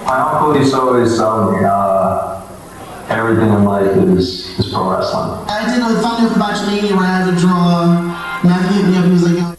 My uncle used to always tell me, everything in life is pro wrestling. I did a Thunder for Botchamania where I had to draw. Matthew hit me up, he was like, yo,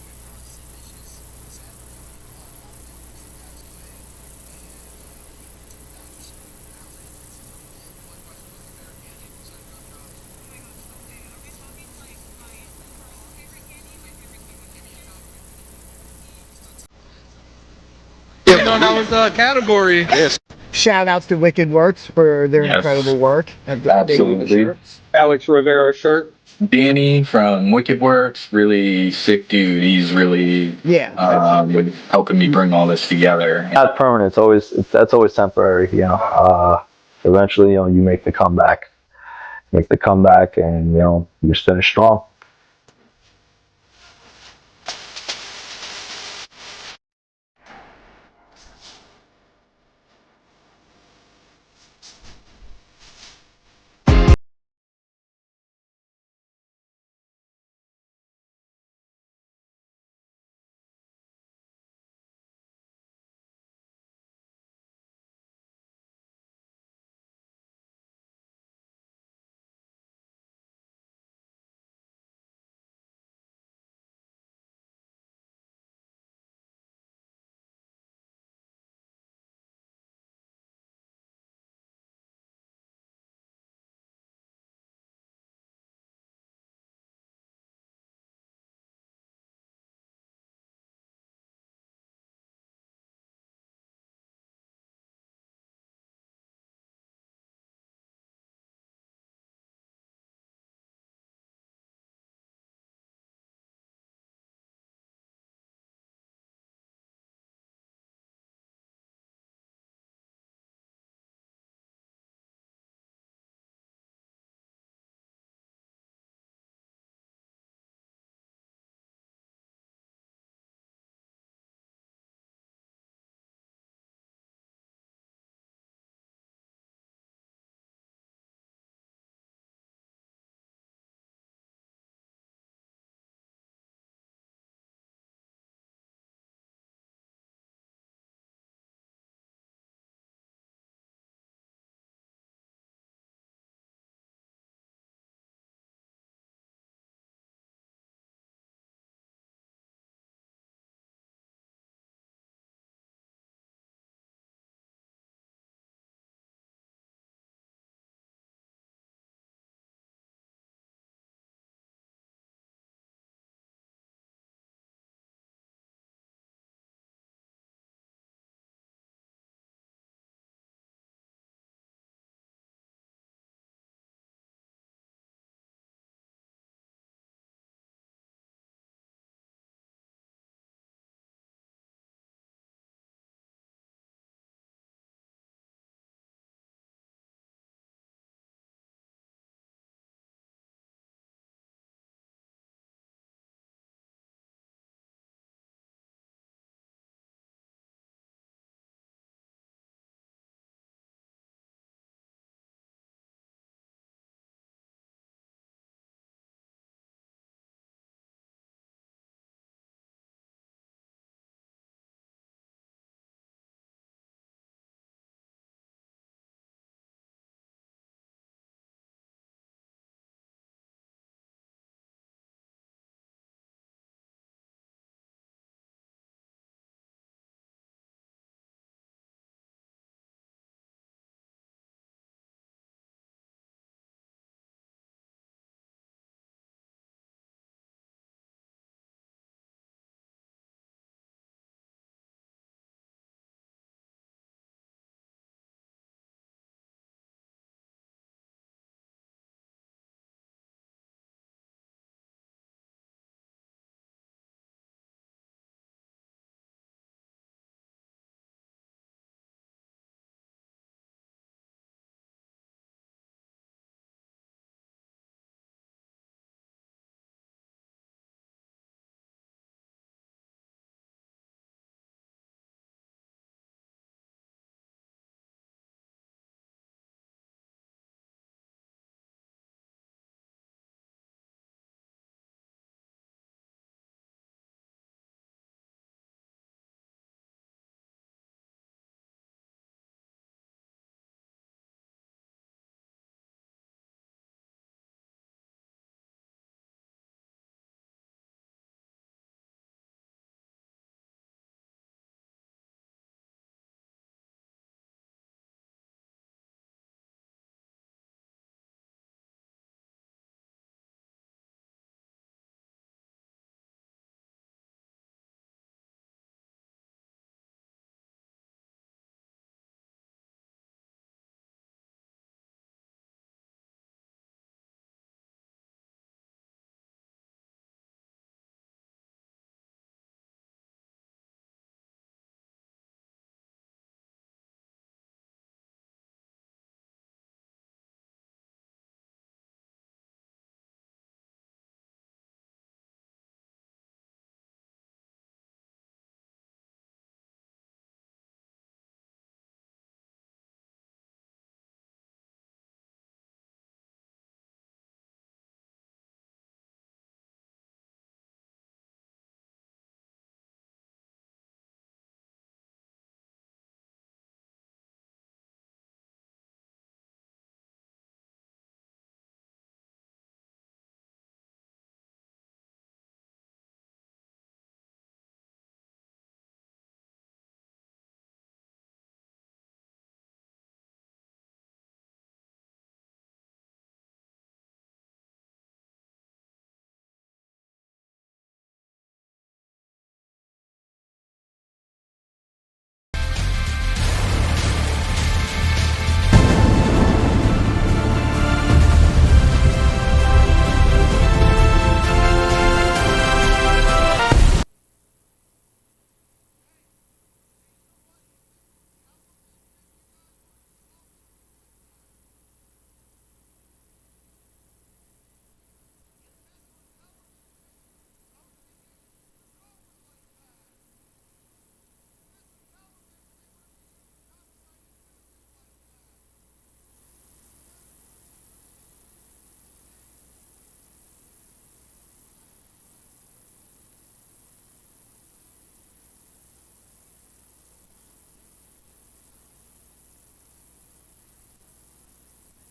That was a category. Yes. Shout outs to Wicked Works for their incredible work. Absolutely. Alex Rivera shirt. Danny from Wicked Works, really sick dude. He's really with helping me bring all this together. Not permanent. That's always temporary. Eventually, you make the comeback, and you just finish strong.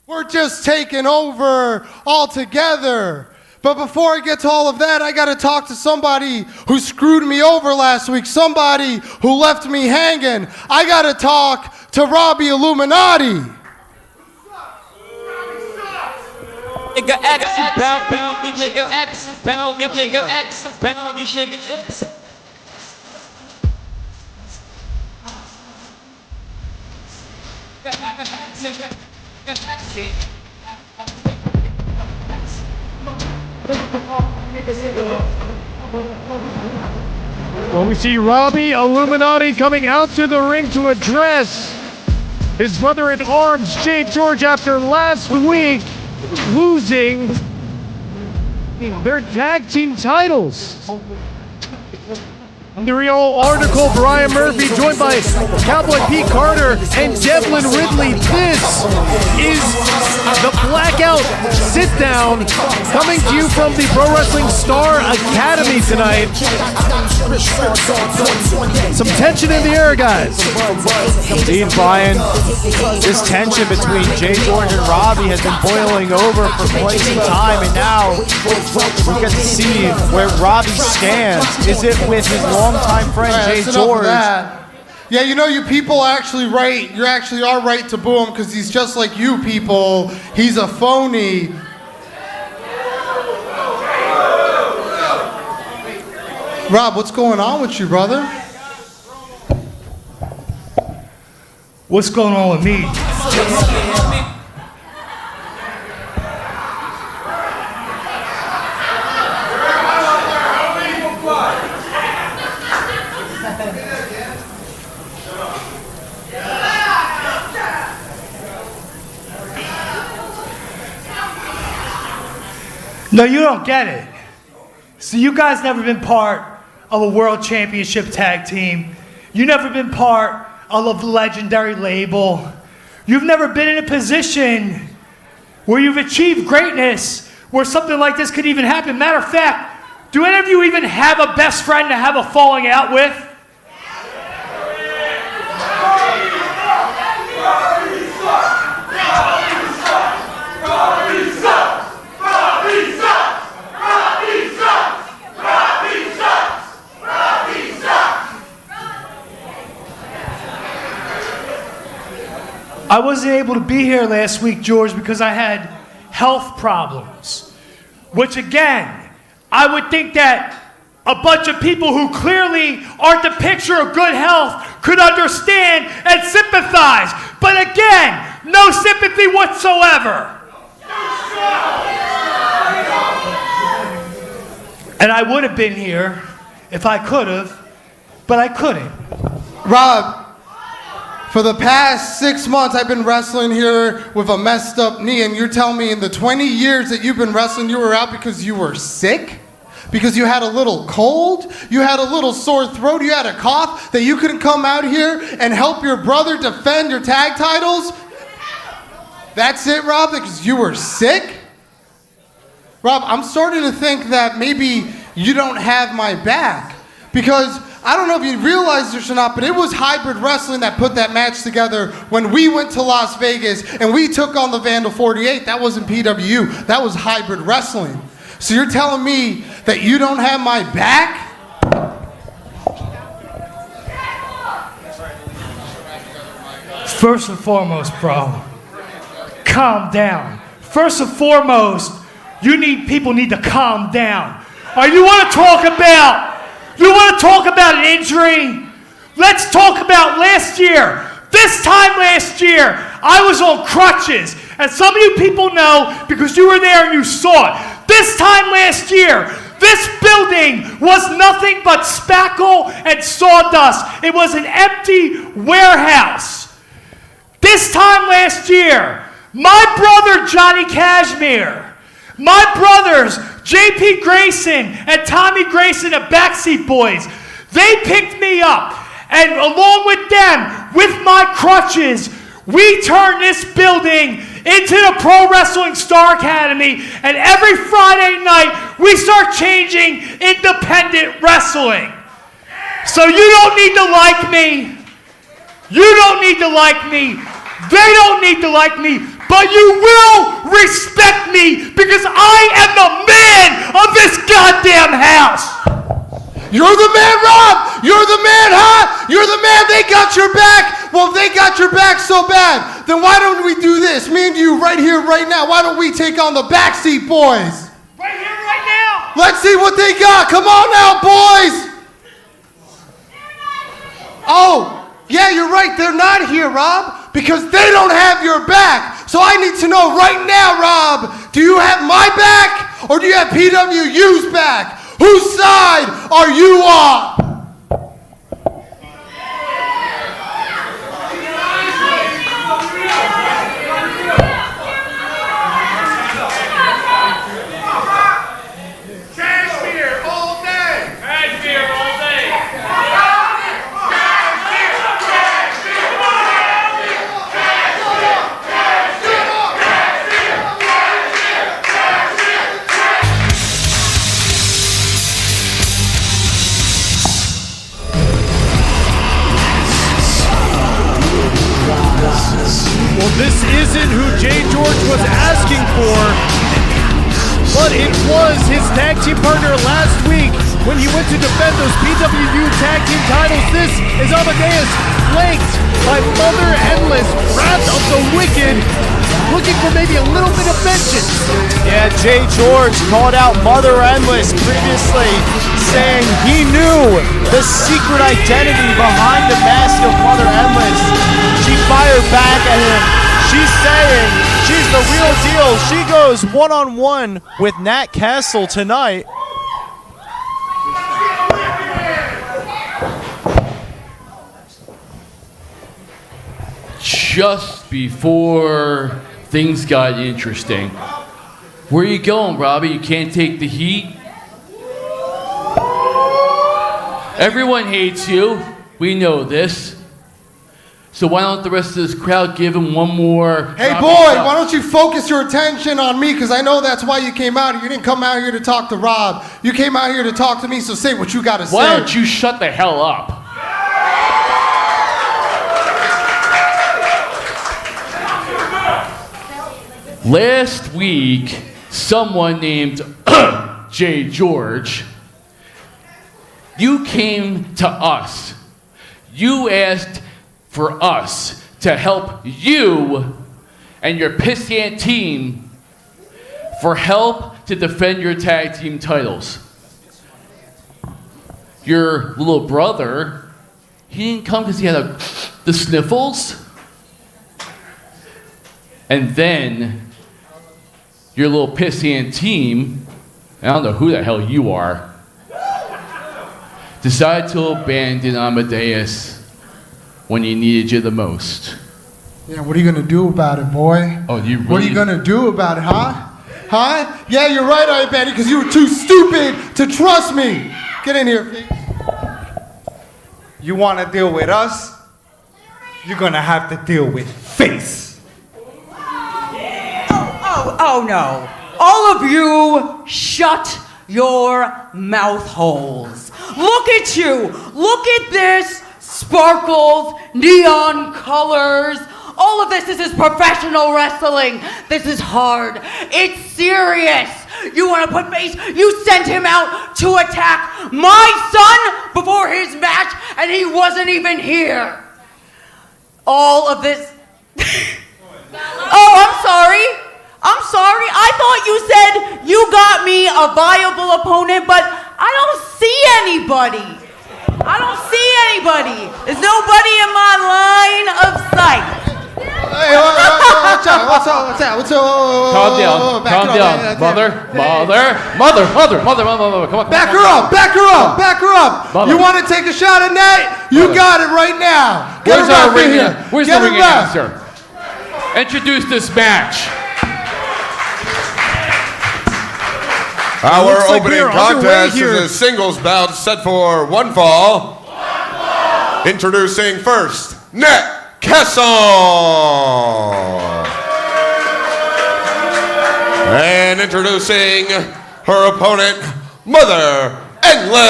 We're just taking over altogether. But before I get to all of that, I got to talk to somebody who screwed me over last week, somebody who left me hanging. I got to talk to Robbie Illuminati. Nigga X bound, nigga X bound, nigga X bound, nigga X. Well, we see Robbie Illuminati coming out to the ring to address his brother-in-arms, Jay George, after last week losing their tag team titles. The real article, Brian Murphy, joined by Cowboy Pete Carter and Declan Ridley. This is the Blackout Sit-Down, coming to you from the Pro Wrestling Star Academy tonight. Some tension in the air, guys. Indeed, Brian. This tension between Jay George and Robbie has been boiling over for quite some time, and now we get to see where Robbie stands. Is it with his longtime friend Jay George? Yeah, you know, you people are actually right. You actually are right to boo him because he's just like you people. He's a phony. Rob, what's going on with you, brother? What's going on with me? No, you don't get it. So you guys never been part of a world championship tag team. You never been part of the legendary label. You've never been in a position where you've achieved greatness, where something like this could even happen. Matter of fact, do any of you even have a best friend to have a falling out with? I wasn't able to be here last week, George, because I had health problems. Which again, I would think that a bunch of people who clearly aren't the picture of good health could understand and sympathize. But again, no sympathy whatsoever. And I would have been here if I could have, but I couldn't. Rob, for the past 6 months, I've been wrestling here with a messed up knee, and you're telling me in the 20 years that you've been wrestling, you were out because you were sick? Because you had a little cold? You had a little sore throat? You had a cough that you couldn't come out here and help your brother defend your tag titles? That's it, Rob? Because you were sick? Rob, I'm starting to think that maybe you don't have my back. Because I don't know if you realize this or not, but it was Hybrid Wrestling that put that match together when we went to Las Vegas and we took on the Vandal 48. That wasn't PWU. That was Hybrid Wrestling. So you're telling me that you don't have my back? First and foremost, bro, calm down. First and foremost, people need to calm down. You want to talk about an injury? Let's talk about last year. This time last year, I was on crutches. And some of you people know because you were there and you saw it. This time last year, this building was nothing but spackle and sawdust. It was an empty warehouse. This time last year, my brother Johnny Cashmere, my brothers J.P. Grayson and Tommy Grayson of Backseat Boys, they picked me up. And along with them, with my crutches, we turned this building into the Pro Wrestling Star Academy. And every Friday night, we start changing independent wrestling. So you don't need to like me. You don't need to like me. They don't need to like me. but you will respect me because I am the man of this goddamn house. You're the man, Rob! You're the man, huh? You're the man, they got your back! Well, if they got your back so bad, then why don't we do this? Me and you right here, right now. Why don't we take on the Backseat Boys? Right here, right now! Let's see what they got. Come on now, boys! Oh, yeah, you're right. They're not here, Rob, because they don't have your back. So I need to know right now, Rob, do you have my back or do you have PWU's back? Whose side are you on? Cashmere all day! Cashmere all day! Well, this isn't who Jay George was asking for, but it was his tag team partner last week when he went to defend those PWU tag team titles. This is Amadeus, flanked by Mother Endless, Wrath of the Wicked, looking for maybe a little bit of vengeance. Yeah, Jay George called out Mother Endless previously, saying he knew the secret identity behind the mask of Mother Endless. She fired back at him. She's saying she's the real deal. She goes one-on-one with Nat Castle tonight. Just before things got interesting. Where you going, Robbie? You can't take the heat? Everyone hates you. We know this. So why don't the rest of this crowd give him one more... Hey, boy, why don't you focus your attention on me? Because I know that's why you came out here. You didn't come out here to talk to Rob. You came out here to talk to me, so say what you got to say. Why don't you shut the hell up? Last week, someone named Jay George, you came to us. You asked for us to help you and your pissant team for help to defend your tag team titles. Your little brother, he didn't come because he had the sniffles. And then your little pissant team, I don't know who the hell you are, decided to abandon Amadeus when he needed you the most. Yeah, what are you gonna do about it, boy? Oh, you really... What are you gonna do about it, huh? Huh? Yeah, you're right, I bet it, because you were too stupid to trust me. Get in here, please. You want to deal with us? You're gonna have to deal with Face. Oh no. All of you, shut your mouth holes. Look at you. Look at this. Sparkles, neon colors. All of this is professional wrestling. This is hard. It's serious. You want to put Face? You sent him out to attack my son before his match, and he wasn't even here. All of this. Oh, I'm sorry. I'm sorry. I thought you said you got me a viable opponent, but I don't see anybody. I don't see anybody. There's nobody in my line of sight. Hey, watch out, what's up? Calm down, calm down. Mother, come on. Back her up. Mother. You want to take a shot at Nat? You Mother. got it right now. Get Where's a ref our in ring? here. Where's Get the a ring ref. announcer? Introduce this match. Our like opening we're underway contest here. is a singles bout set for one fall. Introducing first, Nat Castle. And introducing her opponent, Mother Endless.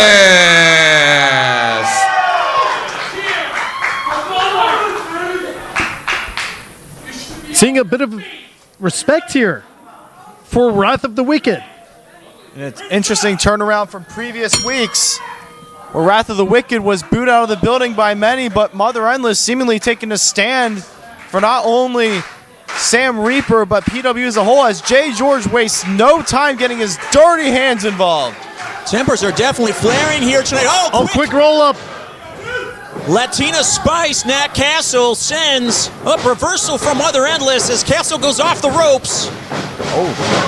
Seeing a bit of respect here for Wrath of the Wicked. And it's interesting turnaround from previous weeks where Wrath of the Wicked was booed out of the building by many, but Mother Endless seemingly taking a stand for not only Sam Reaper, but PW as a whole, as Jay George wastes no time getting his dirty hands involved. Tempers are definitely flaring here tonight. Quick roll up. Latina Spice, Nat Castle sends up reversal from Mother Endless as Castle goes off the ropes.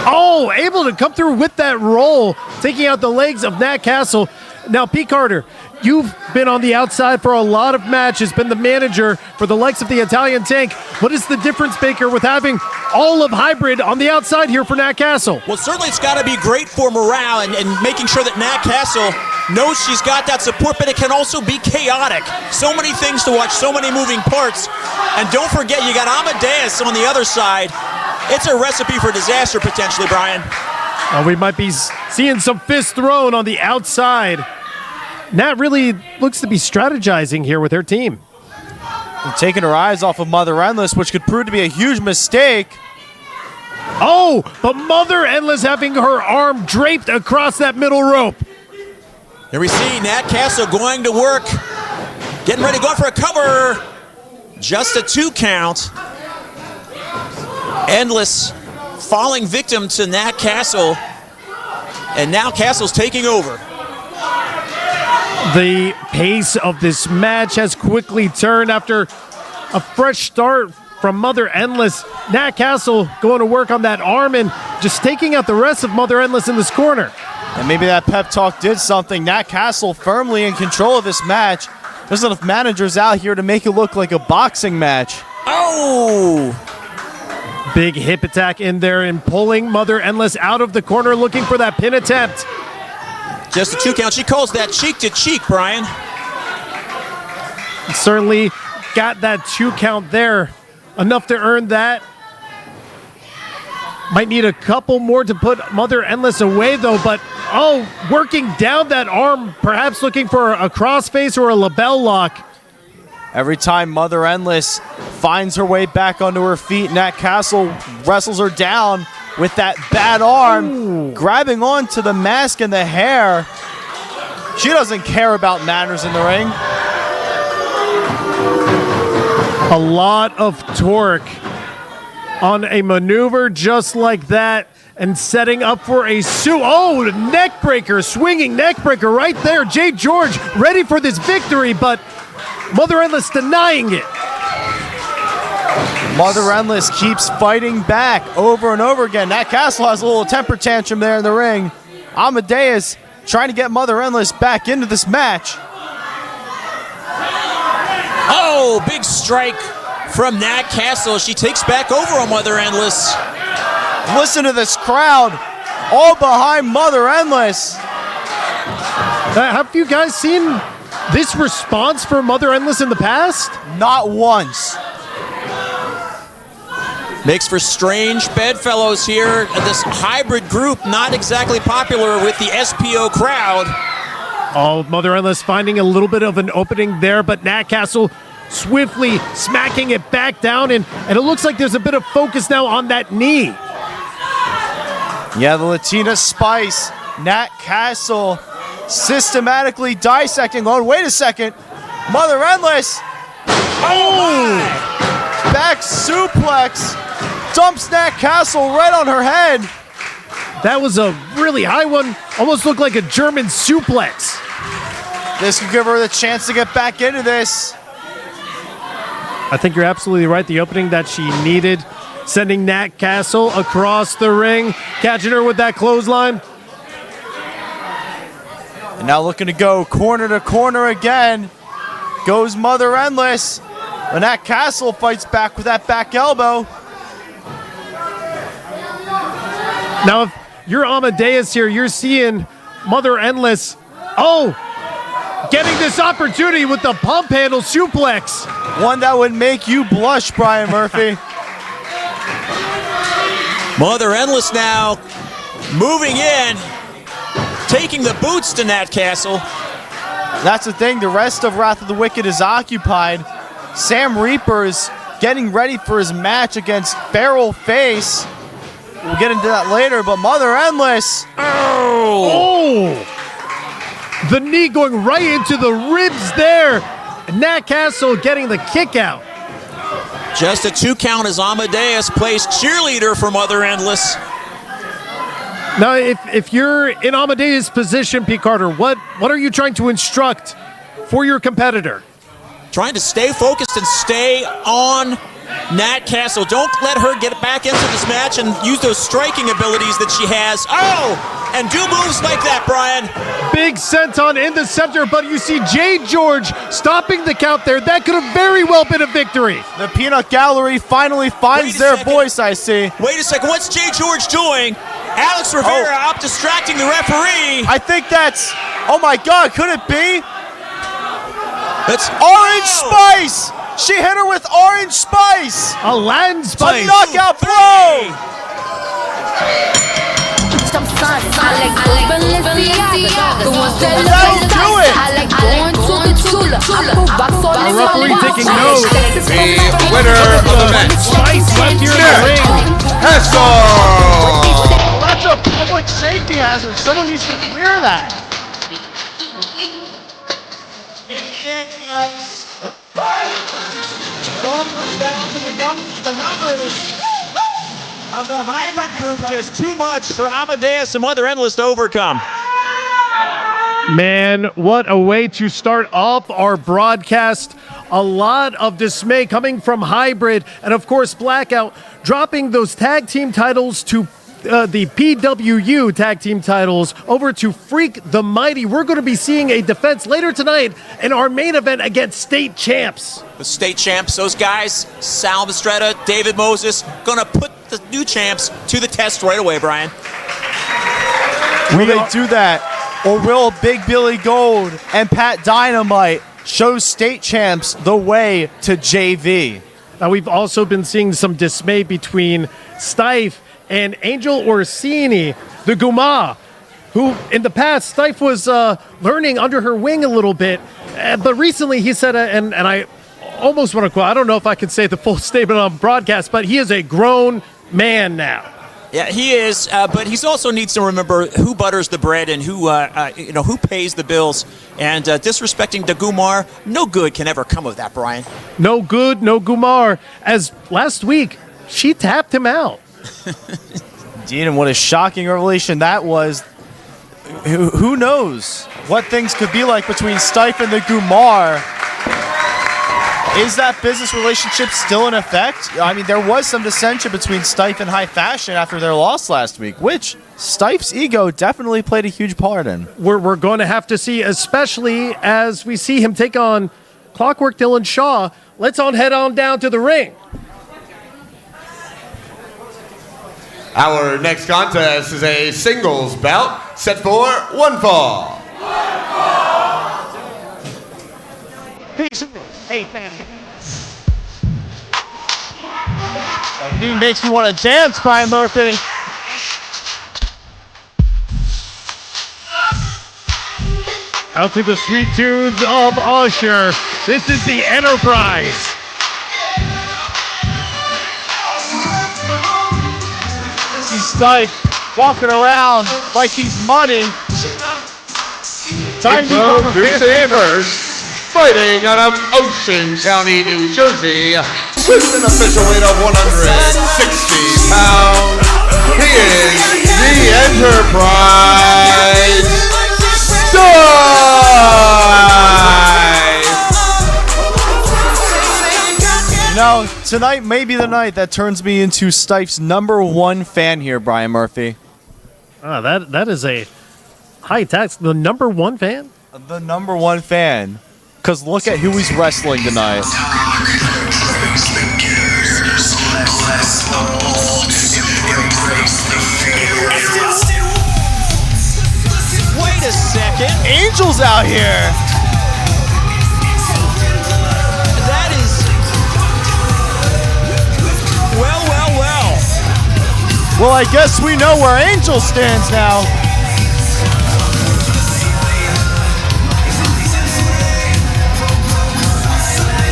Oh, able to come through with that roll, taking out the legs of Nat Castle. Now, Pete Carter, you've been on the outside for a lot of matches, been the manager for the likes of the Italian Tank. What is the difference, Baker, with having all of Hybrid on the outside here for Nat Castle? Well, certainly it's got to be great for morale and making sure that Nat Castle knows she's got that support, but it can also be chaotic. So many things to watch, so many moving parts. And don't forget, you got Amadeus on the other side. It's a recipe for disaster, potentially, Brian. We might be seeing some fists thrown on the outside. Nat really looks to be strategizing here with her team. And taking her eyes off of Mother Endless, which could prove to be a huge mistake. Oh, but Mother Endless having her arm draped across that middle rope. Here we see Nat Castle going to work, getting ready to go for a cover. Just a 2 count. Endless falling victim to Nat Castle, and now Castle's taking over. The pace of this match has quickly turned after a fresh start from Mother Endless. Nat Castle going to work on that arm and just taking out the rest of Mother Endless in this corner. And maybe that pep talk did something. Nat Castle firmly in control of this match. There's enough managers out here to make it look like a boxing match. Oh! Big hip attack in there and pulling Mother Endless out of the corner, looking for that pin attempt. Just a 2 count. She calls that cheek to cheek, Brian. Certainly got that 2 count there. Enough to earn that. Might need a couple more to put Mother Endless away, though, but working down that arm, perhaps looking for a crossface or a label lock. Every time Mother Endless finds her way back onto her feet, Nat Castle wrestles her down with that bad arm, grabbing onto the mask and the hair. She doesn't care about manners in the ring. A lot of torque on a maneuver just like that, and setting up for a neck breaker, swinging neck breaker right there. Jay George ready for this victory, but Mother Endless denying it. Mother Endless keeps fighting back over and over again. Nat Castle has a little temper tantrum there in the ring. Amadeus trying to get Mother Endless back into this match. Oh, big strike from Nat Castle. She takes back over on Mother Endless. Listen to this crowd all behind Mother Endless. Have you guys seen this response for Mother Endless in the past? Not once. Makes for strange bedfellows here. This hybrid group not exactly popular with the SPO crowd. Mother Endless finding a little bit of an opening there, but Nat Castle swiftly smacking it back down, and it looks like there's a bit of focus now on that knee. Yeah, the Latina Spice, Nat Castle systematically dissecting. Wait a second. Mother Endless. Back suplex. Dumps Nat Castle right on her head. That was a really high one. Almost looked like a German suplex. This could give her the chance to get back into this. I think you're absolutely right. The opening that she needed. Sending Nat Castle across the ring. Catching her with that clothesline. And now looking to go corner to corner again. Goes Mother Endless. And Nat Castle fights back with that back elbow. Now, if you're Amadeus here, you're seeing Mother Endless, getting this opportunity with the pump handle suplex. One that would make you blush, Brian Murphy. Mother Endless now moving in, taking the boots to Nat Castle. That's the thing, the rest of Wrath of the Wicked is occupied. Sam Reaper is getting ready for his match against Feral Face. We'll get into that later, but Mother Endless. Oh! The knee going right into the ribs there. Nat Castle getting the kick out. Just a 2 count as Amadeus plays cheerleader for Mother Endless. Now, if you're in Amadeus' position, P. Carter, what are you trying to instruct for your competitor? Trying to stay focused and stay on Nat Castle. Don't let her get back into this match and use those striking abilities that she has. Oh, and do moves like that, Brian. Big senton in the center, but you see Jay George stopping the count there. That could have very well been a victory. The Peanut Gallery finally finds their voice, I see. Wait a second, what's Jay George doing? Alex Rivera out distracting the referee. I think that's, oh my God, could it be? That's Orange Spice! She hit her with Orange Spice! A land spice! A knockout blow! That'll do it! The referee taking note. The winner of the match, Spice left here in the ring. Castle! That's a public safety hazard. Someone needs to clear that. Just too much for Amadeus and Mother Endless to overcome. Man, what a way to start off our broadcast. A lot of dismay coming from Hybrid and, of course, Blackout dropping those tag team titles to the PWU tag team titles over to Freak the Mighty. We're going to be seeing a defense later tonight in our main event against state champs. The state champs, those guys, Sal Mistretta, David Moses, going to put the new champs to the test right away, Brian. Will they do that? Or will Big Billy Gold and Pat Dynamite show state champs the way to JV? Now, we've also been seeing some dismay between Stipe and Angel Orsini, the Guma, who in the past, Stipe was learning under her wing a little bit. But recently he said, and I almost want to quote, I don't know if I can say the full statement on broadcast, but he is a grown man now. Yeah, he is, but he also needs to remember who butters the bread and who pays the bills. And disrespecting the Gumar, no good can ever come of that, Brian. No good, no Gumar. As last week, she tapped him out. Indeed, and what a shocking revelation that was. Who knows what things could be like between Stipe and the Gumar? Is that business relationship still in effect? I mean, there was some dissension between Stipe and High Fashion after their loss last week, which Stipe's ego definitely played a huge part in. We're going to have to see, especially as we see him take on Clockwork Dylan Shaw. Let's head on down to the ring. Our next contest is a singles bout set for one fall. Hey, man. It makes me want to dance, Brian Murphy. Out to the sweet tunes of Usher. This is the Enterprise. See Stipe walking around like he's money. Time to go to Savers. Fighting out of Ocean County, New Jersey. With an official weight of 160 pounds, he is the Enterprise Stipe! You know, tonight may be the night that turns me into Stipe's #1 fan here, Brian Murphy. That is a high tax. The #1 fan? The #1 fan. Because look at who he's wrestling tonight. Wait a second. Angel's out here. That is... Well. Well, I guess we know where Angel stands now.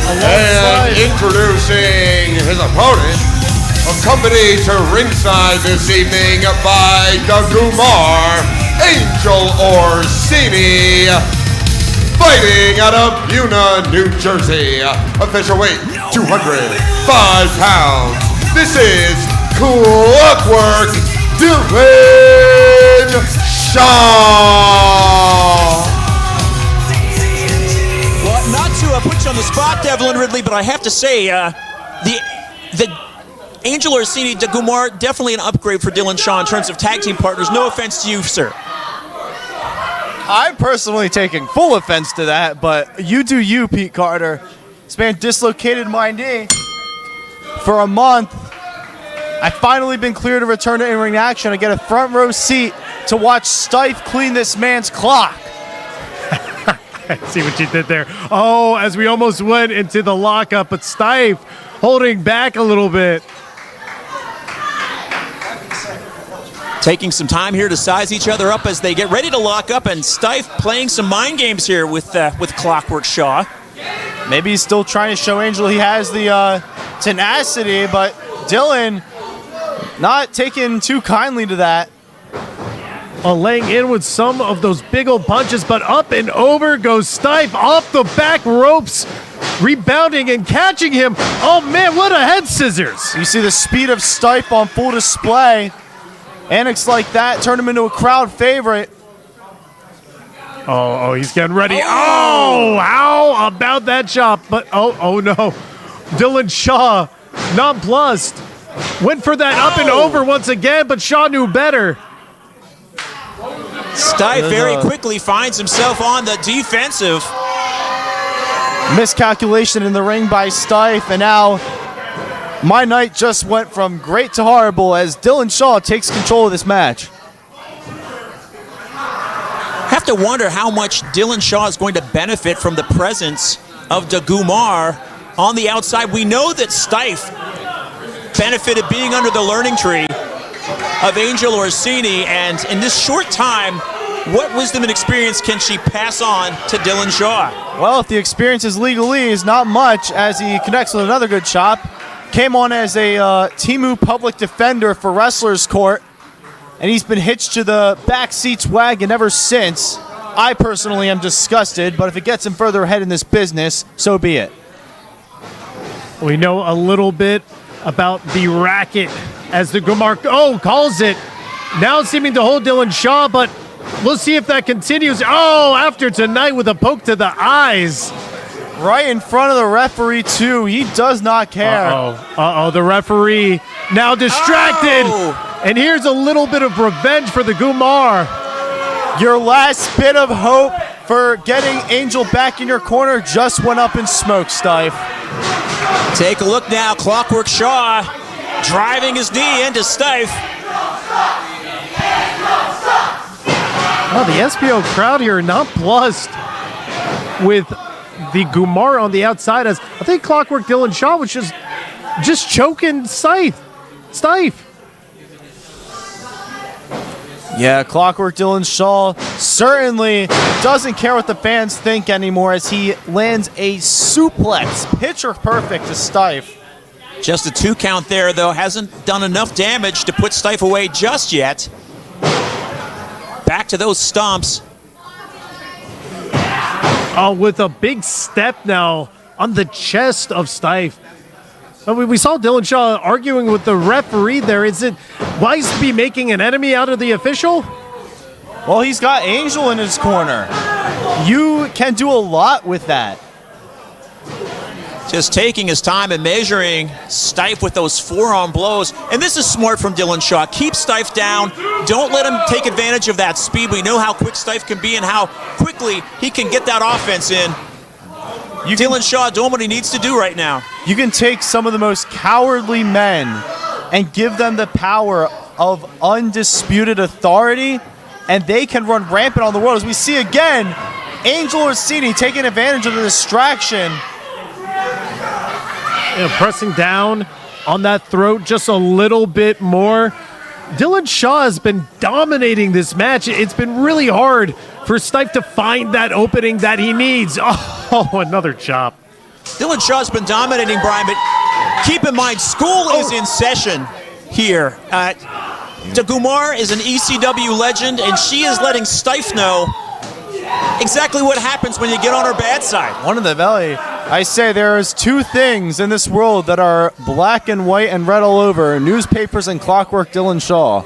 And introducing his opponent, accompanied to ringside this evening by the Gumar, Angel Orsini, fighting out of Buna, New Jersey. Official weight, 205 pounds. This is Clockwork Dylan Shaw. Well, not to put you on the spot, Devlin Ridley, but I have to say, the Angel Orsini de Gumar, definitely an upgrade for Dylan Shaw in terms of tag team partners. No offense to you, sir. I'm personally taking full offense to that, but you do you, Pete Carter. This man dislocated my knee for a month. I've finally been cleared to return to in-ring action. I get a front row seat to watch Stipe clean this man's clock. I see what you did there. Oh, as we almost went into the lockup, but Stipe holding back a little bit. Taking some time here to size each other up as they get ready to lock up, and Stipe playing some mind games here with Clockwork Shaw. Maybe he's still trying to show Angel he has the tenacity, but Dylan not taking too kindly to that. Laying in with some of those big old punches, but up and over goes Stipe off the back ropes, rebounding and catching him. Oh man, what a head scissors. You see the speed of Stipe on full display. Antics like that turn him into a crowd favorite. Oh, he's getting ready. Oh, how about that chop? But oh no. Dylan Shaw, nonplussed. Went for that up and over once again, but Shaw knew better. Stipe very quickly finds himself on the defensive. Miscalculation in the ring by Stipe, and now my night just went from great to horrible as Dylan Shaw takes control of this match. Have to wonder how much Dylan Shaw is going to benefit from the presence of de Gumar on the outside. We know that Stipe benefited being under the learning tree of Angel Orsini, and in this short time, what wisdom and experience can she pass on to Dylan Shaw? Well, if the experience is legalese, not much, as he connects with another good chop. Came on as a Timu public defender for Wrestlers Court, and he's been hitched to the back seats wagon ever since. I personally am disgusted, but if it gets him further ahead in this business, so be it. We know a little bit about the racket as the Gumar calls it. Now seeming to hold Dylan Shaw, but we'll see if that continues. Oh, after tonight with a poke to the eyes. Right in front of the referee, too. He does not care. The referee now distracted. And here's a little bit of revenge for the Gumar. Your last bit of hope for getting Angel back in your corner just went up in smoke, Stipe. Take a look now. Clockwork Shaw driving his knee into Stipe. Oh, the SPO crowd here nonplussed with the Gumar on the outside, as I think Clockwork Dylan Shaw was just choking Stipe. Yeah, Clockwork Dylan Shaw certainly doesn't care what the fans think anymore as he lands a suplex, picture perfect to Stipe. Just a 2 count there, though. Hasn't done enough damage to put Stipe away just yet. Back to those stomps. With a big step now on the chest of Stipe. We saw Dylan Shaw arguing with the referee there. Is it wise to be making an enemy out of the official? Well, he's got Angel in his corner. You can do a lot with that. Just taking his time and measuring Stipe with those forearm blows. And this is smart from Dylan Shaw. Keep Stipe down. Don't let him take advantage of that speed. We know how quick Stipe can be and how quickly he can get that offense in. Dylan Shaw doing what he needs to do right now. You can take some of the most cowardly men and give them the power of undisputed authority, and they can run rampant on the world. As we see again, Angel Orsini taking advantage of the distraction. Pressing down on that throat just a little bit more. Dylan Shaw has been dominating this match. It's been really hard for Stipe to find that opening that he needs. Oh, another chop. Dylan Shaw's been dominating, Brian, but keep in mind, school is in session here. Dagumar is an ECW legend, and she is letting Stipe know exactly what happens when you get on her bad side. One of the belly. I say there is two things in this world that are black and white and red all over: newspapers and Clockwork Dylan Shaw.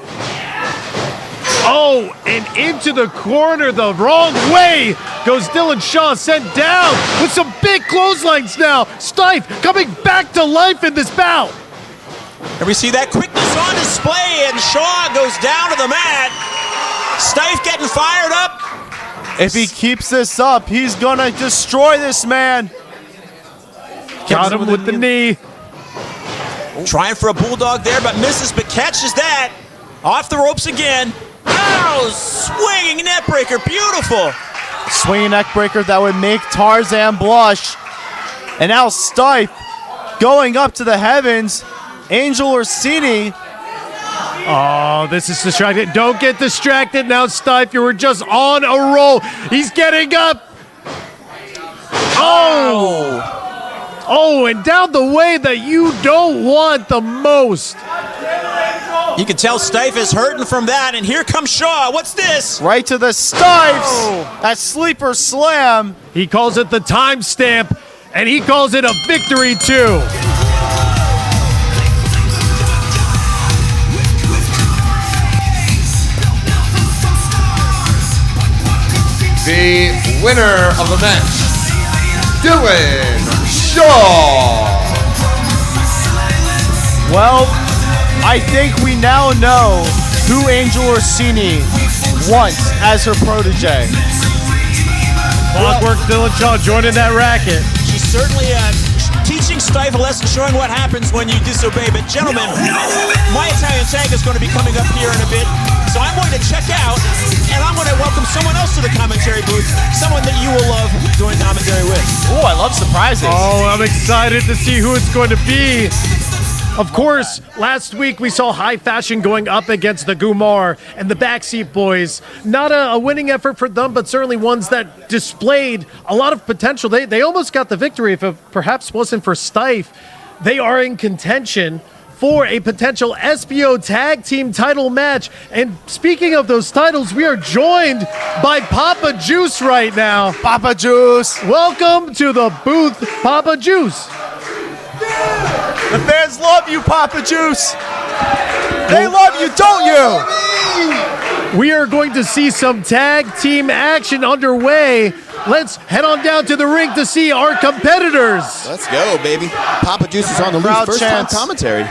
Oh, and into the corner the wrong way goes Dylan Shaw, sent down with some big clotheslines now. Stipe coming back to life in this bout. And we see that quickness on display, and Shaw goes down to the mat. Stipe getting fired up. If he keeps this up, he's gonna destroy this man. Got him with the knee. Trying for a bulldog there, but misses, but catches that. Off the ropes again. Oh, swinging neck breaker, beautiful. Swinging neck breaker that would make Tarzan blush. And now Stipe going up to the heavens. Angel Orsini. Oh, this is distracted. Don't get distracted now, Stipe. You were just on a roll. He's getting up. Oh! Oh, and down the way that you don't want the most. You can tell Stipe is hurting from that, and here comes Shaw. What's this? Right to the Stipes. That sleeper slam. He calls it the timestamp, and he calls it a victory, too. The winner of the match, Dylan Shaw. Well, I think we now know who Angel Orsini wants as her protege. Clockwork Dylan Shaw joining that racket. She's certainly teaching Stipe a lesson, showing what happens when you disobey. But gentlemen, my Italian tag is going to be coming up here in a bit. So I'm going to check out, and I'm going to welcome someone else to the commentary booth, someone that you will love doing commentary with. Oh, I love surprises. Oh, I'm excited to see who it's going to be. Of course, last week we saw High Fashion going up against the Gumar and the Backseat Boys. Not a winning effort for them, but certainly ones that displayed a lot of potential. They almost got the victory if it perhaps wasn't for Stipe. They are in contention for a potential SPO tag team title match. And speaking of those titles, we are joined by Papa Juice right now. Papa Juice. Welcome to the booth, Papa Juice. The fans love you, Papa Juice. They love you, don't you? We are going to see some tag team action underway. Let's head on down to the ring to see our competitors. Let's go, baby. Papa Juice is on the loose. First time commentary.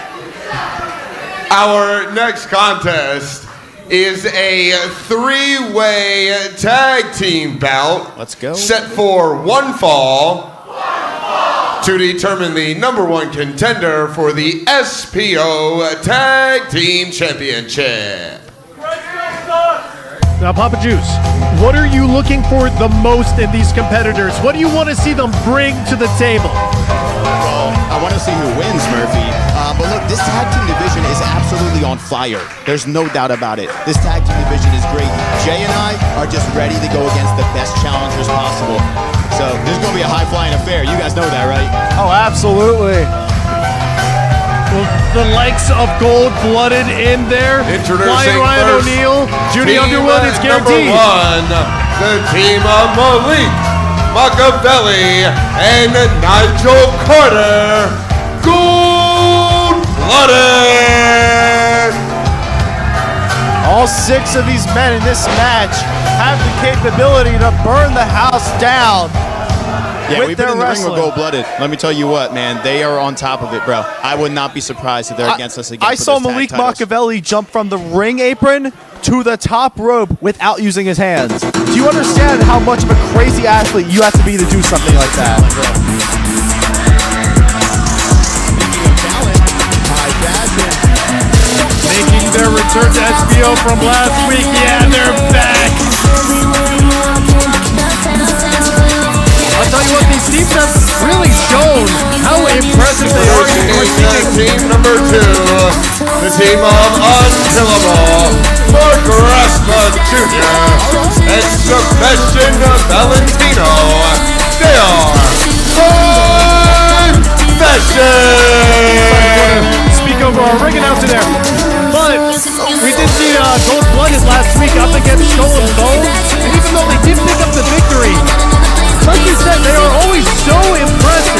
Our next contest is a three-way tag team bout. Let's go. Set for one fall to determine the number one contender for the SPO Tag Team Championship. Now, Papa Juice, what are you looking for the most in these competitors? What do you want to see them bring to the table? Well, I want to see who wins, Murphy. But look, this tag team division is absolutely on fire. There's no doubt about it. This tag team division is great. Jay and I are just ready to go against the best challengers possible. So this is going to be a high-flying affair. You guys know that, right? Oh, absolutely. Well, the likes of Gold-Blooded in there. Introducing Ryan first, O'Neal, Judy Underwood, it's guaranteed. Number one, the team of Malik Machiavelli and Nigel Carter. Gold-Blooded. All 6 of these men in this match have the capability to burn the house down. Yeah, with we've been their in the ring wrestling. with Gold-Blooded. Let me tell you what, man. They are on top of it, bro. I would not be surprised if they're against us again. I saw Malik Machiavelli jump from the ring apron to the top rope without using his hands. Do you understand how much of a crazy athlete you have to be to do something like that? Making their return to SPO from last week. Yeah, they're back. I'll tell you what, these teams have really shown how impressive they are. Team number 2, the team of Unkillable, Mark Raspa Jr. and Sebastian Valentino. They are Intermission! Speak over our ring announcer there. But we did see Gold Blooded last week up against Stolen Bones. And even though they did pick up the victory, like you said, they are always so impressive.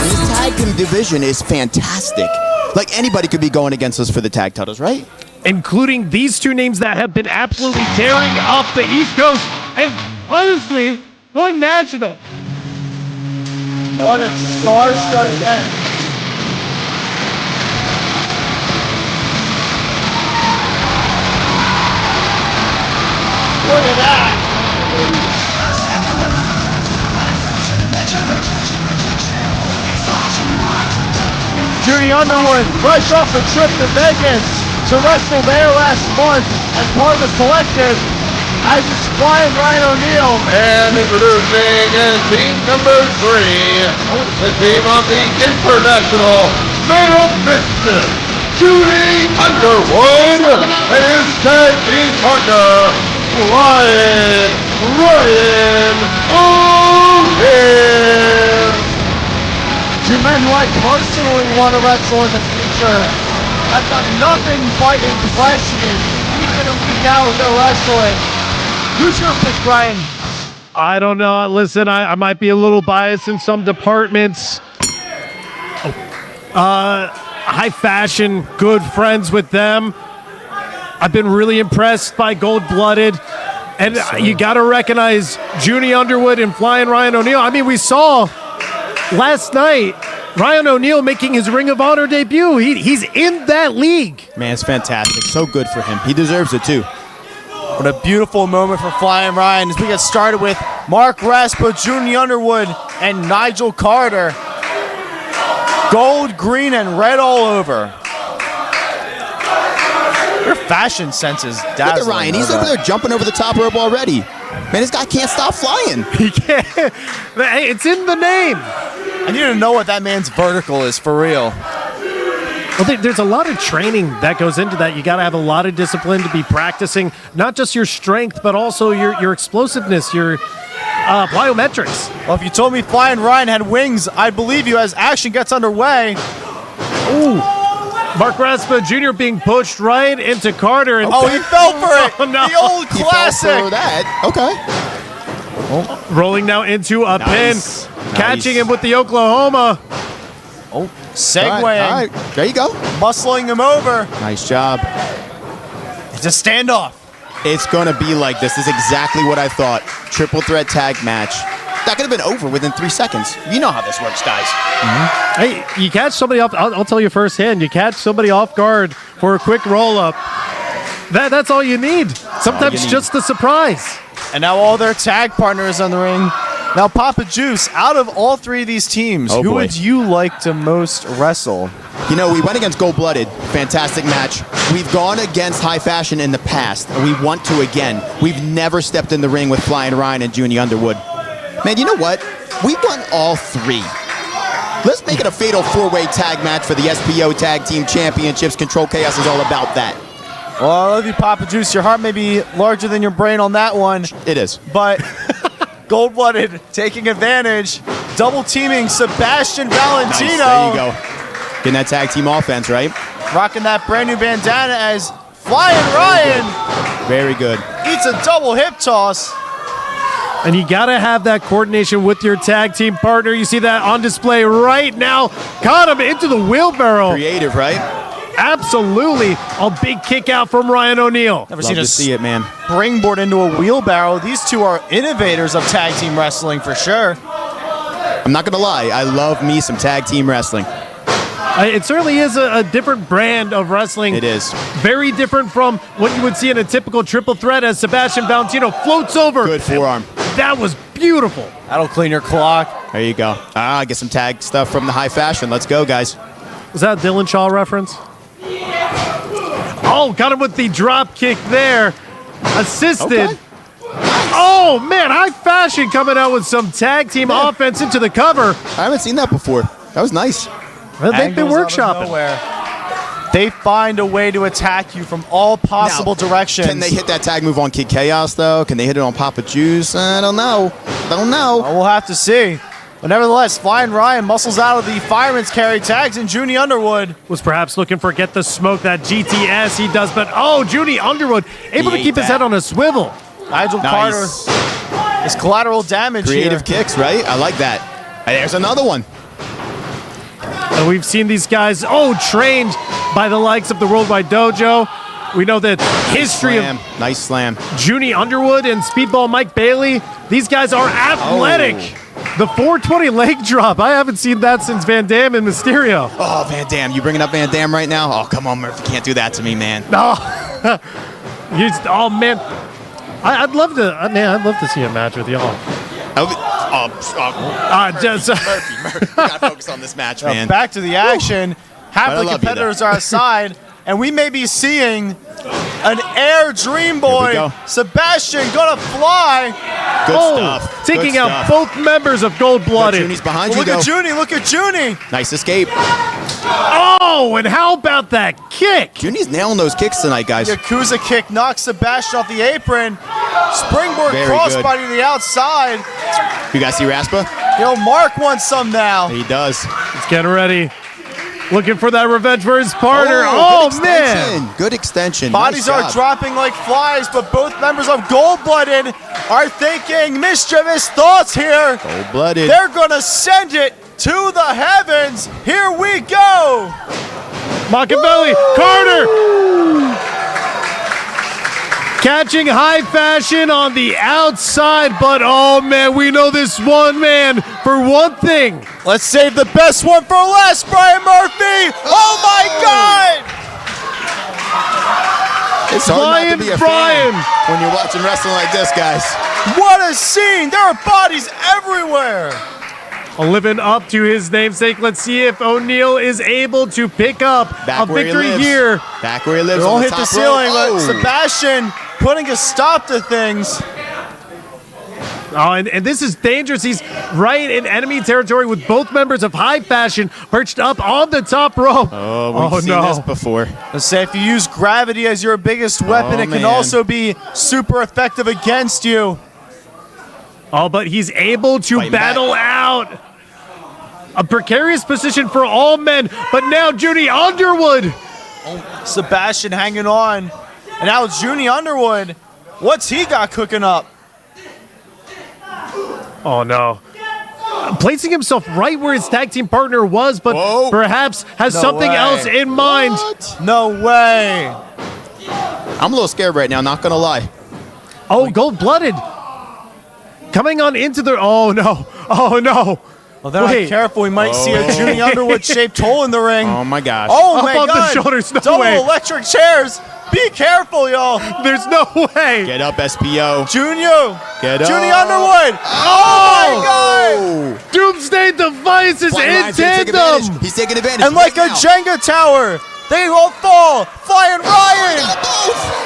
This tag team division is fantastic. Like anybody could be going against us for the tag titles, right? Including these two names that have been absolutely tearing up the East Coast and honestly going national. What a star-studded end. Look at that. Judy Underwood, fresh off a trip to Vegas to wrestle there last month as part of the collective, as it's flying Ryan O'Neal. And introducing team number 3, the team of the International Metal Business, Judy Underwood, and his tag team partner, Ryan O'Neal. Two men who I personally want to wrestle in the future. I've got nothing fighting flesh in, even a week out with their wrestling. Who's your pick, Brian? I don't know. Listen, I might be a little biased in some departments. High Fashion, good friends with them. I've been really impressed by Gold Blooded. And you got to recognize Junie Underwood and Flying Ryan O'Neal. I mean, we saw last night Ryan O'Neal making his Ring of Honor debut. He's in that league. Man, it's fantastic. So good for him. He deserves it too. What a beautiful moment for Flying Ryan as we get started with Mark Raspa, Junie Underwood, and Nigel Carter. Gold, green, and red all over. Your fashion sense is dazzling. Look at Ryan. He's over there jumping over the top rope already. Man, this guy can't stop flying. He can't. Hey, it's in the name. I need to know what that man's vertical is for real. Well, there's a lot of training that goes into that. You got to have a lot of discipline to be practicing, not just your strength, but also your explosiveness, your plyometrics. Well, if you told me Flying Ryan had wings, I'd believe you as action gets underway. Ooh. Mark Raspa Jr. being pushed right into Carter. And he fell for it. Oh, no. The old classic. He fell for that. Okay. Rolling now into a pin. Catching him with the Oklahoma. Oh, segueing. All right. There you go. Muscling him over. Nice job. It's a standoff. It's going to be like this. This is exactly what I thought. Triple threat tag match. That could have been over within 3 seconds. You know how this works, guys. Mm-hmm. Hey, you catch somebody off, I'll tell you firsthand, you catch somebody off guard for a quick roll-up. That's all you need. Sometimes just the surprise. And now all their tag partners on the ring. Now, Papa Juice, out of all three of these teams, who would you like to most wrestle? You know, we went against Gold Blooded. Fantastic match. We've gone against High Fashion in the past, and we want to again. We've never stepped in the ring with Flying Ryan and Junie Underwood. Man, you know what? We won all three. Let's make it a fatal four-way tag match for the SPO Tag Team Championships. Control Chaos is all about that. Well, I love you, Papa Juice. Your heart may be larger than your brain on that one. It is. But Gold-Blooded taking advantage. Double teaming Sebastian Valentino. Nice. There you go. Getting that tag team offense, right? Rocking that brand new bandana as Flying Ryan. Very good. Eats a double hip toss. And you got to have that coordination with your tag team partner. You see that on display right now. Caught him into the wheelbarrow. Creative, right? Absolutely. A big kick out from Ryan O'Neal. Never seen to see it, man. Springboard into a wheelbarrow. These two are innovators of tag team wrestling for sure. I'm not going to lie. I love me some tag team wrestling. It certainly is a different brand of wrestling. It is. Very different from what you would see in a typical triple threat as Sebastian Valentino floats over. Good forearm. That was beautiful. That'll clean your clock. There you go. Get some tag stuff from the High Fashion. Let's go, guys. Was that a Dylan Shaw reference? Oh, got him with the drop kick there. Assisted. Okay. Oh, man, High Fashion coming out with some tag team offense into the cover. I haven't seen that before. That was nice. Well, they've been workshopping. They find a way to attack you from all possible directions. Can they hit that tag move on Kid Chaos, though? Can they hit it on Papa Juice? I don't know. Well, we'll have to see. But nevertheless, Flying Ryan muscles out of the fireman's carry, tags in Junie Underwood. Was perhaps looking for get the smoke, that GTS he does, but Junie Underwood able to keep his head on a swivel. Nigel Carter is collateral damage Creative kicks, right? I like that. And there's another one. And we've seen these guys, trained by the likes of the Worldwide Dojo. We know that history of nice slam. Junie Underwood and Speedball Mike Bailey, these guys are athletic. The 420 leg drop, I haven't seen that since Van Dam and Mysterio. Oh, Van Dam, you bringing up Van Dam right now? Oh, come on, Murphy, can't do that to me, man. No. Man. I'd love to see a match with y'all. Murphy, we gotta focus on this match, man. Back to the action. Half the competitors are aside, and we may be seeing an Air Dream Boy. Sebastian gonna fly. Good stuff. Taking out both members of Gold Blooded. Junie's behind you, look at Junie, look at Junie. Nice escape. And how about that kick? Junie's nailing those kicks tonight, guys. Yakuza kick knocks Sebastian off the apron. Springboard crossbody to the outside. You guys see Raspa? Mark wants some now. He does. He's getting ready. Looking for that revenge for his partner. Good man. Good extension. Bodies are dropping like flies, but both members of Gold Blooded are thinking mischievous thoughts here. Gold Blooded. They're gonna send it to the heavens. Here we go. Machiavelli, Carter. Catching High Fashion on the outside, but we know this one man for one thing. Let's save the best one for last, Brian Murphy. Oh my God! It's hard not to be a fan when you're watching wrestling like this, guys. What a scene! There are bodies everywhere. Living up to his namesake. Let's see if O'Neal is able to pick up a victory here. Back where he lives. They all on the hit the top ceiling, rope. but Sebastian putting a stop to things. And this is dangerous. He's right in enemy territory with both members of High Fashion perched up on the top rope. We've seen this before. Let's say if you use gravity as your biggest weapon, it can also be super effective against you. But he's able to battle out. A precarious position for all men, but now Junie Underwood. Sebastian hanging on. And now Junie Underwood. What's he got cooking up? Oh, no. Placing himself right where his tag team partner was, but perhaps has something else in mind. No way. I'm a little scared right now, not going to lie. Gold-blooded. Coming on into the... Oh, no. Well, they're not careful. We might see a Junie Underwood-shaped hole in the ring. Oh, my gosh. Oh, my God. Up on the shoulders. No Double way. electric chairs. Be careful, y'all. There's no way. Get up, SPO. Junior. Get up. Junie Underwood. Oh, my God. Doomsday Device is in tandem. He's taking advantage. And like a Jenga tower, they will fall. Flying Ryan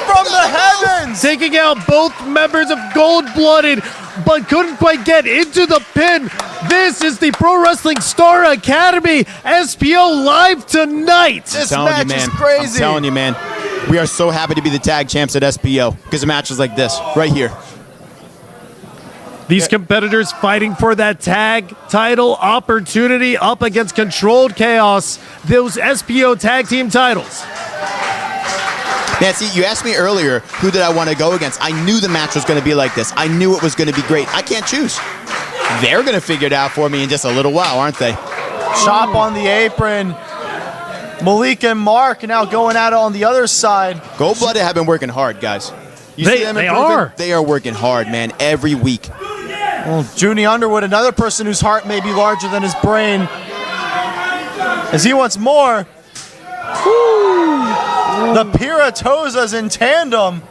from the heavens. Taking out both members of Gold-Blooded, but couldn't quite get into the pin. This is the Pro Wrestling Star Academy SPO live tonight. This match is crazy. I'm telling you, man. We are so happy to be the tag champs at SPO because of matches like this right here. These competitors fighting for that tag title opportunity up against Controlled Chaos, those SPO tag team titles. Nancy, you asked me earlier who did I want to go against. I knew the match was going to be like this. I knew it was going to be great. I can't choose. They're going to figure it out for me in just a little while, aren't they? Chop on the apron. Malik and Mark now going at it on the other side. Gold-blooded have been working hard, guys. You see them they improving? are. They are working hard, man, every week. Well, Junie Underwood, another person whose heart may be larger than his brain, as he wants more. Woo. The Piratosas in tandem.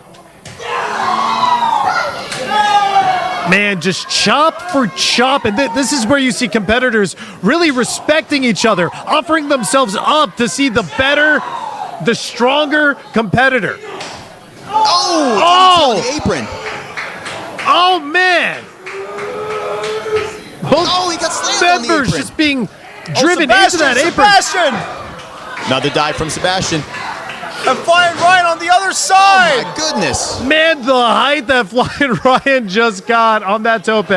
Man, just chop for chop. And this is where you see competitors really respecting each other, offering themselves up to see the better, the stronger competitor. Oh! On the apron. Oh, man. Both he got slammed on the members apron. just being driven into that apron. Sebastian! Another dive from Sebastian. And Flying Ryan on the other side. Oh, my goodness. Man, the height that Flying Ryan just got on that tope.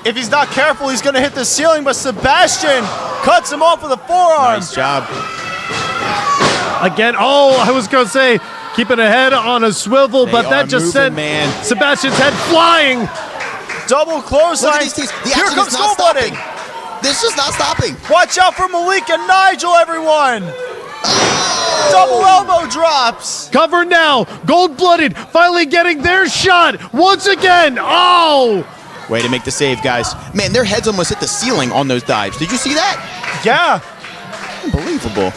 If he's not careful, he's going to hit the ceiling, but Sebastian cuts him off with a forearm. Nice job. Again, I was going to say, keeping a head on a swivel, but that just sent Sebastian's head flying. Double clothesline. Here comes Goldblooded. This is not stopping. Watch out for Malik and Nigel, everyone. Double elbow drops. Cover now. Gold-blooded finally getting their shot once again. Oh! Way to make the save, guys. Man, their heads almost hit the ceiling on those dives. Did you see that? Yeah. Unbelievable.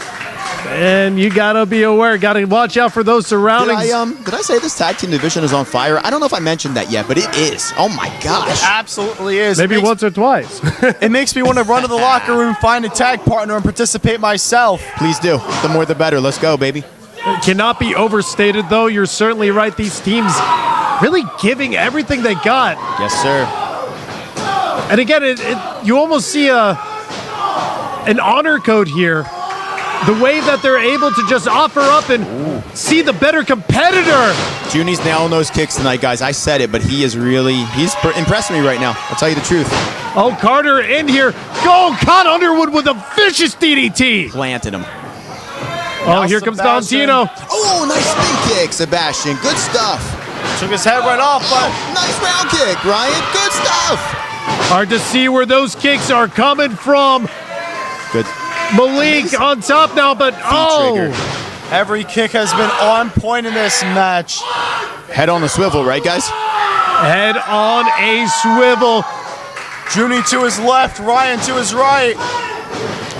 And you gotta be aware, gotta watch out for those surroundings. Did I say this tag team division is on fire? I don't know if I mentioned that yet, but it is. Oh my gosh. It absolutely is. Maybe once or twice. It makes me want to run to the locker room, find a tag partner, and participate myself. Please do. The more the better. Let's go, baby. It cannot be overstated, though. You're certainly right. These teams really giving everything they got. Yes, sir. And again, you almost see an honor code here. The way that they're able to just offer up and see the better competitor. Junie's nailing those kicks tonight, guys. I said it, but he's impressing me right now. I'll tell you the truth. Oh, Carter in here. Go, Con Underwood with a vicious DDT. Planted him. Oh, here comes Valentino. Oh, nice spin kick, Sebastian. Good stuff. Took his head right off, but nice round kick, Ryan. Good stuff. Hard to see where those kicks are coming from. Good. Malik on top now, but trigger. Every kick has been on point in this match. Head on the swivel, right, guys? Head on a swivel. Junie to his left, Ryan to his right.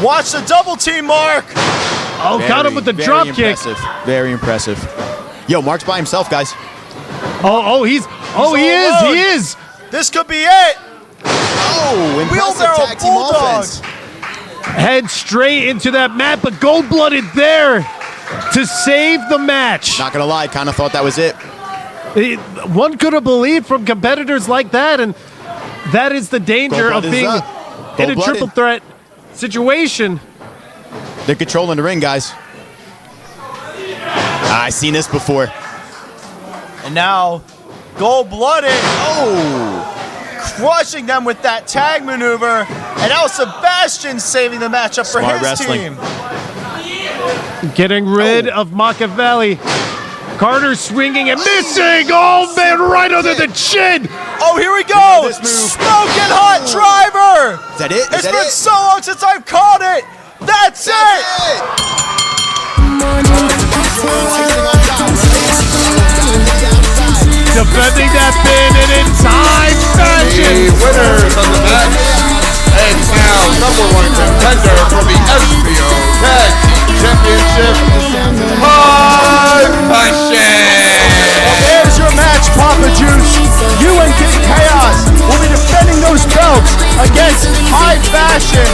Watch the double team, Mark. Oh, got him with the drop kick. Very impressive. Yo, Mark's by himself, guys. He is. This could be it. Oh, impressive Wheelbarrow tag team Bulldog. offense. Head straight into that mat, but Gold-blooded there to save the match. Not gonna lie, kind of thought that was it. One could have believed from competitors like that, and that is the danger of being in a triple threat situation. They're controlling the ring, guys. I've seen this before. And now, Gold-blooded. Oh! Crushing them with that tag maneuver. And now Sebastian saving the matchup for Smart his wrestling. team. Getting rid of Machiavelli. Carter swinging and missing. Oh, man, right under the chin. Oh, here we go. Smoking hot driver. Is that it? It's been so long since I've caught it. That's it. Defending that pin in time fashion. The winners of the match, and now #1 contender for the SPO Tag Team Championship, High Fashion. Well, there's your match, Papa Juice. You and Kid Chaos will be defending those belts against High Fashion.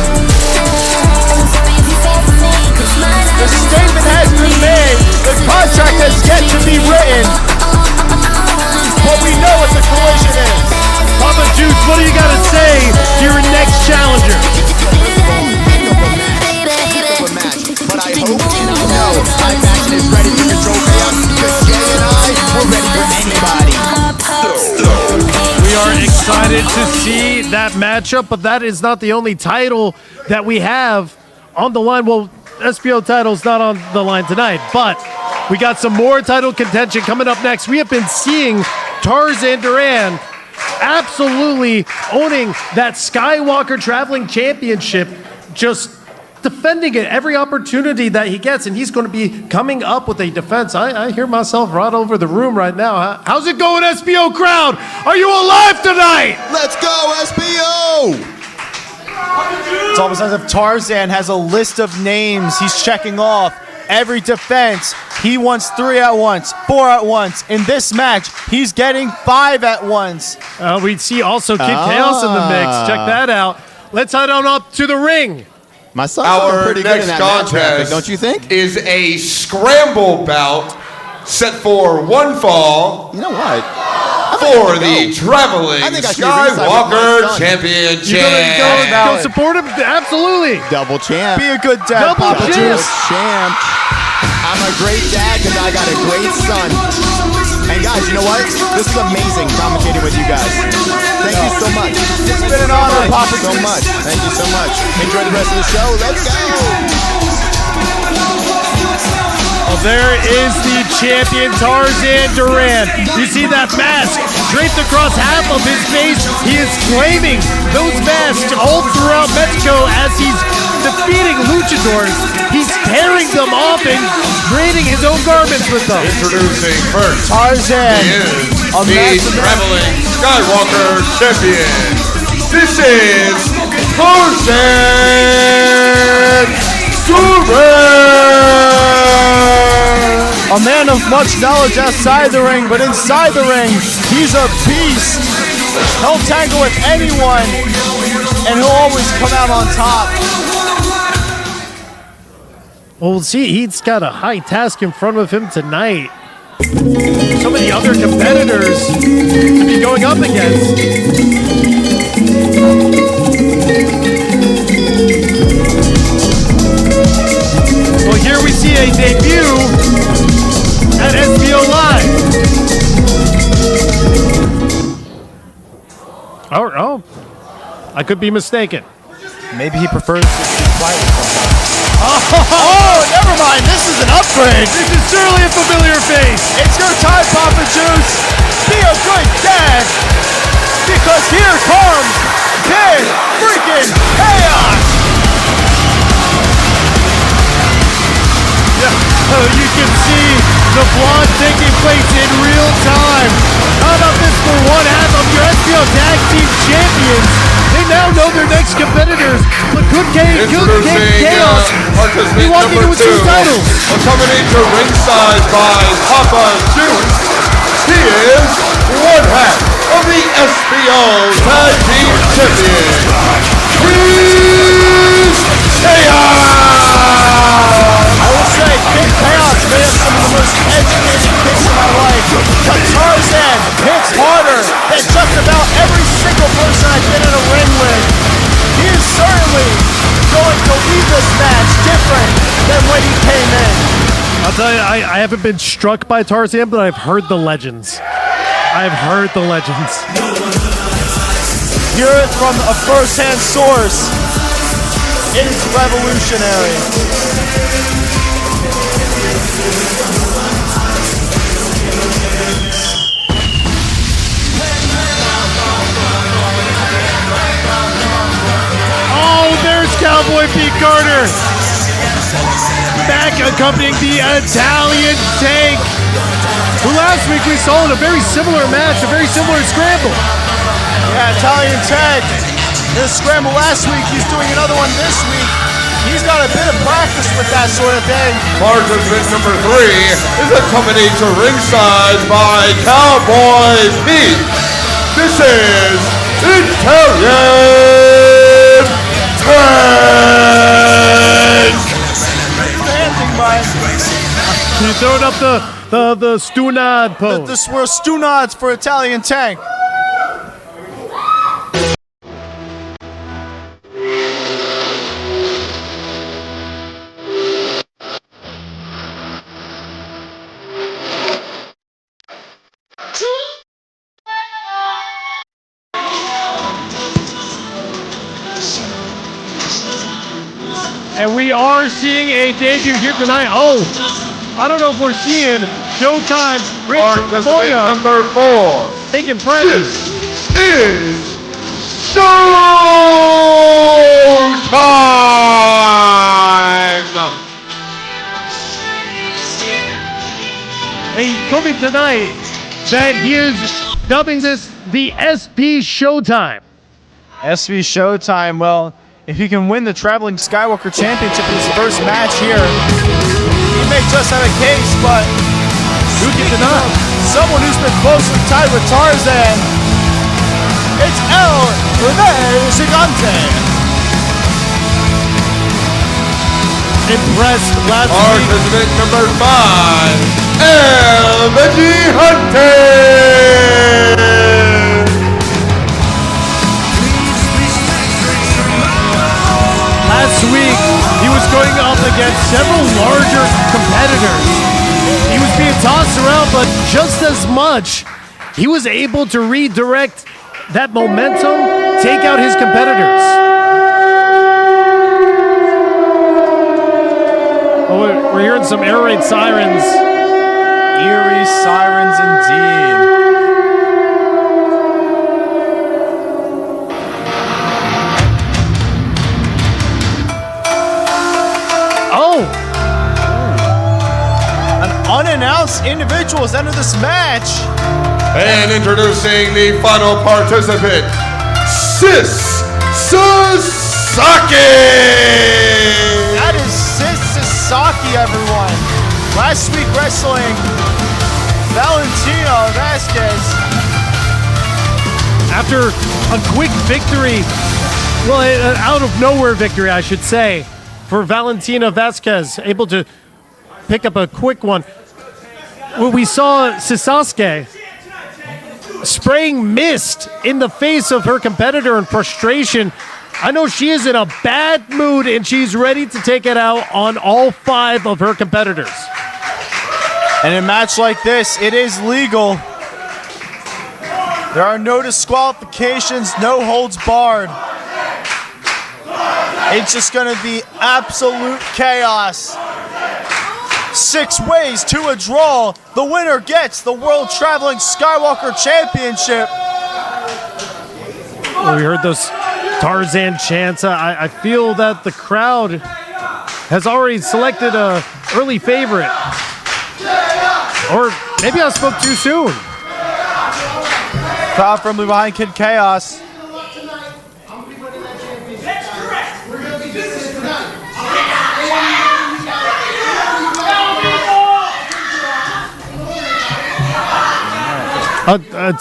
The statement has been made. The contract has yet to be written. But we know what the collision is. Papa Juice, what do you got to say to your next challenger? But I hope and I know High Fashion is ready to control chaos because Jay and I were ready for anybody. We are excited to see that matchup, but that is not the only title that we have on the line. Well, SPO title's not on the line tonight, but we got some more title contention coming up next. We have been seeing Tarzan Duran absolutely owning that Skywalker Traveling Championship, just defending it every opportunity that he gets, and he's going to be coming up with a defense. I hear myself right over the room right now. How's it going, SPO crowd? Are you alive tonight? Let's go, SPO! It's almost as if Tarzan has a list of names he's checking off. Every defense, he wants 3 at once, 4 at once. In this match, he's getting 5 at once. We see also Kid Chaos in the mix. Check that out. Let's head on up to the ring. My son's Our pretty good in next that match graphic, contest, don't you think? is a scramble bout set for one fall. You know what? For the traveling Skywalker Championship. You go support him? Absolutely. Double champ. Be a good dad, Double Papa champ. Juice. Champ. I'm a great dad because I got a great son. And guys, you know what? This is amazing commentating with you guys. Thank you so much. It's been an honor, Papa. So much. Thank you so much. Enjoy the rest of the show. Let's go. Well, there is the champion, Tarzan Duran. You see that mask draped across half of his face. He is claiming those masks all throughout Mexico as he's defeating luchadors. He's tearing them off and creating his own garments with them. Introducing first, Tarzan. He is the traveling Skywalker champion. This is Tarzan Duran. A man of much knowledge outside the ring, but inside the ring, he's a beast. He'll tangle with anyone, and he'll always come out on top. Well, see, he's got a high task in front of him tonight. So many other competitors to be going up against. Well, here we see a debut at SPO Live. Oh, I could be mistaken. Maybe he prefers to speak quietly sometimes. Oh, never mind. This is an upgrade. This is surely a familiar face. It's your time, Papa Juice. Be a good dad, because here comes Big Freaking Chaos. You can see the vlog taking place in real time. How about this for one half of your SPO Tag Team Champions? They now know their next competitors. But Good Chaos be walking in with two titles. Accompanied to ringside by Papa Juice. He is one half of the SPO Tag Team Champions. He's Chaos! I will say, Big Chaos may have some of the most educated kicks in my life, but Tarzan hits harder than just about every single person I've been in a ring with. He is certainly going to leave this match different than when he came in. I'll tell you, I haven't been struck by Tarzan, but I've heard the legends. I've heard the legends. Hear it from a first-hand source. It is revolutionary. Oh, there's Cowboy Pete Carter. Back accompanying the Italian Tank, who last week we saw in a very similar match, a very similar Scramble. Yeah, Italian Tank. In a Scramble last week, he's doing another one this week. He's got a bit of practice with that sort of thing. Participant number 3 is accompanied to ringside by Cowboy Pete. This is Italian Tank. Standing by. Can you throw it up the Stunad pose? The swirl Stunads for Italian Tank. And we are seeing a debut here tonight. Oh, I don't know if we're seeing Showtime Rich Boya number 4 taking presence. Is Showtime! And he told me tonight that he is dubbing this the SP Showtime. SV Showtime, well, if he can win the Traveling Skywalker Championship in his first match here, he may just have a case, but who can deny? Someone who's been closely tied with Tarzan, it's El Gigante. Impressed last week. Participant number 5, El Gigante. Last week, he was going up against several larger competitors. He was being tossed around, but just as much, he was able to redirect that momentum, take out his competitors. Oh, we're hearing some air raid sirens. Eerie sirens indeed. Oh! An unannounced individual has entered this match. And introducing the final participant, Sasaki! That is Sasaki, everyone. Last week wrestling Valentina Vasquez. After a quick victory, well, out of nowhere victory, I should say, for Valentina Vasquez, able to pick up a quick one. Well, we saw Sasaki spraying mist in the face of her competitor in frustration. I know she is in a bad mood and she's ready to take it out on all 5 of her competitors. And in a match like this, it is legal. There are no disqualifications, no holds barred. It's just going to be absolute chaos. 6 ways to a draw. The winner gets the World Traveling Skywalker Championship. Well, we heard those Tarzan chants. I feel that the crowd has already selected a early favorite. Or maybe I spoke too soon. Crowd firmly behind Kid Chaos.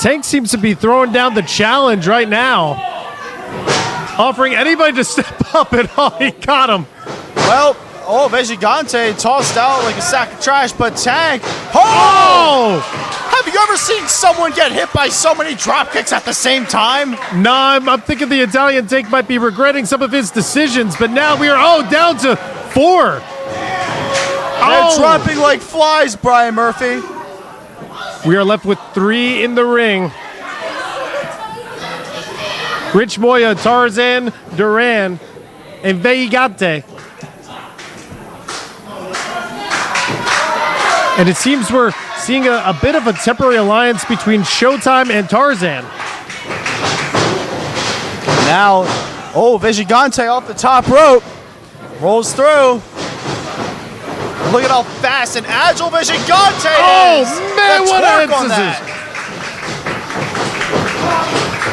Tank seems to be throwing down the challenge right now, offering anybody to step up, and he got him. Well, Vegigante tossed out like a sack of trash, but Tank. Oh! Have you ever seen someone get hit by so many drop kicks at the same time? No, I'm thinking the Italian Tank might be regretting some of his decisions, but now we are, down to 4. They're dropping like flies, Brian Murphy. We are left with 3 in the ring. Rich Moya, Tarzan, Duran, and Veigante. And it seems we're seeing a bit of a temporary alliance between Showtime and Tarzan. Now, Vegigante off the top rope. Rolls through. Look at how fast and agile Vegigante is. Oh, man, what a emphasis.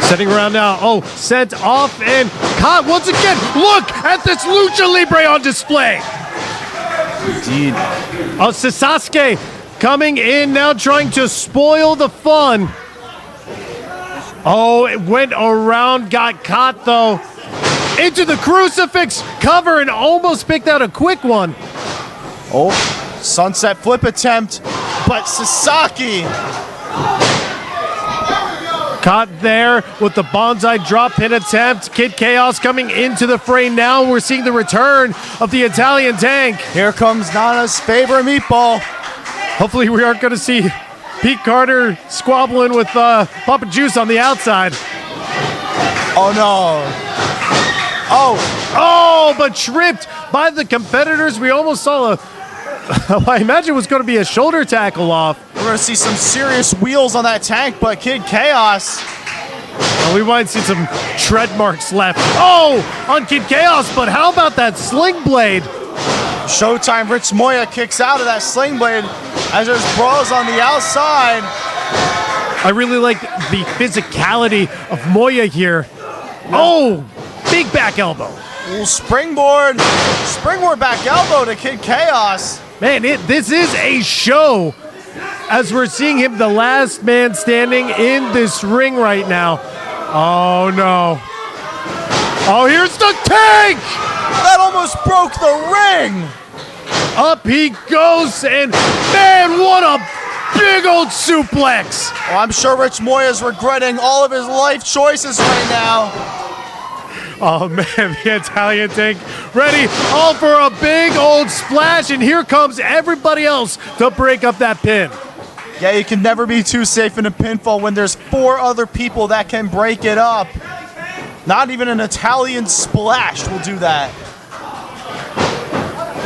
Setting around now. Sent off and caught once again. Look at this Lucha Libre on display. Indeed. Sasaki coming in now, trying to spoil the fun. It went around, got caught though. Into the crucifix cover and almost picked out a quick one. Sunset flip attempt, but Sasaki caught there with the bonsai drop pin attempt. Kid Chaos coming into the fray now. We're seeing the return of the Italian Tank. Here comes Nana's favorite meatball. Hopefully we aren't going to see Pete Carter squabbling with Papa Juice on the outside. Oh no. But tripped by the competitors. We almost saw I imagine it was going to be a shoulder tackle off. We're going to see some serious wheels on that Tank, but Kid Chaos. We might see some tread marks left. On Kid Chaos, but how about that sling blade? Showtime Rich Moya kicks out of that sling blade as there's brawls on the outside. I really like the physicality of Moya here. Big back elbow. Springboard back elbow to Kid Chaos. Man, this is a show as we're seeing him the last man standing in this ring right now. Oh no. Here's the Tank! That almost broke the ring! Up he goes, and man, what a big old suplex! I'm sure Rich Moya is regretting all of his life choices right now. Oh man, the Italian Tank ready, all for a big old splash, and here comes everybody else to break up that pin. Yeah, you can never be too safe in a pinfall when there's 4 other people that can break it up. Not even an Italian splash will do that.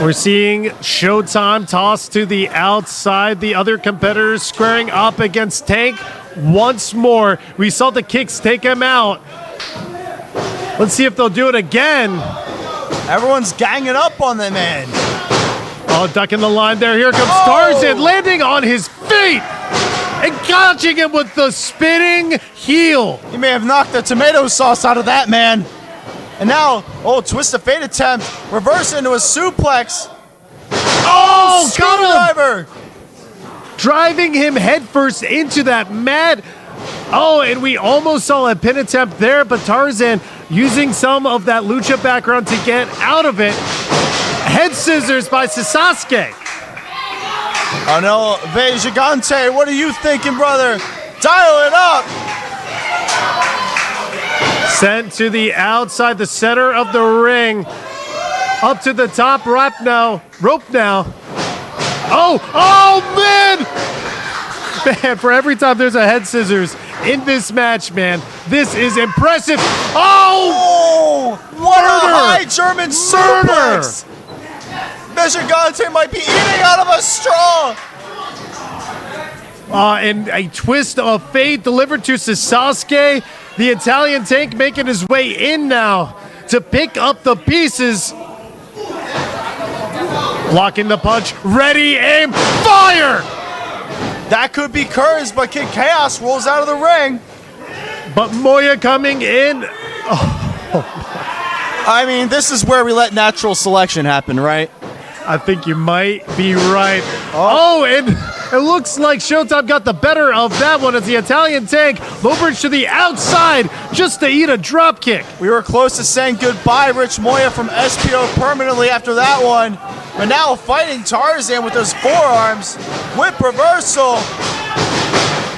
We're seeing Showtime toss to the outside. The other competitors squaring up against Tank once more. We saw the kicks take him out. Let's see if they'll do it again. Everyone's ganging up on the man. Oh, ducking the line there. Here comes Tarzan, landing on his feet and catching him with the spinning heel. He may have knocked the tomato sauce out of that man. And now, twist of fate attempt, reverse into a suplex. Oh, got him! Driving him headfirst into that mat. Oh, and we almost saw a pin attempt there, but Tarzan using some of that lucha background to get out of it. Head scissors by Sasuke. Oh no, Ve Gigante, what are you thinking, brother? Dial it up! Sent to the outside, the center of the ring. Up to the top rope now. Oh man! Man, for every time there's a head scissors in this match, man, this is impressive. Oh! What a high German suplex! Gigante might be eating out of a straw! And a twist of fate delivered to Sasuke. The Italian Tank making his way in now to pick up the pieces. Blocking the punch. Ready, aim, fire! That could be Curse, but Kid Chaos rolls out of the ring. But Moya coming in. I mean, this is where we let natural selection happen, right? I think you might be right. Oh, and it looks like Showtime got the better of that one as the Italian Tank low bridge to the outside just to eat a drop kick. We were close to saying goodbye, Rich Moya from SPO permanently after that one. But now fighting Tarzan with those forearms. Whip reversal.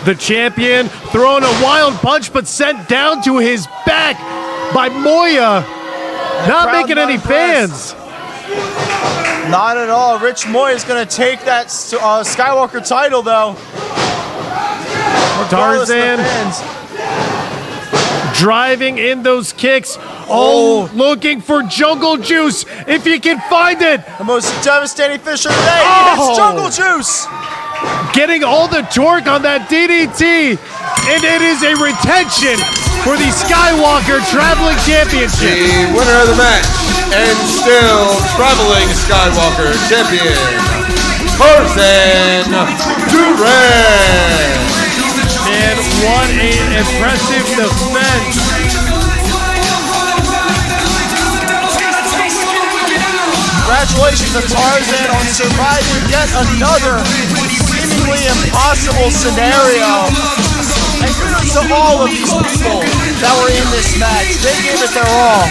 The champion throwing a wild punch but sent down to his back by Moya. Not making any fans. Not at all. Rich Moya is going to take that Skywalker title, though. Tarzan driving in those kicks. Oh, looking for Jungle Juice if you can find it. The most devastating finisher today. It's Jungle Juice. Getting all the torque on that DDT. And it is a retention for the Skywalker Traveling Championship. The winner of the match and still traveling Skywalker champion, Tarzan Duran. Man, what an impressive defense. Congratulations to Tarzan on surviving yet another seemingly impossible scenario. And kudos to all of these people that were in this match. They gave it their all.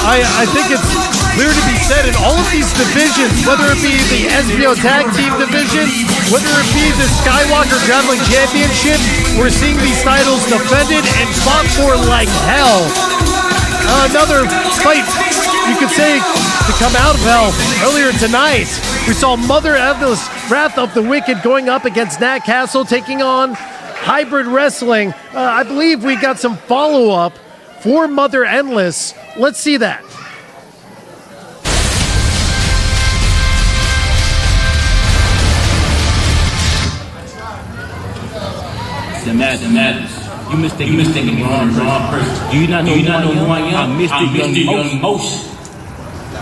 I think it's clear to be said in all of these divisions, whether it be the SPO Tag Team Division, whether it be the Skywalker Traveling Championship, we're seeing these titles defended and fought for like hell. Another fight, you could say, to come out of hell earlier tonight. We saw Mother Endless Wrath of the Wicked going up against Nat Castle, taking on Hybrid Wrestling. I believe we got some follow-up for Mother Endless. Let's see that. The madness. You mistaken me wrong person. Do you not know who I am? I'm Mr. Young Motion.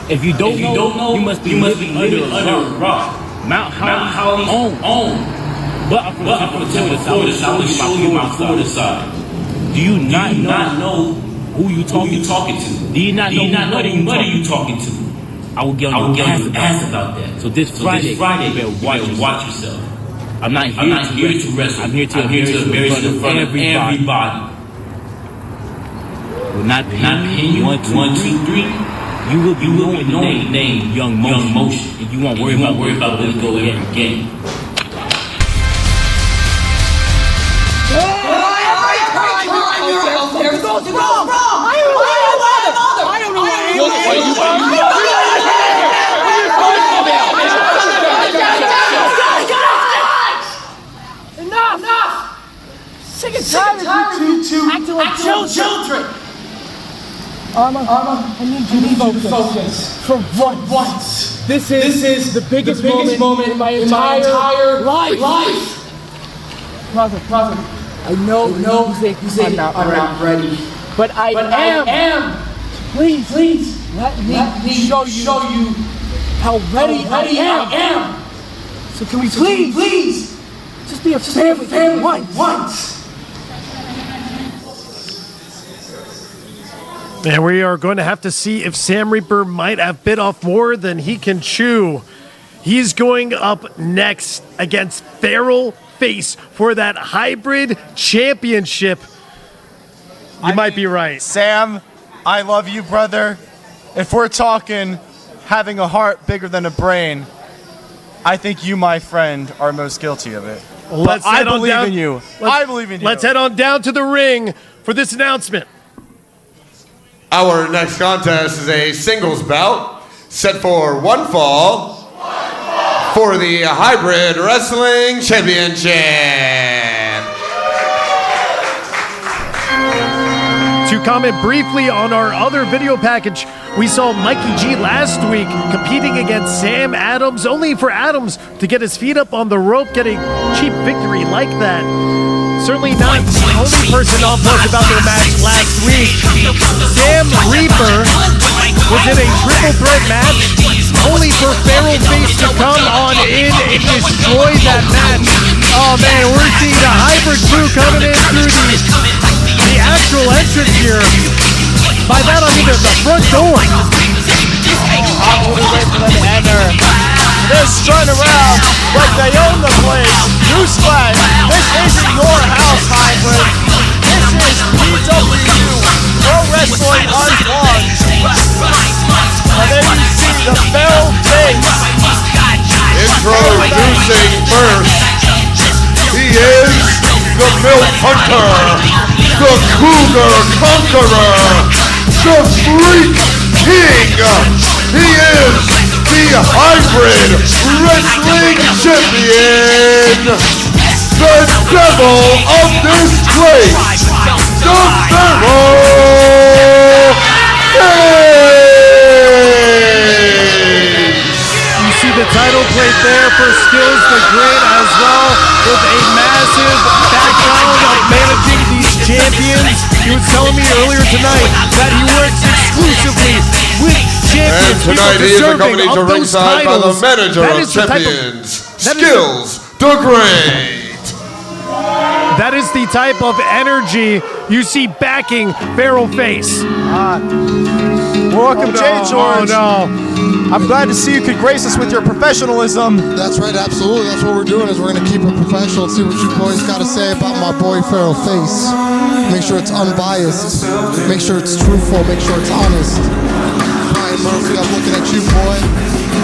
If you don't know, you must be living under a rock. Mount Holly on. But I'm from Florida, so I will show you my Florida side. Do you not know who you talking to? Do you not know what are you talking to? I will get on your ass about that. So this Friday, you better watch yourself. I'm not here to wrestle. I'm here to embarrass you in front of everybody. We're not paying you 1, 2, 3. You will be knowing the name Young Motion. And you won't worry about letting go every game. Enough! Sick and tired of you two acting like children! Arma, I need you to focus. For once. This is the biggest moment in my entire life. Prophet. I know you think I'm not ready. But I am. Please, let me show you how ready I am. So can we please, just be a family once. And we are going to have to see if Sam Reaper might have bit off more than he can chew. He's going up next against Feral Face for that hybrid championship. You might be right. Sam, I love you, brother. If we're talking having a heart bigger than a brain, I think you, my friend, are most guilty of it. But I believe in you. I believe in you. Let's head on down to the ring for this announcement. Our next contest is a singles bout set for one fall for the Hybrid Wrestling Championship. To comment briefly on our other video package, we saw Mikey G last week competing against Sam Adams, only for Adams to get his feet up on the rope, get a cheap victory like that. Certainly not the only person nonplussed about their match last week. Sam Reaper was in a triple threat match, only for Feral Face to come on in and destroy that match. Oh man, we're seeing the hybrid crew coming in through the actual entrance here. By that I mean the front door. I'm really waiting for them to enter. They're strutting around like they own the place. Newsflash, this isn't your house, hybrid. This is PW Pro Wrestling Unplugged. And then you see the Feral Face. Introducing first, he is the Milk Hunter, the Cougar Conqueror, the Freak King. He is the Hybrid Wrestling Champion, the devil of this place, the Feral Face. You see the title plate there for Skills the Great as well, with a massive background of managing these champions. He was telling me earlier tonight that he works exclusively with champions. And tonight he is accompanied to ringside by the manager of champions, Skills the Great. That is the type of energy you see backing Feral Face. Welcome, Jay George. Oh no. I'm glad to see you could grace us with your professionalism. That's right, absolutely. That's what we're doing, is we're going to keep it professional and see what you boys got to say about my boy Feral Face. Make sure it's unbiased. Make sure it's truthful. Make sure it's honest. Brian Murphy, I'm looking at you, boy.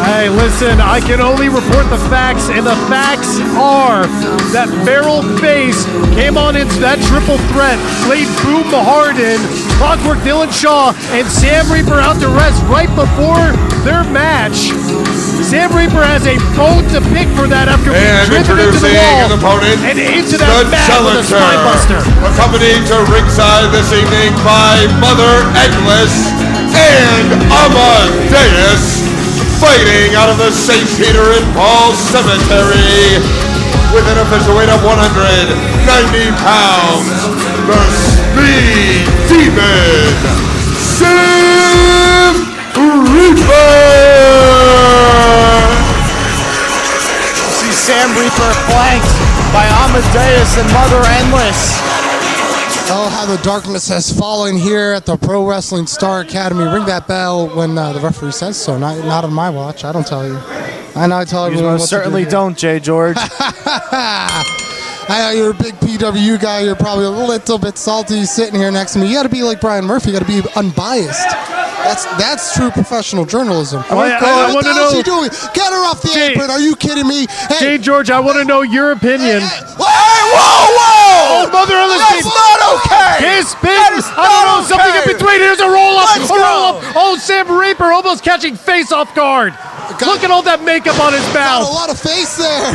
Hey, listen, I can only report the facts, and the facts are that Feral Face came on into that triple threat, played Boom Harden, Clockwork Dylan Shaw, and Sam Reaper out to rest right before their match. Sam Reaper has a bone to pick for that after being driven into the wall an opponent, and into that mat with a spine buster. Accompanied to ringside this evening by Mother Endless and Amadeus, fighting out of the St. Peter and Paul Cemetery with an official weight of 190 pounds, the Speed Demon, Sam Reaper! See Sam Reaper flanked by Amadeus and Mother Endless. Oh, how the darkness has fallen here at the Pro Wrestling Star Academy. Ring that bell when the referee says so. Not on my watch. I don't tell you. I know I tell everyone You what most to do certainly here. don't, Jay George. I know you're a big PW guy. You're probably a little bit salty sitting here next to me. You got to be like Brian Murphy. You got to be unbiased. That's true professional journalism. I want to know. What's she doing? Get her off the apron. Are you kidding me? Hey, George, I want to know your opinion. Hey, whoa! Oh, Mother Ellis. That's not okay! Kiss, I don't know, something in between. Here's a roll-up. Let's A go. roll-up. Oh, Sam Reaper almost catching face off guard. Look at all that makeup on his mouth. Got a lot of face there.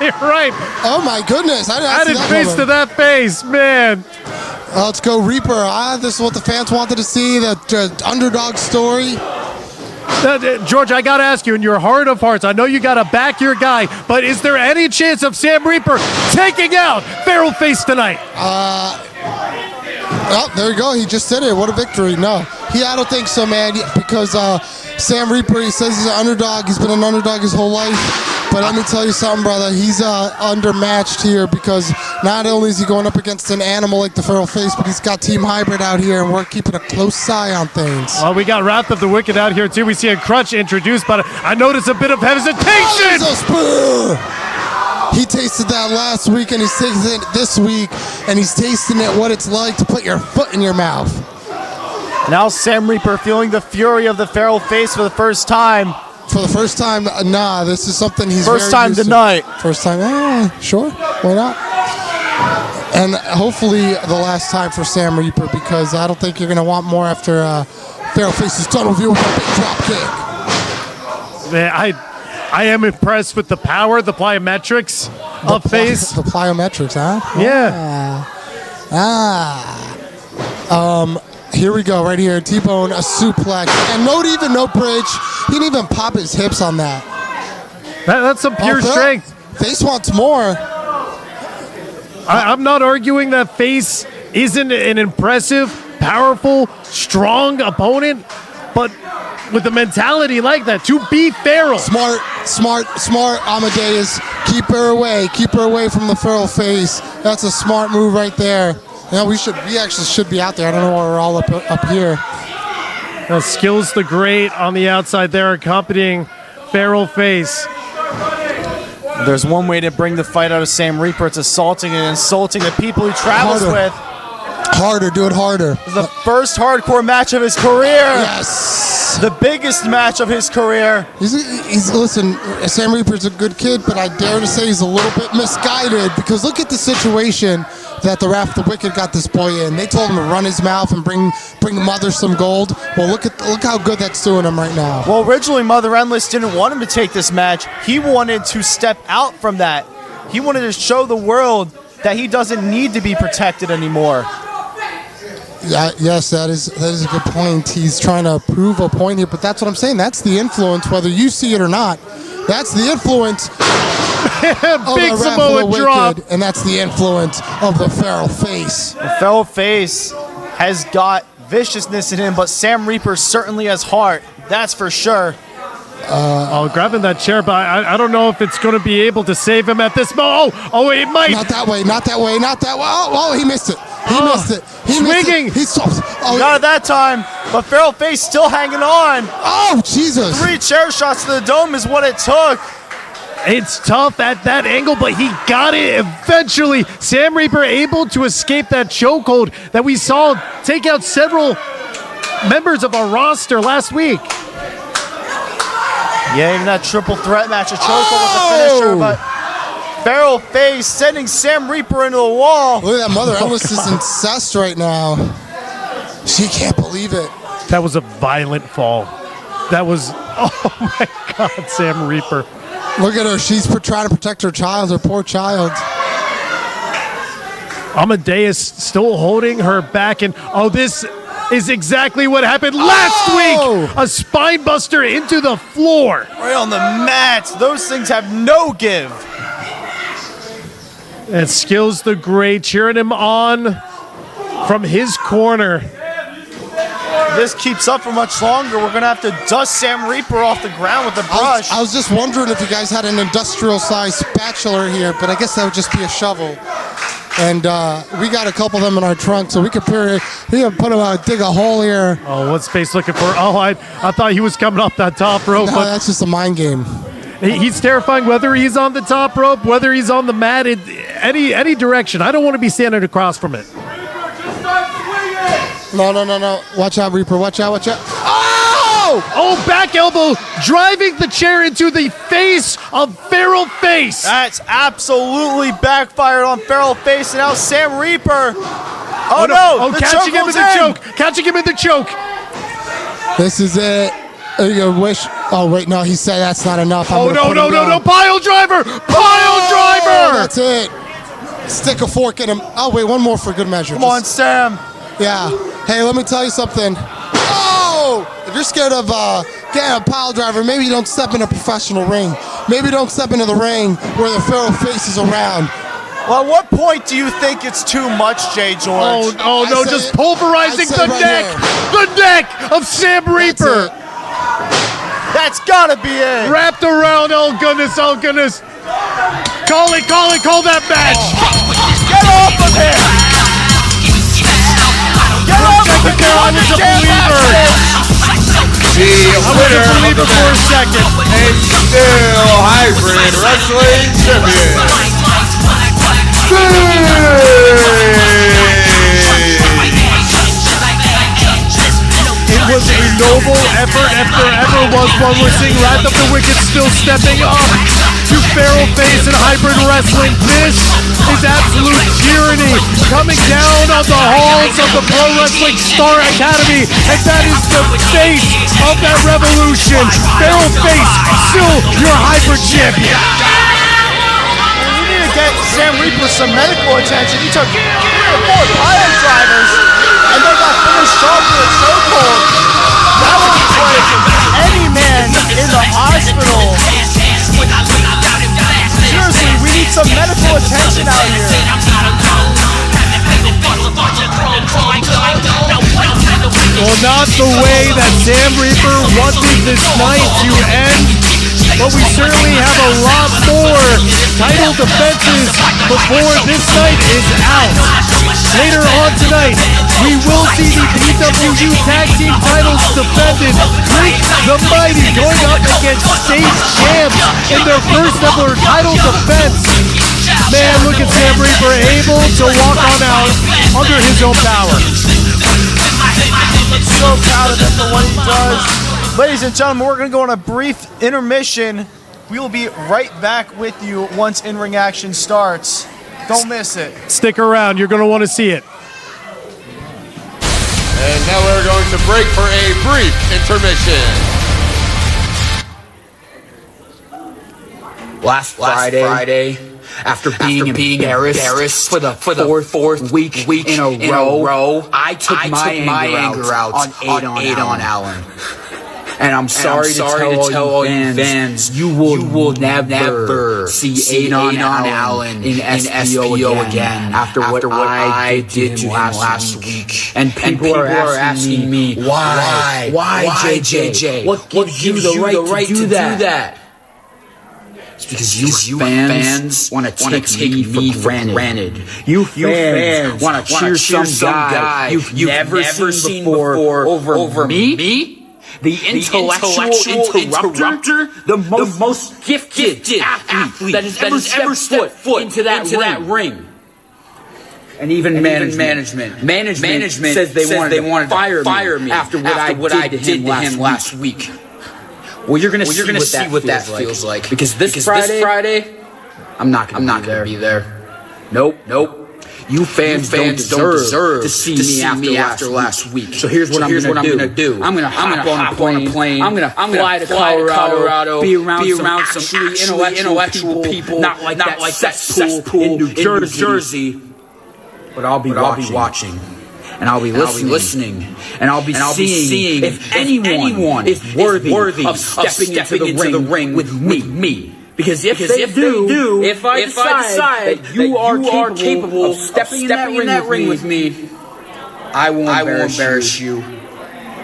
You're right. Oh, my goodness. Added face to that face, man. Let's go, Reaper. This is what the fans wanted to see, the underdog story. George, I got to ask you, in your heart of hearts, I know you got to back your guy, but is there any chance of Sam Reaper taking out Feral Face tonight? Oh, there you go. He just did it. What a victory. No. I don't think so, man, because Sam Reaper, he says he's an underdog. He's been an underdog his whole life. But let me tell you something, brother. He's undermatched here because not only is he going up against an animal like the Feral Face, but he's got Team Hybrid out here, and we're keeping a close eye on things. Well, we got Wrath of the Wicked out here, too. We see a Crutch introduced, but I notice a bit of hesitation. He tasted that last week, and he's tasting it this week, and he's tasting it what it's like to put your foot in your mouth. Now Sam Reaper feeling the fury of the Feral Face for the first time. For the first time, nah, this is something he's First very time used tonight. To. First time, sure, why not? And hopefully the last time for Sam Reaper, because I don't think you're going to want more after Feral Face is done with you with a big drop kick. Man, I am impressed with the power, the plyometrics of Face. The plyometrics, huh? Yeah. Here we go, right here. T-Bone, a suplex, and no bridge. He didn't even pop his hips on that. That's some pure strength. Face wants more. I'm not arguing that Face isn't an impressive, powerful, strong opponent, but with a mentality like that, to be Feral. Smart, Amadeus. Keep her away from the Feral Face. That's a smart move right there. We actually should be out there. I don't know why we're all up here. Skills the Great on the outside there, accompanying Feral Face. There's one way to bring the fight out of Sam Reaper. It's assaulting and insulting the people he travels with. Harder, do it harder. The first hardcore match of his career. Yes. The biggest match of his career. Listen, Sam Reaper's a good kid, but I dare to say he's a little bit misguided because look at the situation that the Wrath of the Wicked got this boy in. They told him to run his mouth and bring Mother some gold. Well, look how good that's doing him right now. Well, originally Mother Endless didn't want him to take this match. He wanted to step out from that. He wanted to show the world that he doesn't need to be protected anymore. Yes, that is a good point. He's trying to prove a point here, but that's what I'm saying. That's the influence, whether you see it or not. That's the influence of Big the Wrath Samoa of the drop. Wicked, and that's the influence of the Feral Face. The Feral Face has got viciousness in him, but Sam Reaper certainly has heart. That's for sure. Grabbing that chair, but I don't know if it's going to be able to save him at this moment. Oh, it might. Not that way. Oh, he missed it. He missed it. Swinging. He's soft. Not at that time, but Feral Face still hanging on. Oh, Jesus. 3 chair shots to the dome is what it took. It's tough at that angle, but he got it eventually. Sam Reaper able to escape that chokehold that we saw take out several members of our roster last week. Yeah, even that triple threat match, a chokehold with the finisher, but Feral Face sending Sam Reaper into the wall. Look at that Mother Endless is incensed right now. She can't believe it. That was a violent fall. That was, oh my God, Sam Reaper. Look at her. She's trying to protect her child, her poor child. Amadeus still holding her back, and this is exactly what happened last week. A spine buster into the floor. Right on the mat. Those things have no give. And Skills the Great cheering him on from his corner. This keeps up for much longer. We're going to have to dust Sam Reaper off the ground with a brush. I was just wondering if you guys had an industrial-sized spatula here, but I guess that would just be a shovel. And we got a couple of them in our trunk, so we could dig a hole here. Oh, what's Face looking for? Oh, I thought he was coming off that top rope. No, that's just a mind game. He's terrifying whether he's on the top rope, whether he's on the mat, any direction. I don't want to be standing across from it. No. Watch out, Reaper. Watch out. Oh! Oh, back elbow driving the chair into the face of Feral Face. That's absolutely backfired on Feral Face, and now Sam Reaper. Oh no! Oh, The catching him in the choke. choke. Catching him in the choke. This is it. You wish. Oh wait, no. He said that's not enough. Oh no! Pile driver! Pile driver! That's it. Stick a fork in him. Oh wait, one more for good measure. Come on, Sam. Yeah. Hey, let me tell you something. Oh! If you're scared of getting a pile driver, maybe you don't step in a professional ring. Maybe don't step into the ring where the Feral Face is around. Well, at what point do you think it's too much, Jay George? Oh no! Just pulverizing the right neck. here. The neck of Sam Reaper. That's gotta be it. Wrapped around. Oh goodness! Call that match. Get off of him. Get off of him. I was a believer. The winner of the for a match second. and still hybrid wrestling champion. It was a noble effort if there ever was one. We're seeing Wrath of the Wicked still stepping up to Feral Face and hybrid wrestling. This is absolute tyranny coming down on the halls of the Pro Wrestling Star Academy, and that is the face of that revolution. Feral Face, still your hybrid champion. We need to get Sam Reaper some medical attention. He took 3 or 4 pile drivers and then got finished off with a chokehold. That would put any man in the hospital. Seriously, we need some medical attention out here. Well, not the way that Sam Reaper wanted this night to end, but we certainly have a lot more title defenses before this night is out. Later on tonight, we will see the PWU Tag Team titles defended. Blink the Mighty going up against Stage Champs in their first ever title defense. Man, look at Sam Reaper able to walk on out under his own power. So proud of him for what he does. Ladies and gentlemen, we're going to go on a brief intermission. We will be right back with you once in-ring action starts. Don't miss it. Stick around. You're going to want to see it. And now we're going to break for a brief intermission. Last Friday, after being embarrassed for the fourth week in a row, I took my anger out on Adon Allen. And I'm sorry to tell all you fans, you will never see Adon Allen in SPO again after what I did to him last week. And people are asking me, why JJ? What gives you the right to do that? It's because you fans want to take me for granted. You fans want to cheer some guy you've never seen before over me? The intellectual interrupter, the most gifted athlete that has ever stepped foot into that ring. And even management says they wanted to fire me after what I did to him last week. Well, you're gonna see what that feels like. Because this Friday, I'm not gonna be there. Nope. You fans don't deserve to see me after last week. So here's what I'm gonna do. I'm gonna hop on a plane. I'm gonna fly to Colorado. Be around some intellectual people. Not like that cesspool in New Jersey. But I'll be watching. And I'll be listening. And I'll be seeing if anyone is worthy of stepping into the ring with me. Because if they do, if I decide that you are capable of stepping in that ring with me, I won't embarrass you.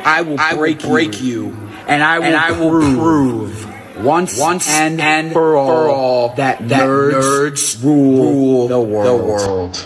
I will break you. And I will prove once and for all that nerds rule the world.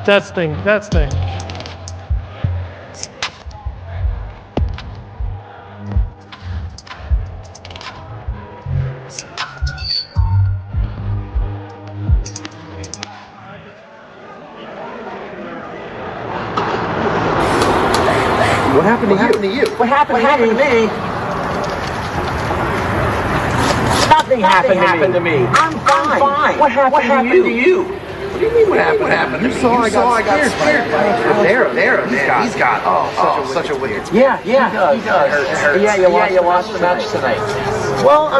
Testing. What happened to you? What happened to me? Nothing happened to me. I'm fine. What happened to you? What do you mean what happened? You saw I got scared. Rivera, man, he's got such a wicked. Yeah, he does. Yeah, you lost the match tonight. Well, I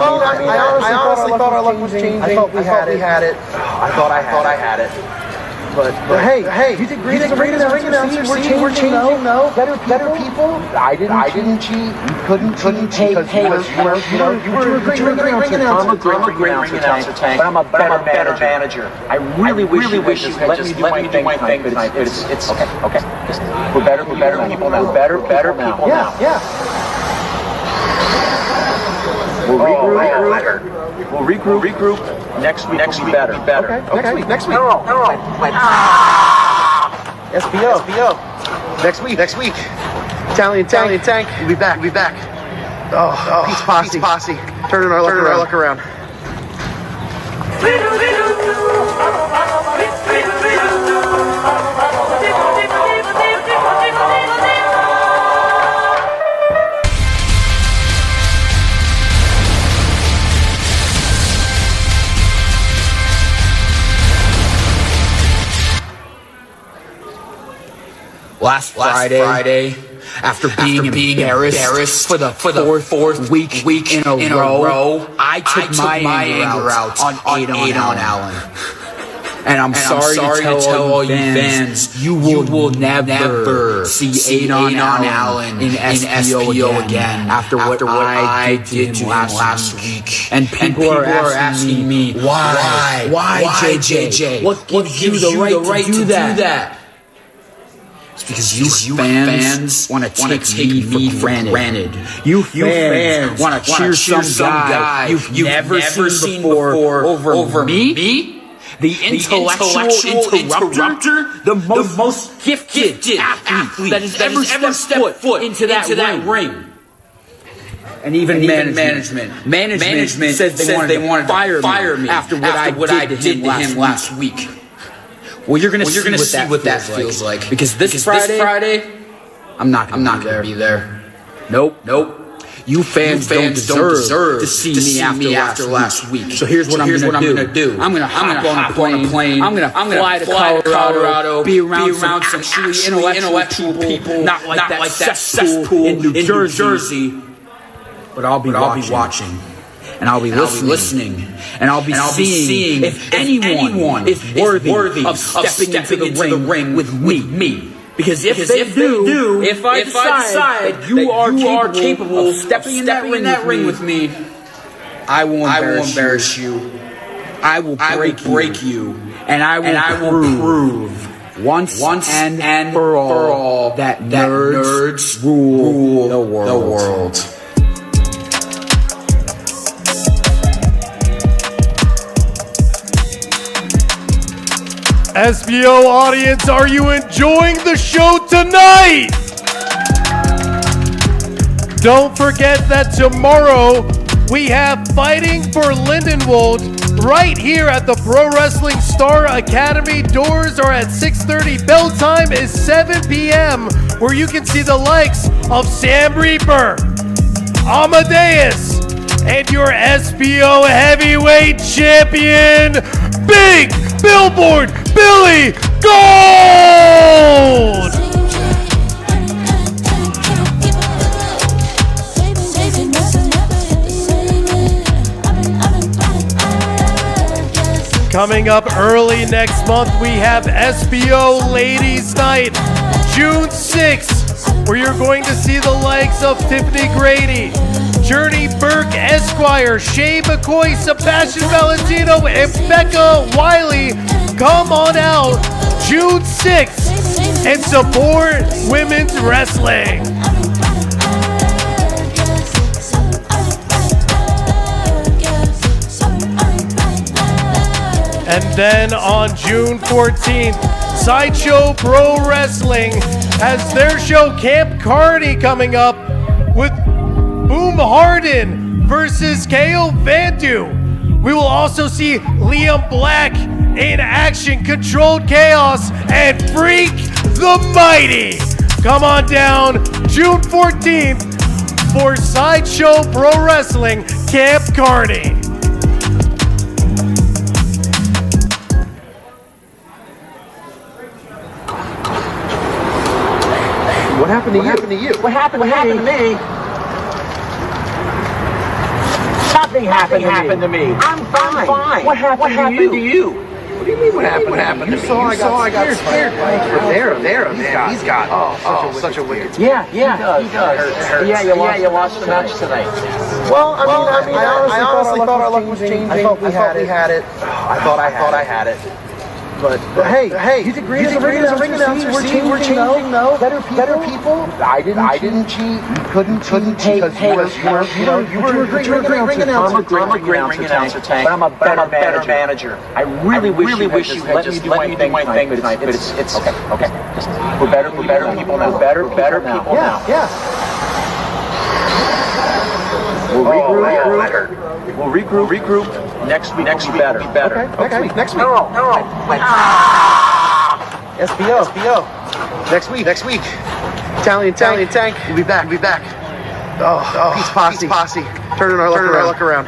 honestly thought our luck was changing. I thought we had it. I thought I had it. But hey, you did great as a ring announcer. We're changing, no. Better people. I didn't cheat. You couldn't cheat because you were a great ring announcer. I'm a great ring announcer, Tank. But I'm a better manager. I really wish you had just let me do my thing tonight. But it's okay. We're better people now. Better people now. Yeah. We'll regroup. Next week will be better. Okay. Next week. No. SPO. Next week. Italian Tank. We'll be back. Oh, Peace Posse. Turning our luck around. Last Friday, after being embarrassed for the fourth week in a row, I took my anger out on Allen. And I'm sorry to tell all you fans, you will never see Aiden Allen in SPO again after what I did to him last week. And people are asking me, why JJ? What gives you the right to do that? It's because you fans want to take me for granted. You fans want to cheer some guy you've never seen before over me? The intellectual interrupter, the most gifted athlete that has ever stepped foot into that ring. And even management says they wanted to fire me after what I did to him last week. Well, you're gonna see what that feels like. Because this Friday, I'm not gonna be there. Nope. You fans don't deserve to see me after last week. So here's what I'm gonna do. I'm gonna hop on a plane. I'm gonna fly to Colorado. Be around some actually intellectual people, not like that cesspool in New Jersey. But I'll be watching. And I'll be listening. And I'll be seeing if anyone is worthy of stepping into the ring with me. Because if they do, if I decide that you are capable of stepping in that ring with me, I will embarrass you. I will break you. And I will prove once and for all that nerds rule the world. SPO audience, are you enjoying the show tonight? Don't forget that tomorrow we have Fighting for Lindenwold right here at the Pro Wrestling Star Academy. Doors are at 6:30. Bell time is 7 p.m. where you can see the likes of Sam Reaper, Amadeus, and your SPO heavyweight champion, Big Billboard Billy Gold! Coming up early next month, we have SPO Ladies Night, June 6th, where you're going to see the likes of Tiffany Grady, Journey Burke Esquire, Shay McCoy, Sebastian Valentino, and Becca Wiley. Come on out June 6th and support women's wrestling. And then on June 14th, Sideshow Pro Wrestling has their show Camp Carney coming up with Boom Harden versus KO Vandu. We will also see Liam Black in action, Controlled Chaos, and Freak the Mighty. Come on down June 14th for Sideshow Pro Wrestling Camp Carney. What happened to you? What happened to me? Nothing happened to me. I'm fine. What happened to you? What do you mean what happened? You saw I got scared. Rivera, man. He's got such a wicked. Yeah, he does. Yeah, you lost the match tonight. Well, I honestly thought our luck was changing. I thought we had it. I thought I had it. But hey, you did great as a ring announcer. We're changing though. Better people. I didn't cheat. You couldn't because you were a great ring announcer. I'm a great ring announcer, Tank. But I'm a better manager. I really wish you let me do my thing tonight. But it's okay. We're better people now. Better people now. Yeah. We'll regroup. Next week will be better. Okay. Next week. No. SPO. Next week. Italian Tank. We'll be back. Oh, Peace Posse. Turning our luck around.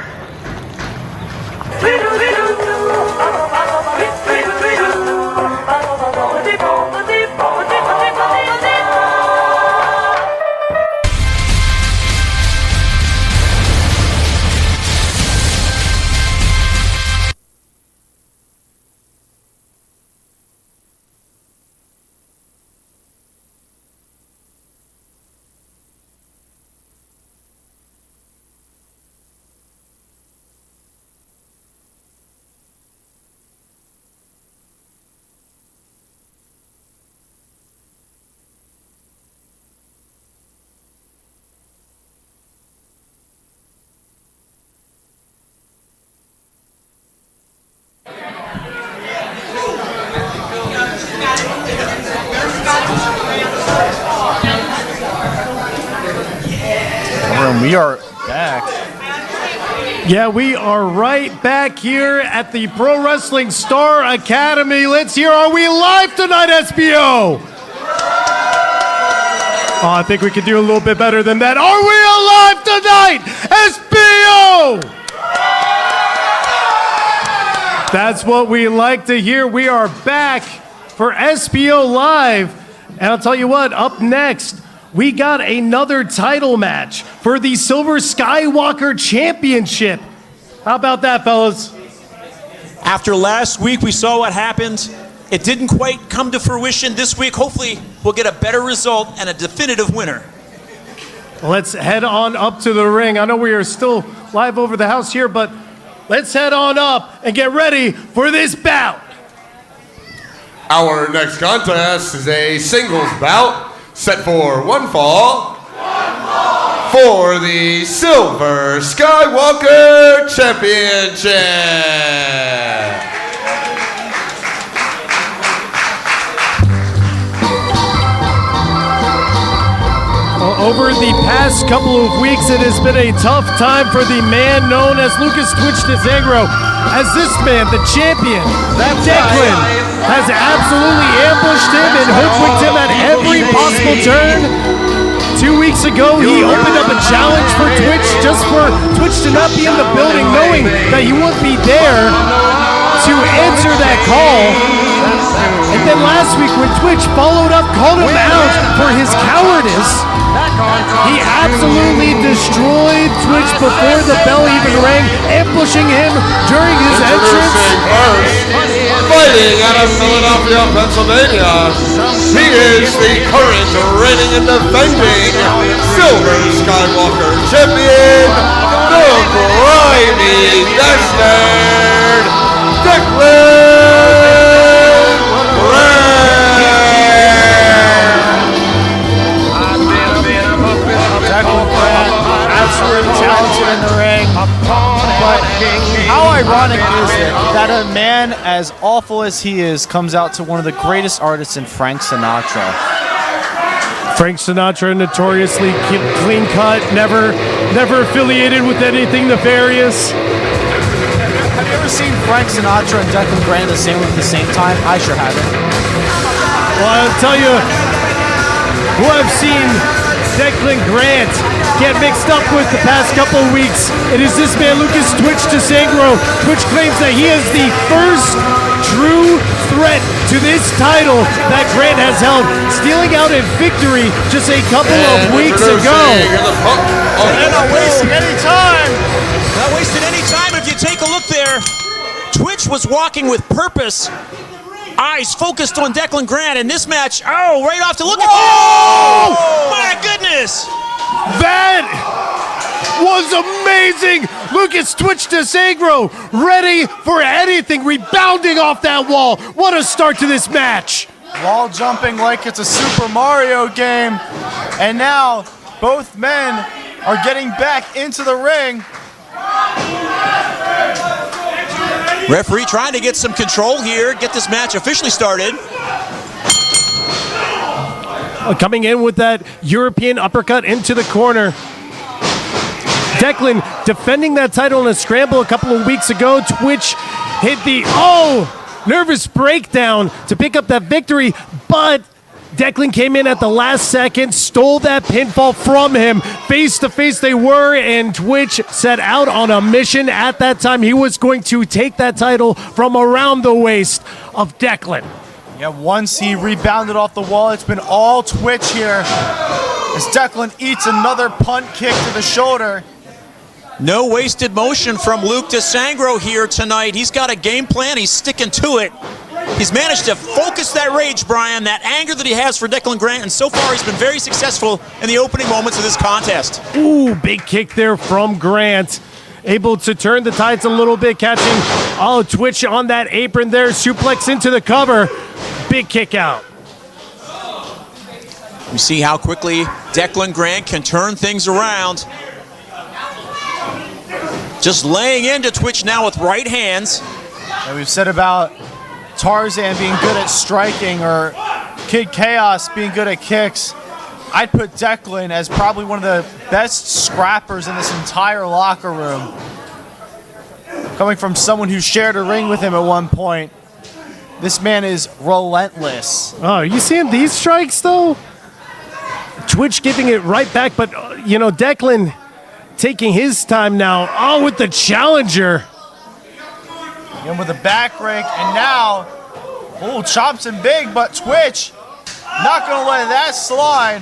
We are back. Yeah, we are right back here at the Pro Wrestling Star Academy. Let's hear, are we live tonight, SPO? Oh, I think we could do a little bit better than that. Are we alive tonight, SPO? That's what we like to hear. We are back for SPO Live. And I'll tell you what, up next, we got another title match for the Silver Skywalker Championship. How about that, fellas? After last week, we saw what happened. It didn't quite come to fruition. This week, hopefully, we'll get a better result and a definitive winner. Let's head on up to the ring. I know we are still live over the house here, but let's head on up and get ready for this bout. Our next contest is a singles bout set for one fall for the Silver Skywalker Championship. Over the past couple of weeks, it has been a tough time for the man known as Lucas Twitch DeSangro, as this man, the champion, Declan, has absolutely ambushed him and hoodwinked him at every possible turn. 2 weeks ago, he opened up a challenge for Twitch just for Twitch to not be in the building, knowing that he wouldn't be there to answer that call. And then last week when Twitch followed up, called him out for his cowardice, he absolutely destroyed Twitch before the bell even rang, ambushing him during his entrance. Fighting out of Philadelphia, Pennsylvania, he is the current reigning and defending Silver Skywalker champion, the grimy bastard, Declan. Absolutely talented in the ring, but how ironic is it that a man as awful as he is comes out to one of the greatest artists in Frank Sinatra? Frank Sinatra, notoriously clean cut, never affiliated with anything nefarious. Have you ever seen Frank Sinatra and Declan Grant in the same room at the same time? I sure haven't. Well, I'll tell you who I've seen Declan Grant get mixed up with the past couple of weeks. It is this man, Lucas Twitch DeSangro. Twitch claims that he is the first true threat to this title that Grant has held, stealing out in victory just a couple of weeks ago. They're not wasting any time. Not wasting any time. If you take a look there, Twitch was walking with purpose. Eyes focused on Declan Grant in this match. Oh, right off to look at that. Oh, my goodness. That was amazing. Lucas Twitch DeSangro ready for anything, rebounding off that wall. What a start to this match. Wall jumping like it's a Super Mario game. And now both men are getting back into the ring. Referee trying to get some control here, get this match officially started. Coming in with that European uppercut into the corner. Declan defending that title in a scramble a couple of weeks ago. Twitch hit the, nervous breakdown to pick up that victory, but Declan came in at the last second, stole that pinfall from him. Face to face they were, and Twitch set out on a mission at that time. He was going to take that title from around the waist of Declan. Yeah, once he rebounded off the wall, it's been all Twitch here as Declan eats another punt kick to the shoulder. No wasted motion from Luke DeSangro here tonight. He's got a game plan. He's sticking to it. He's managed to focus that rage, Brian, that anger that he has for Declan Grant, and so far he's been very successful in the opening moments of this contest. Ooh, big kick there from Grant. Able to turn the tides a little bit, catching Twitch on that apron there. Suplex into the cover. Big kick out. We see how quickly Declan Grant can turn things around. Just laying into Twitch now with right hands. And we've said about Tarzan being good at striking or Kid Chaos being good at kicks. I'd put Declan as probably one of the best scrappers in this entire locker room. Coming from someone who shared a ring with him at one point, this man is relentless. Oh, are you seeing these strikes though? Twitch giving it right back, but Declan taking his time now. Oh, with the challenger. And with a back rake, and now, chops him big, but Twitch not gonna let that slide.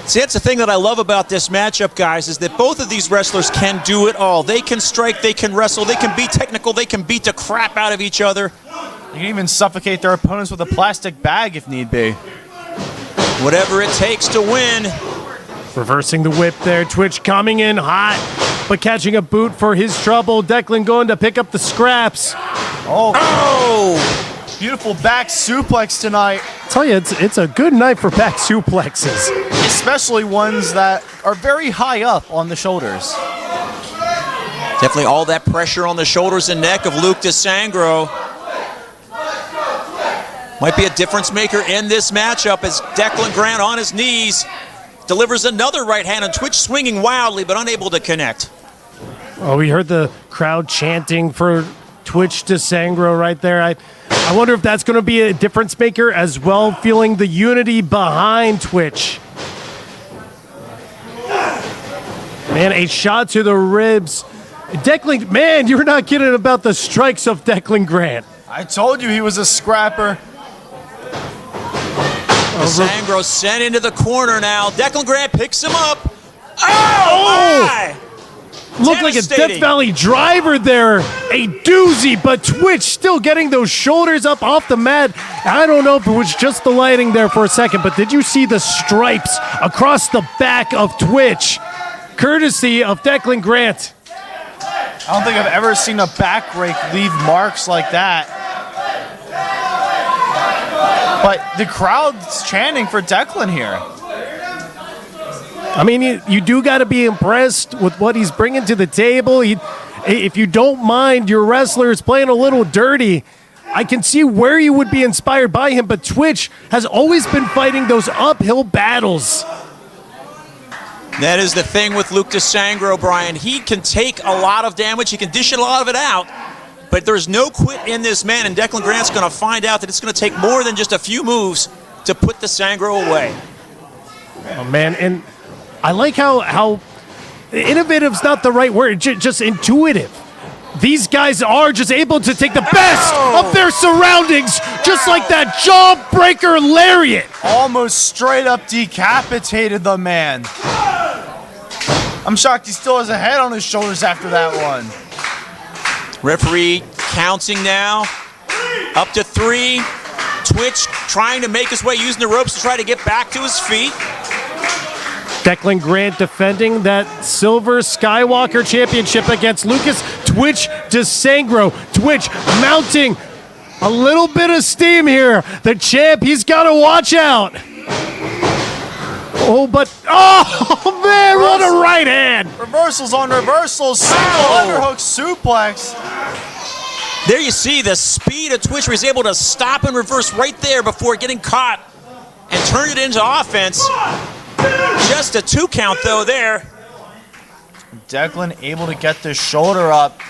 See, that's the thing that I love about this matchup, guys, is that both of these wrestlers can do it all. They can strike, they can wrestle, they can be technical, they can beat the crap out of each other. They can even suffocate their opponents with a plastic bag if need be. Whatever it takes to win. Reversing the whip there. Twitch coming in hot, but catching a boot for his trouble. Declan going to pick up the scraps. Beautiful back suplex tonight. I tell you, it's a good night for back suplexes. Especially ones that are very high up on the shoulders. Definitely all that pressure on the shoulders and neck of Luke DeSangro. Might be a difference maker in this matchup as Declan Grant on his knees delivers another right hand, and Twitch swinging wildly but unable to connect. Oh, we heard the crowd chanting for Twitch DeSangro right there. I wonder if that's going to be a difference maker as well, feeling the unity behind Twitch. Man, a shot to the ribs. Declan, man, you're not kidding about the strikes of Declan Grant. I told you he was a scrapper. DeSangro sent into the corner now. Declan Grant picks him up. Oh, my! Looked like a Death Valley driver there. A doozy, but Twitch still getting those shoulders up off the mat. I don't know if it was just the lighting there for a second, but did you see the stripes across the back of Twitch? Courtesy of Declan Grant. I don't think I've ever seen a back rake leave marks like that. But the crowd's chanting for Declan here. I mean, you do got to be impressed with what he's bringing to the table. If you don't mind your wrestlers playing a little dirty, I can see where you would be inspired by him, but Twitch has always been fighting those uphill battles. That is the thing with Luke DeSangro, Brian. He can take a lot of damage. He can dish a lot of it out. But there's no quit in this man, and Declan Grant's going to find out that it's going to take more than just a few moves to put DeSangro away. Oh, man, and I like how innovative's not the right word, just intuitive. These guys are just able to take the best of their surroundings, just like that jawbreaker lariat. Almost straight up decapitated the man. I'm shocked he still has a head on his shoulders after that one. Referee counting now. Up to 3. Twitch trying to make his way, using the ropes to try to get back to his feet. Declan Grant defending that Silver Skywalker Championship against Lucas Twitch DeSangro. Twitch mounting a little bit of steam here. The champ, he's got to watch out. Oh, but, oh, man, what a right hand. Reversals on reversals, single underhook suplex. There you see the speed of Twitch, where he's able to stop and reverse right there before getting caught and turn it into offense. Just a 2 count, though, there. Declan able to get the shoulder up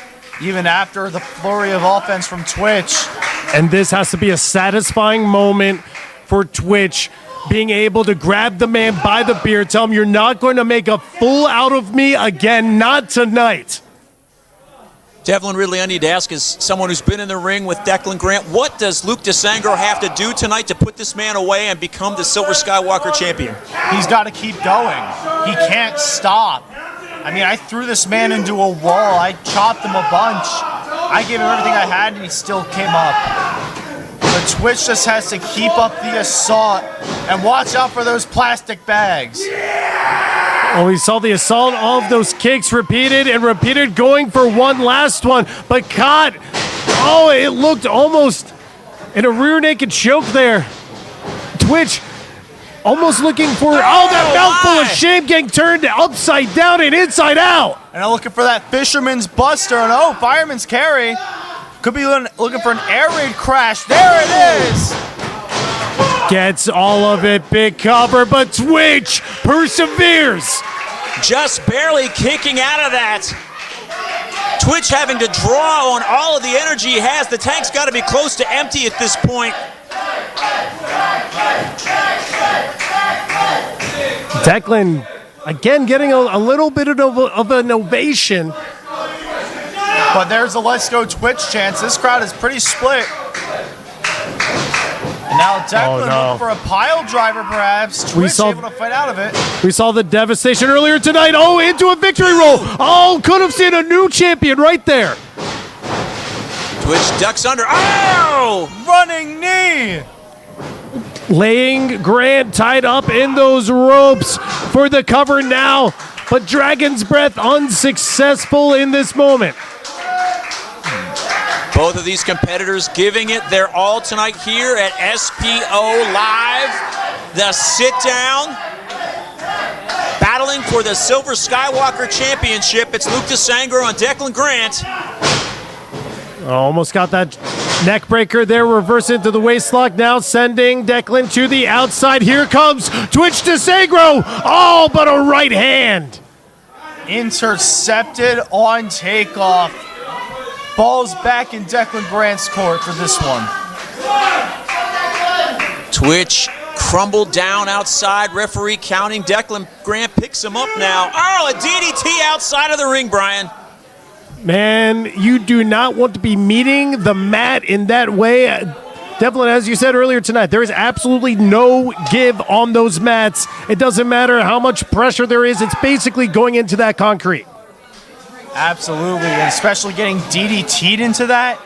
even after the flurry of offense from Twitch. And this has to be a satisfying moment for Twitch, being able to grab the man by the beard, tell him, you're not going to make a fool out of me again, not tonight. Devlin, really, I need to ask, as someone who's been in the ring with Declan Grant, what does Luke DeSangro have to do tonight to put this man away and become the Silver Skywalker champion? He's got to keep going. He can't stop. I mean, I threw this man into a wall. I chopped him a bunch. I gave him everything I had, and he still came up. But Twitch just has to keep up the assault and watch out for those plastic bags. Oh, we saw the assault of those kicks repeated and repeated, going for one last one, but caught. Oh, it looked almost in a rear naked choke there. Twitch almost looking for, that mouthful of shame getting turned upside down and inside out. And I'm looking for that fisherman's buster, and fireman's carry. Could be looking for an air raid crash. There it is. Gets all of it, big cover, but Twitch perseveres. Just barely kicking out of that. Twitch having to draw on all of the energy he has. The tank's got to be close to empty at this point. Declan, again, getting a little bit of an ovation. But there's a Let's Go Twitch chance. This crowd is pretty split. And now Declan looking for a pile driver, perhaps. Twitch able to fight out of it. We saw the devastation earlier tonight. Oh, into a victory roll. Oh, could have seen a new champion right there. Twitch ducks under. Oh! Running knee. Laying Grant tied up in those ropes for the cover now. But Dragon's Breath unsuccessful in this moment. Both of these competitors giving it their all tonight here at SPO Live. The sit-down. Battling for the Silver Skywalker Championship. It's Luke DeSangro and Declan Grant. Almost got that Neckbreaker there, reverse into the waistlock, now sending Declan to the outside. Here comes Twitch to Sagro. Oh, but a right hand. Intercepted on takeoff. Ball's back in Declan Grant's court for this one. Twitch crumbled down outside. Referee counting. Declan Grant picks him up now. Oh, a DDT outside of the ring, Brian. Man, you do not want to be meeting the mat in that way. Declan, as you said earlier tonight, there is absolutely no give on those mats. It doesn't matter how much pressure there is. It's basically going into that concrete. Absolutely, and especially getting DDT'd into that,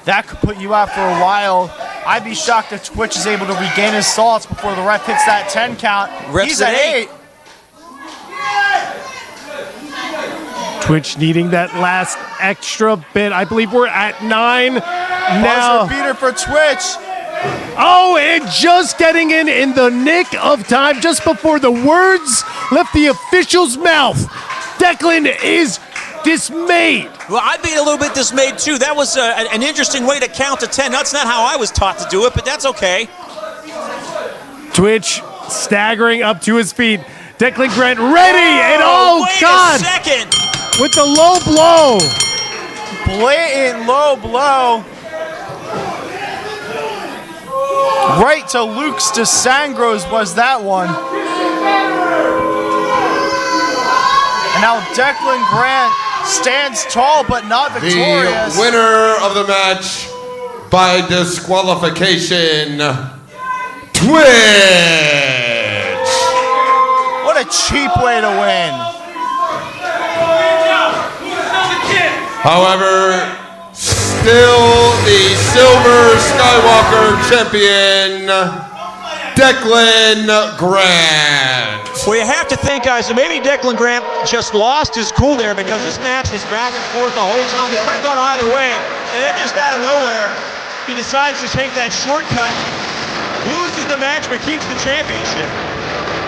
that could put you out for a while. I'd be shocked if Twitch is able to regain his thoughts before the ref hits that 10 count. He's at 8. Twitch needing that last extra bit. I believe we're at 9 now. Buzzer beater for Twitch. Oh, and just getting in the nick of time, just before the words left the official's mouth. Declan is dismayed. Well, I'd be a little bit dismayed too. That was an interesting way to count to 10. That's not how I was taught to do it, but that's okay. Twitch staggering up to his feet. Declan Grant ready, and wait God! a second. With the low blow. Blatant low blow. Right to Luke's DeSangros was that one. And now Declan Grant stands tall but not victorious. The winner of the match by disqualification, Twitch. What a cheap way to win. However, still the Silver Skywalker champion, Declan Grant. Well, you have to think, guys, that maybe Declan Grant just lost his cool there because this match is back and forth the whole time. It could have gone either way. And then just out of nowhere, he decides to take that shortcut, loses the match, but keeps the championship.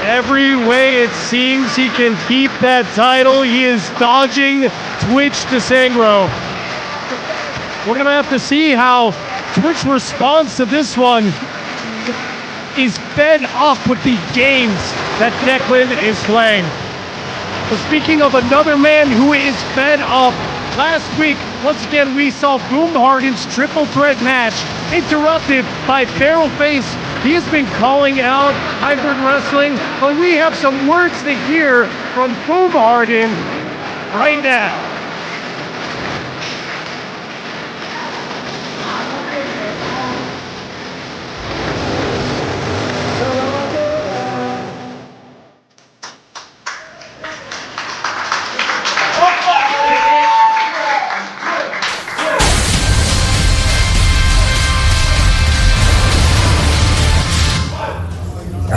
Every way it seems he can keep that title, he is dodging Twitch DeSangro. We're going to have to see how Twitch responds to this one. He's fed up with the games that Declan is playing. But speaking of another man who is fed up, last week, once again, we saw Boom Harden's triple threat match interrupted by Barrelface. He has been calling out hybrid wrestling, but we have some words to hear from Boom Harden right now.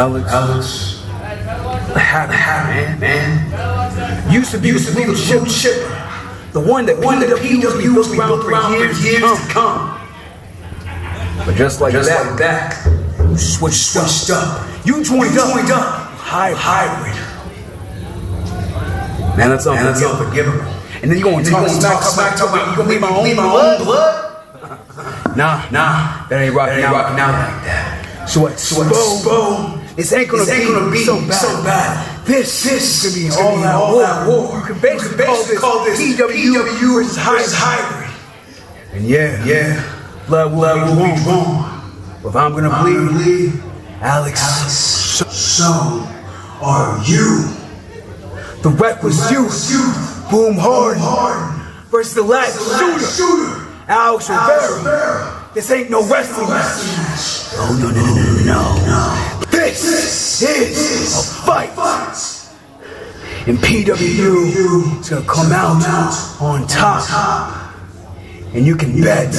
Alex, what happened, man? Used to be the chip, the one that PWSA was around for years to come. But just like that, you switched up. You joined up. Hybrid. Man, that's unforgivable. And then you gonna talk smack about you gonna be my own blood? Nah, that ain't rocking out like that. So what? SPO, this ain't gonna be so bad. This is gonna be all out war. You can basically call this PW versus hybrid. And yeah, blood will be wrong. But if I'm gonna bleed, Alex, so are you. The rep was you, Boom Harden versus the last shooter, Alex Rivera. This ain't no wrestling match. Oh, no. This is a fight. And PWU is going to come out on top. And you can bet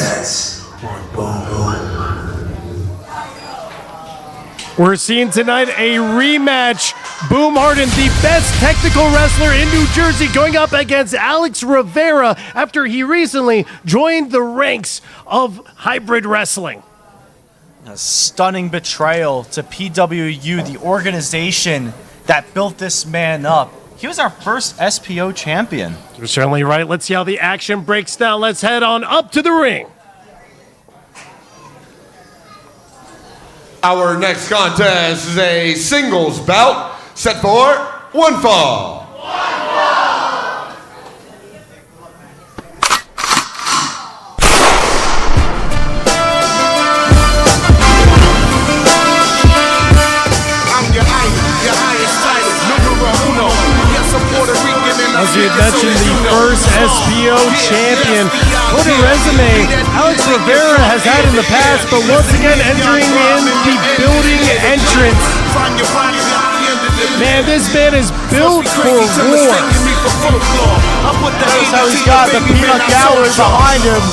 on Boom. We're seeing tonight a rematch. Boom Harden, the best technical wrestler in New Jersey, going up against Alex Rivera after he recently joined the ranks of hybrid wrestling. A stunning betrayal to PWU, the organization that built this man up. He was our first SPO champion. You're certainly right. Let's see how the action breaks down. Let's head on up to the ring. Our next contest is a singles bout set for one fall. As you had mentioned, the first SPO champion. What a resume Alex Rivera has had in the past, but once again entering in the building entrance. Man, this man is built for war. Notice how he's got the peanut gallery behind him,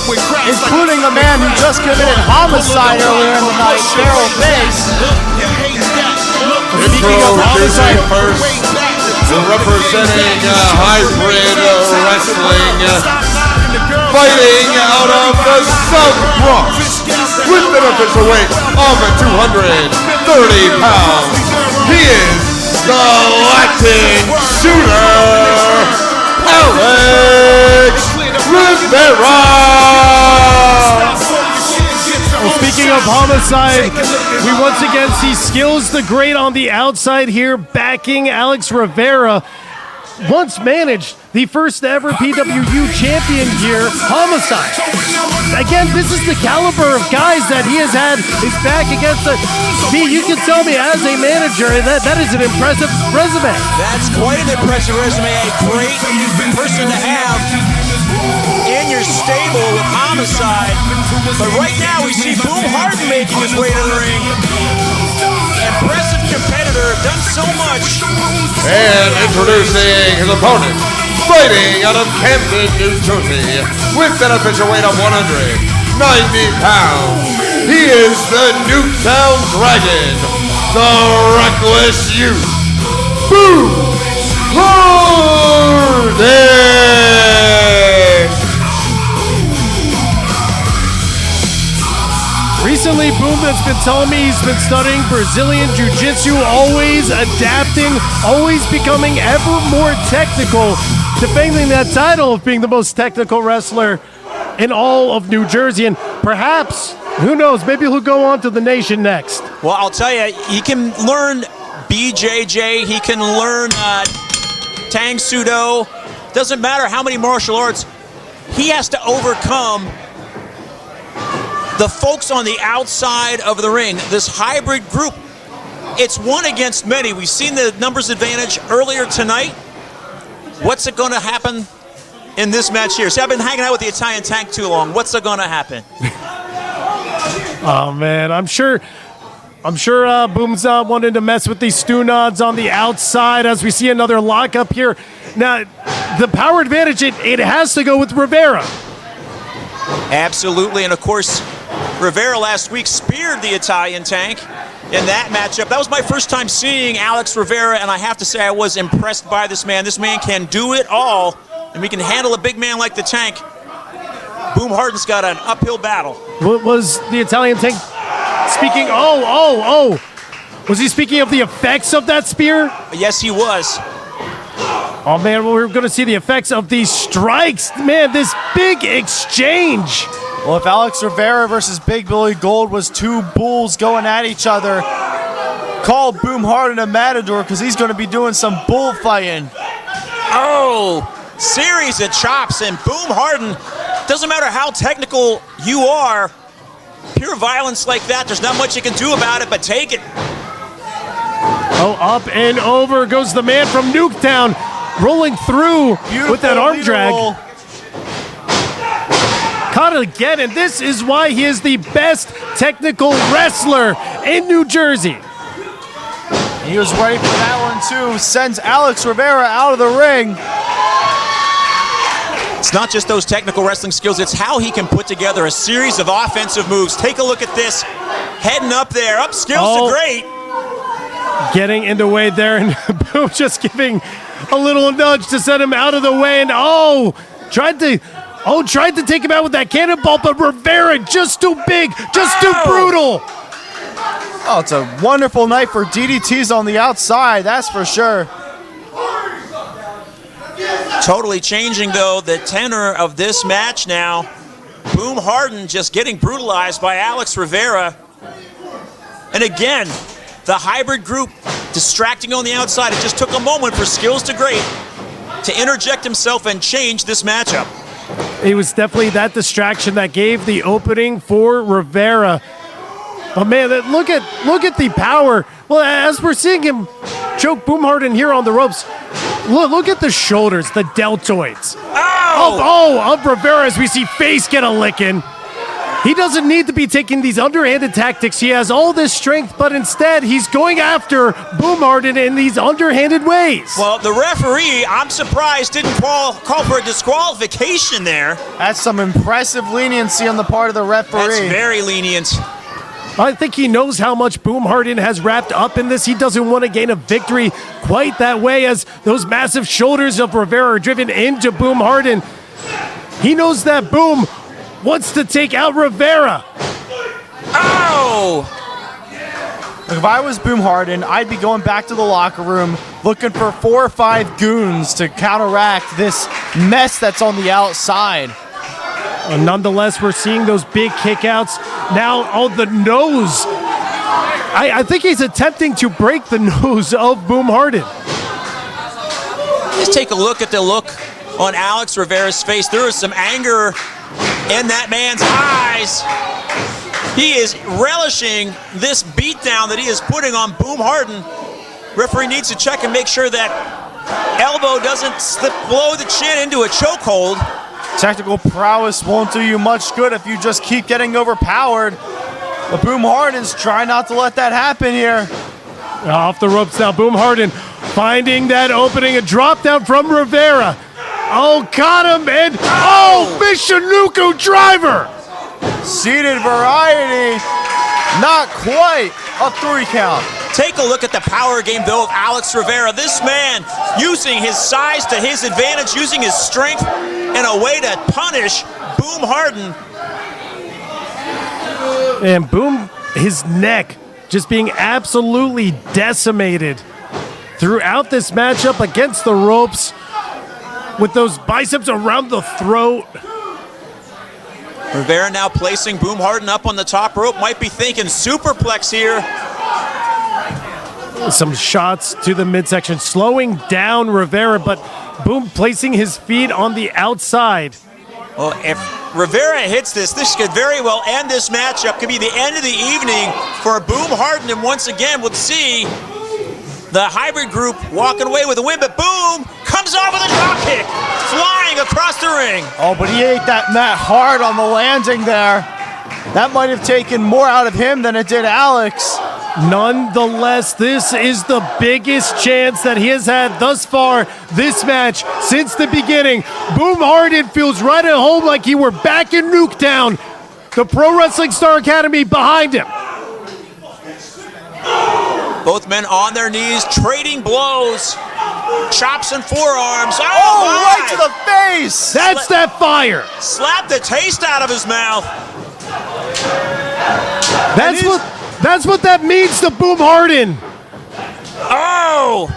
including the man who just committed homicide earlier in the night, Daryl Face. Speaking of homicide, representing hybrid wrestling, fighting out of the South Bronx with an official weight of 230 pounds. He is the Latin shooter, Alex Rivera. Well, speaking of homicide, we once again see Skills the Great on the outside here backing Alex Rivera. Once managed the first ever PWU champion here, Homicide. Again, this is the caliber of guys that he has had his back against. You can tell me as a manager that is an impressive resume. That's quite an impressive resume. A great person to have in your stable with Homicide. But right now we see Boom Harden making his way to the ring. Impressive competitor, done so much. And introducing his opponent, fighting out of Camden, New Jersey, with an official weight of 190 pounds. He is the Newtown Dragon, the Reckless Youth, Boom Harden. Recently, Boom has been telling me he's been studying Brazilian Jiu-Jitsu, always adapting, always becoming ever more technical, defending that title of being the most technical wrestler in all of New Jersey. And perhaps, who knows, maybe he'll go on to the nation next. Well, I'll tell you, he can learn BJJ, he can learn Tang Sudo. Doesn't matter how many martial arts, he has to overcome the folks on the outside of the ring. This hybrid group, it's one against many. We've seen the numbers advantage earlier tonight. What's it going to happen in this match here? See, I've been hanging out with the Italian Tank too long. What's it going to happen? Oh man, I'm sure Boom's wanted to mess with these stew nods on the outside as we see another lockup here. Now, the power advantage, it has to go with Rivera. Absolutely, and of course, Rivera last week speared the Italian Tank in that matchup. That was my first time seeing Alex Rivera, and I have to say I was impressed by this man. This man can do it all, and we can handle a big man like the Tank. Boom Harden's got an uphill battle. What was the Italian Tank speaking? Was he speaking of the effects of that spear? Yes, he was. Oh man, well, we're going to see the effects of these strikes. Man, this big exchange. Well, if Alex Rivera versus Big Billy Gold was two bulls going at each other, call Boom Harden a matador because he's going to be doing some bullfighting. Oh, series of chops, and Boom Harden, doesn't matter how technical you are, pure violence like that, there's not much you can do about it but take it. Oh, up and over goes the man from Nuketown, rolling through with that arm drag. Caught it again, and this is why he is the best technical wrestler in New Jersey. He was ready for that one too. Sends Alex Rivera out of the ring. It's not just those technical wrestling skills, it's how he can put together a series of offensive moves. Take a look at this. Heading up there, up Skills to Great. Getting in the way there, and Boom just giving a little nudge to send him out of the way, and tried to take him out with that cannonball, but Rivera just too big, just too brutal. Oh, it's a wonderful night for DDTs on the outside, that's for sure. Totally changing, though, the tenor of this match now. Boom Harden just getting brutalized by Alex Rivera. And again, the hybrid group distracting on the outside. It just took a moment for Skills to Great to interject himself and change this matchup. It was definitely that distraction that gave the opening for Rivera. Oh man, look at the power. Well, as we're seeing him choke Boom Harden here on the ropes, look at the shoulders, the deltoids. Of Rivera as we see face get a licking. He doesn't need to be taking these underhanded tactics. He has all this strength, but instead he's going after Boom Harden in these underhanded ways. Well, the referee, I'm surprised, didn't call for a disqualification there. That's some impressive leniency on the part of the referee. That's very lenient. I think he knows how much Boom Harden has wrapped up in this. He doesn't want to gain a victory quite that way as those massive shoulders of Rivera are driven into Boom Harden. He knows that Boom wants to take out Rivera. Oh! If I was Boom Harden, I'd be going back to the locker room looking for 4 or 5 goons to counteract this mess that's on the outside. Nonetheless, we're seeing those big kickouts now on the nose. I think he's attempting to break the nose of Boom Harden. Just take a look at the look on Alex Rivera's face. There is some anger in that man's eyes. He is relishing this beatdown that he is putting on Boom Harden. Referee needs to check and make sure that elbow doesn't slip below the chin into a chokehold. Technical prowess won't do you much good if you just keep getting overpowered. But Boom Harden's trying not to let that happen here. Off the ropes now, Boom Harden finding that opening, a drop down from Rivera. Oh, got him, and Michinoku driver! Seated variety, not quite a 3 count. Take a look at the power game, though, of Alex Rivera. This man using his size to his advantage, using his strength in a way to punish Boom Harden. And Boom, his neck just being absolutely decimated throughout this matchup against the ropes with those biceps around the throat. Rivera now placing Boom Harden up on the top rope. Might be thinking superplex here. Some shots to the midsection, slowing down Rivera, but Boom placing his feet on the outside. Well, if Rivera hits this could very well end this matchup. Could be the end of the evening for Boom Harden, and once again we'll see the hybrid group walking away with a win, but Boom comes off with a drop kick, flying across the ring. Oh, but he ate that mat hard on the landing there. That might have taken more out of him than it did Alex. Nonetheless, this is the biggest chance that he has had thus far this match since the beginning. Boom Harden feels right at home, like he were back in Nuketown. The Pro Wrestling Star Academy behind him. Both men on their knees, trading blows, chops and forearms. Right to the face! That's that fire! Slapped the taste out of his mouth. That's what that means to Boom Harden. Oh,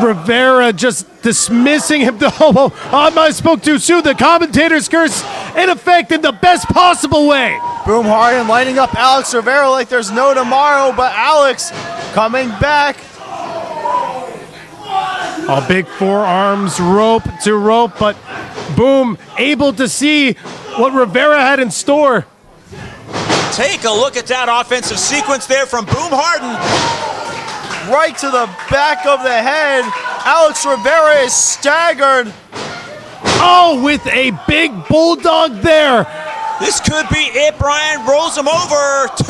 Rivera just dismissing him. I spoke too soon. The commentator's curse in effect in the best possible way. Boom Harden lighting up Alex Rivera like there's no tomorrow, but Alex coming back. Big forearms, rope to rope, but Boom able to see what Rivera had in store. Take a look at that offensive sequence there from Boom Harden. Right to the back of the head. Alex Rivera is staggered. With a big bulldog there. This could be it. Brian rolls him over. 2.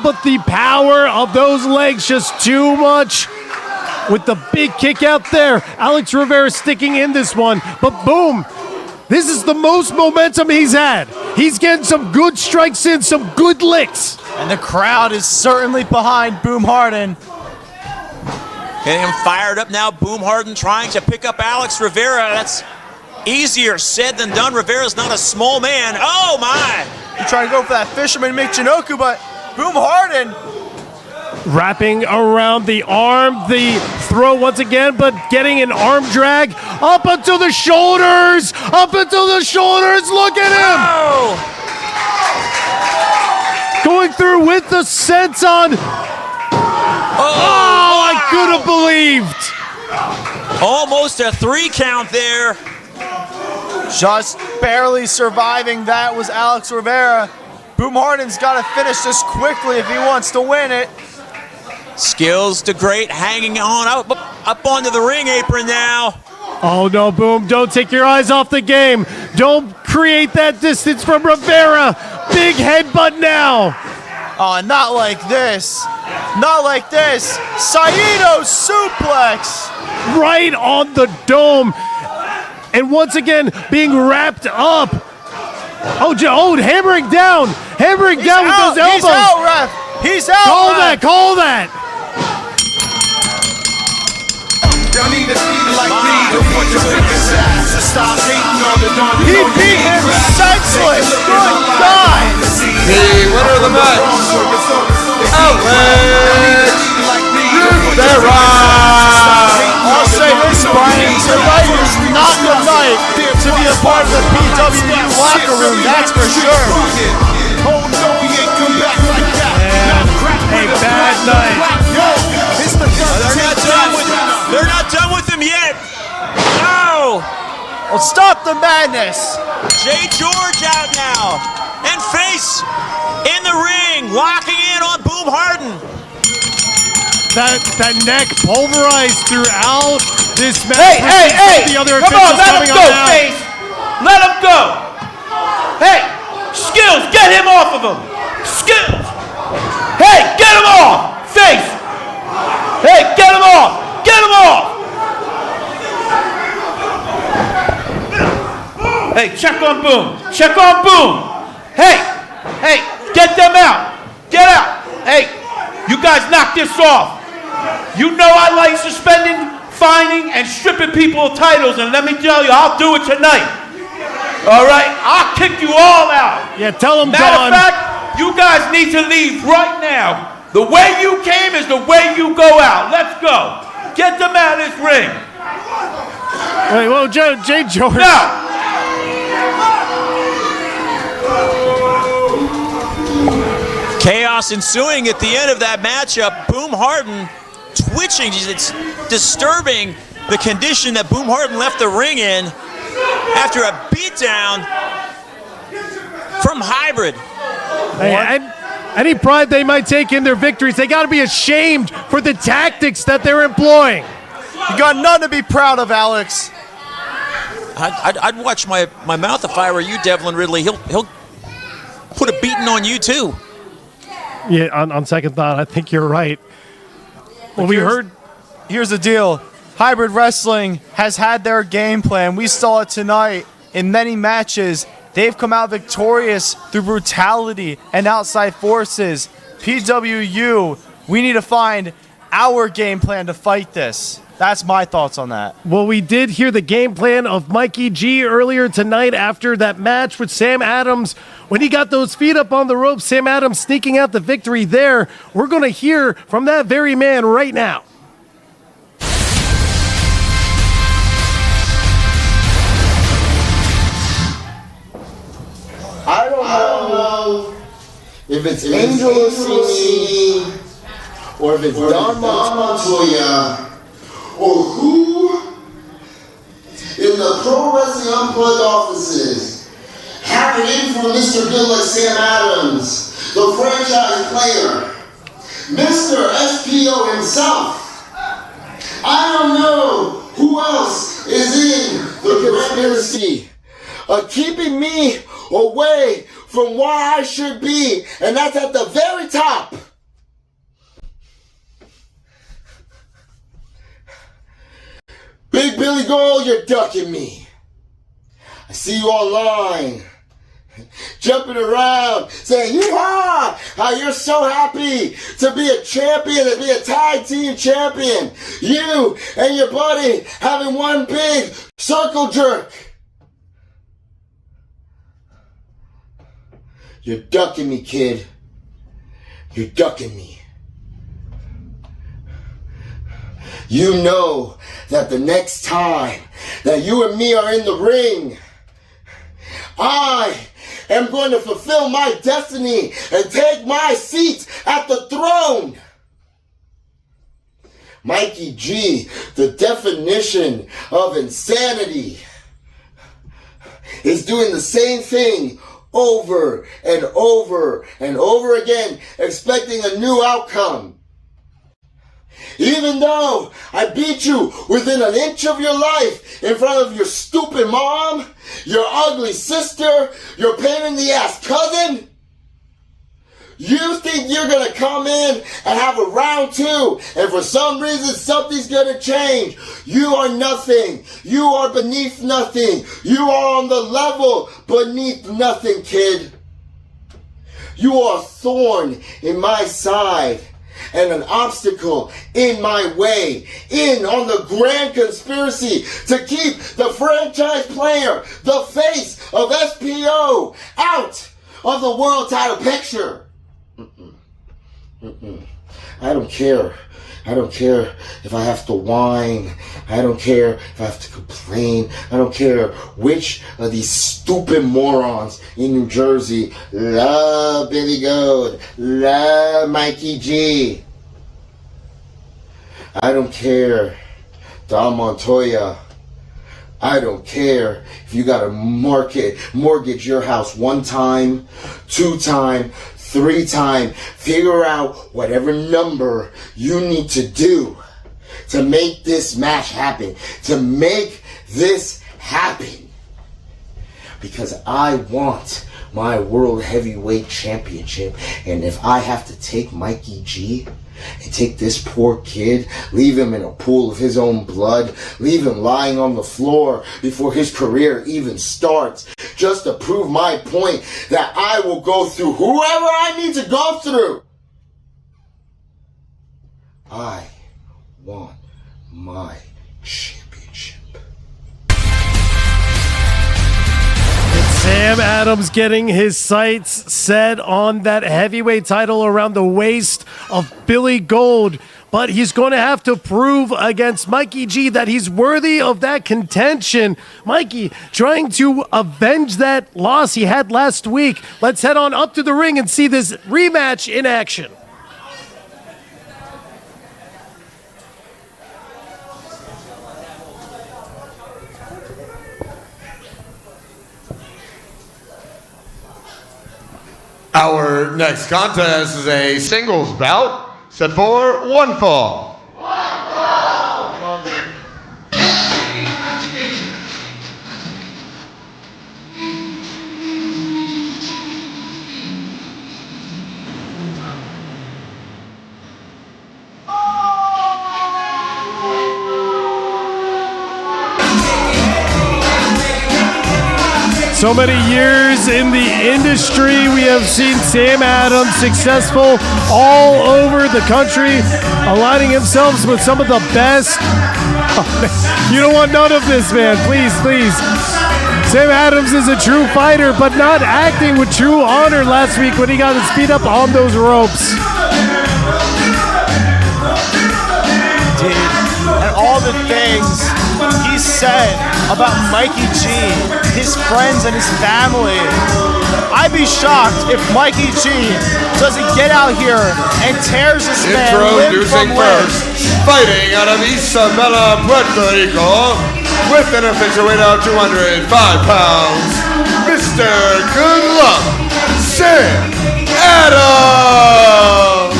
But the power of those legs just too much. With the big kick out there. Alex Rivera sticking in this one. But Boom, this is the most momentum he's had. He's getting some good strikes in, some good licks. And the crowd is certainly behind Boom Harden. Getting him fired up now. Boom Harden trying to pick up Alex Rivera. That's easier said than done. Rivera's not a small man. Oh my! He tried to go for that fisherman Michinoku, but Boom Harden wrapping around the arm, the throw once again, but getting an arm drag up until the shoulders, Look at him. going through with the senton. Oh, I couldn't believed. Almost a 3 count there. Just barely surviving that was Alex Rivera. Boom Harden's got to finish this quickly if he wants to win it. Skills to great, hanging on up onto the ring apron now. Oh no, Boom, don't take your eyes off the game. Don't create that distance from Rivera. Big headbutt now. Oh, not like this. Not like this. Saito suplex. Right on the dome. And once again, being wrapped up. Oh, hammering down. Hammering down with those elbows. He's out, ref. He's out, Call ref. that, call that. Y'all need to be like me to put your fingers ass and stop hating on the dawn. He beat him senseless. Good God. The winner of the match, Alex Rivera. I'll say this, Brian. Tonight is not the night to be a part of the PWU locker room. That's for sure. Oh no, he ain't come back like that. A bad night. It's the They're not done with him yet. No. Well, stop the madness. Jay George out now. And Face in the ring, locking in on Boom Harden. That neck pulverized throughout this match. Hey! The other Come on, officials let him coming go, on out. Face. Let him go. Hey, Skills, get him off of him. Skills. Hey, get him off. Face. Hey, get him off. Get him off. Hey, check on Boom. Check on Boom. Hey, get them out. Get out. Hey, you guys knock this off. You know I like suspending, fining, and stripping people of titles, and let me tell you, I'll do it tonight. All right? I'll kick you all out. Yeah, tell them, Matter Don. of fact, you guys need to leave right now. The way you came is the way you go out. Let's go. Get them out of this ring. Wait, well, Jay George. Now. Chaos ensuing at the end of that matchup. Boom Harden twitching. It's disturbing the condition that Boom Harden left the ring in after a beatdown from Hybrid. Hey, any pride they might take in their victories, they got to be ashamed for the tactics that they're employing. You got nothing to be proud of, Alex. I'd watch my mouth if I were you, Devlin Ridley. He'll put a beating on you too. Yeah, on second thought, I think you're right. Well, here's the deal. Hybrid Wrestling has had their game plan. We saw it tonight in many matches. They've come out victorious through brutality and outside forces. PWU, we need to find our game plan to fight this. That's my thoughts on that. Well, we did hear the game plan of Mikey G earlier tonight after that match with Sam Adams. When he got those feet up on the rope, Sam Adams sneaking out the victory there. We're going to hear from that very man right now. I don't know if it's Angel Orsini or if it's Don Montoya or who in the Pro Wrestling Unplugged offices have it in for Mr. Good like Sam Adams, the franchise player, Mr. SPO himself. I don't know who else is in the conspiracy of keeping me away from where I should be, and that's at the very top. Big Billy Gold, you're ducking me. I see you online, jumping around, saying, yeehaw, how you're so happy to be a champion, to be a tag team champion. You and your buddy having one big circle jerk. You're ducking me, kid. You're ducking me. You know that the next time that you and me are in the ring, I am going to fulfill my destiny and take my seat at the throne. Mikey G, the definition of insanity, is doing the same thing over and over and over again, expecting a new outcome. Even though I beat you within an inch of your life in front of your stupid mom, your ugly sister, your pain in the ass cousin, you think you're going to come in and have a round two, and for some reason something's going to change. You are nothing. You are beneath nothing. You are on the level beneath nothing, kid. You are a thorn in my side and an obstacle in my way, in on the grand conspiracy to keep the franchise player, the face of SPO, out of the world title picture. I don't care. I don't care if I have to whine. I don't care if I have to complain. I don't care which of these stupid morons in New Jersey love Billy Gold, love Mikey G. I don't care, Don Montoya. I don't care if you gotta mortgage your house 1 time, 2 time, 3 time. Figure out whatever number you need to do to make this match happen, to make this happen. Because I want my World Heavyweight Championship, and if I have to take Mikey G and take this poor kid, leave him in a pool of his own blood, leave him lying on the floor before his career even starts, just to prove my point that I will go through whoever I need to go through. I want my championship. Sam Adams getting his sights set on that heavyweight title around the waist of Billy Gold. But he's going to have to prove against Mikey G that he's worthy of that contention. Mikey trying to avenge that loss he had last week. Let's head on up to the ring and see this rematch in action. Our next contest is a singles bout set for 1 fall. So many years in the industry, we have seen Sam Adams successful all over the country, aligning himself with some of the best. Oh, you don't want none of this, man. Please, please. Sam Adams is a true fighter, but not acting with true honor last week when he got his feet up on those ropes. And all the things he said about Mikey G, his friends and his family. I'd be shocked if Mikey G doesn't get out here and tears this man limb from Introducing limb. first, fighting out of Isabela, Puerto Rico, with an official weight of 205 pounds, Mr. Good Luck, Sam Adams.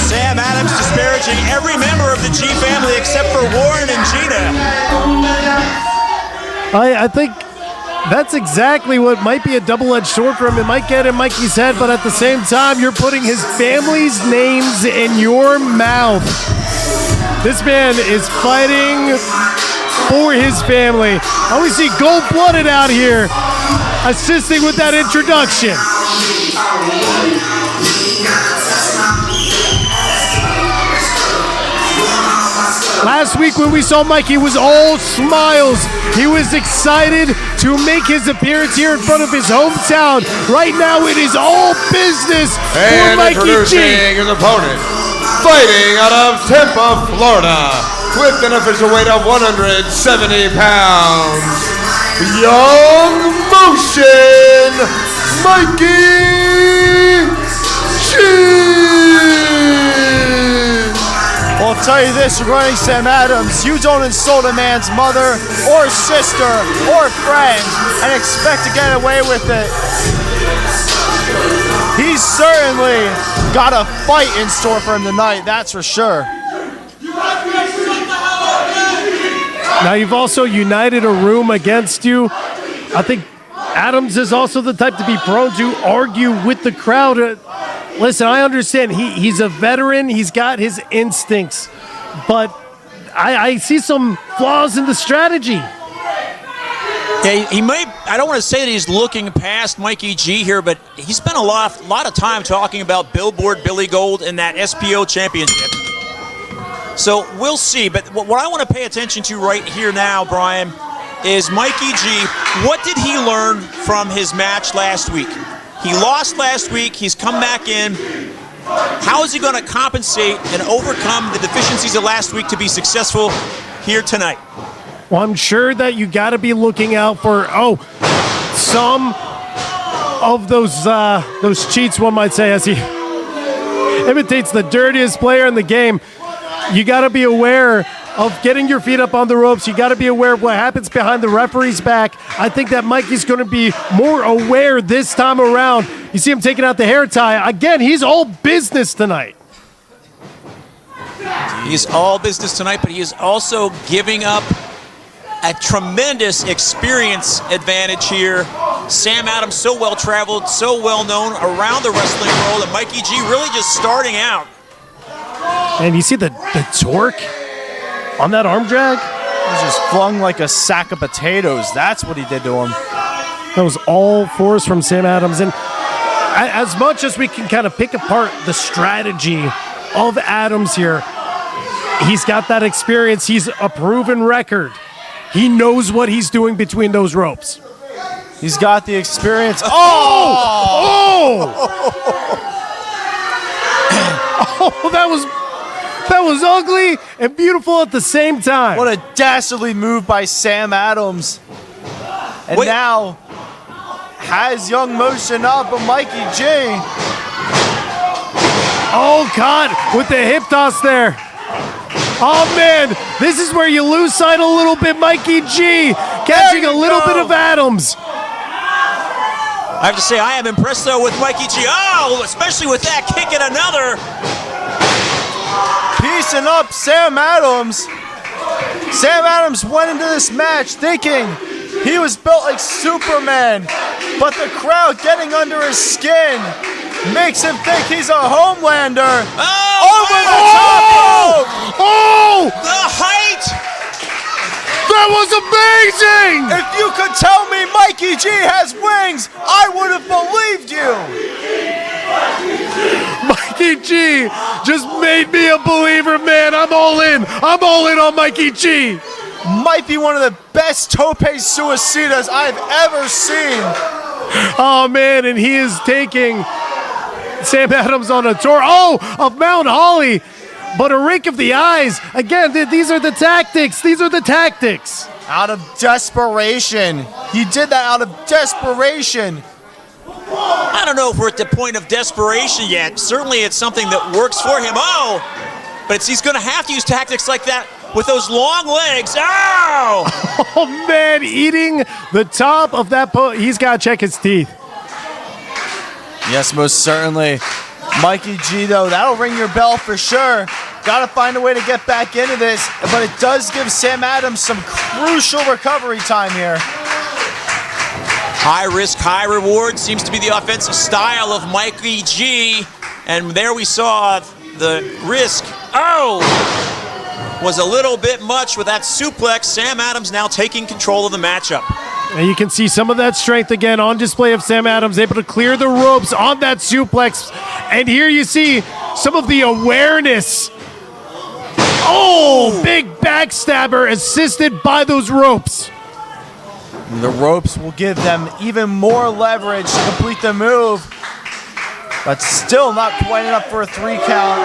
Sam Adams disparaging every member of the G family except for Warren and Gina. I think that's exactly what might be a double-edged sword for him. It might get in Mikey's head, but at the same time, you're putting his family's names in your mouth. This man is fighting for his family. I always see gold-blooded out here assisting with that introduction. Last week when we saw Mikey was all smiles. He was excited to make his appearance here in front of his hometown. Right now it is all business for Mikey G. Introducing his opponent, fighting out of Tampa, Florida, with an official weight of 170 pounds, Young Motion, Mikey G. Well, I'll tell you this, regarding Sam Adams, you don't insult a man's mother or sister or friend and expect to get away with it. He's certainly got a fight in store for him tonight, that's for sure. Now you've also united a room against you. I think Adams is also the type to be prone to argue with the crowd. Listen, I understand he's a veteran, he's got his instincts, but I see some flaws in the strategy. Yeah, he might. I don't want to say that he's looking past Mikey G here, but he spent a lot of time talking about Billboard Billy Gold and that SPO championship. So we'll see. But what I want to pay attention to right here now, Brian, is Mikey G. What did he learn from his match last week? He lost last week. He's come back in. How is he going to compensate and overcome the deficiencies of last week to be successful here tonight? Well, I'm sure that you got to be looking out for some of those cheats, one might say, as he imitates the dirtiest player in the game. You got to be aware of getting your feet up on the ropes. You got to be aware of what happens behind the referee's back. I think that Mikey's going to be more aware this time around. You see him taking out the hair tie. Again, he's all business tonight. He's all business tonight, but he is also giving up a tremendous experience advantage here. Sam Adams, so well traveled, so well known around the wrestling world, and Mikey G really just starting out. And you see the torque on that arm drag? He was just flung like a sack of potatoes. That's what he did to him. That was all force from Sam Adams. And as much as we can kind of pick apart the strategy of Adams here, he's got that experience. He's a proven record. He knows what he's doing between those ropes. He's got the experience. That was ugly and beautiful at the same time. What a dastardly move by Sam Adams. And now has Young Motion up, but Mikey G. Oh, God, with the hip toss there. Oh, man, this is where you lose sight a little bit. Mikey G catching a little bit of Adams. I have to say, I am impressed, though, with Mikey G. Oh, especially with that kick and another. Piecing up Sam Adams. Sam Adams went into this match thinking he was built like Superman, but the crowd getting under his skin makes him think he's a Homelander. Over the top rope! Oh! The height! That was amazing! If you could tell me Mikey G has wings, I would have believed you. Mikey G just made me a believer, man. I'm all in. I'm all in on Mikey G. Might be one of the best tope suicidas I've ever seen. Oh, man, and he is taking Sam Adams on a tour. Of Mount Holly. But a rink of the eyes. Again, these are the tactics. These are the tactics. Out of desperation. He did that out of desperation. I don't know if we're at the point of desperation yet. Certainly it's something that works for him. But he's going to have to use tactics like that with those long legs. Ow! Oh, man, eating the top of that he's got to check his teeth. Yes, most certainly. Mikey G, though, that'll ring your bell for sure. Got to find a way to get back into this, but it does give Sam Adams some crucial recovery time here. High risk, high reward seems to be the offensive style of Mikey G. And there we saw the risk. Was a little bit much with that suplex. Sam Adams now taking control of the matchup. And you can see some of that strength again on display of Sam Adams, able to clear the ropes on that suplex. And here you see some of the awareness. Big backstabber assisted by those ropes. The ropes will give them even more leverage to complete the move, but still not quite enough for a 3 count.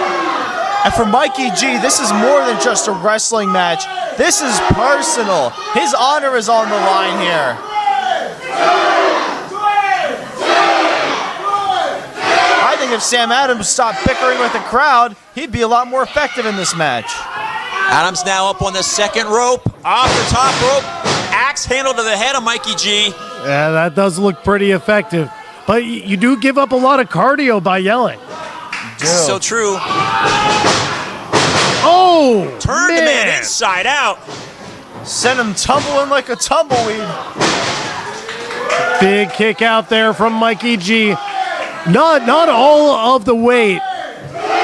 And for Mikey G, this is more than just a wrestling match. This is personal. His honor is on the line here. I think if Sam Adams stopped bickering with the crowd, he'd be a lot more effective in this match. Adams now up on the second rope, off the top rope, axe handle to the head of Mikey G. Yeah, that does look pretty effective. But you do give up a lot of cardio by yelling. So true. Oh, Turn the man inside out. Send him tumbling like a tumbleweed. Big kick out there from Mikey G. Not all of the weight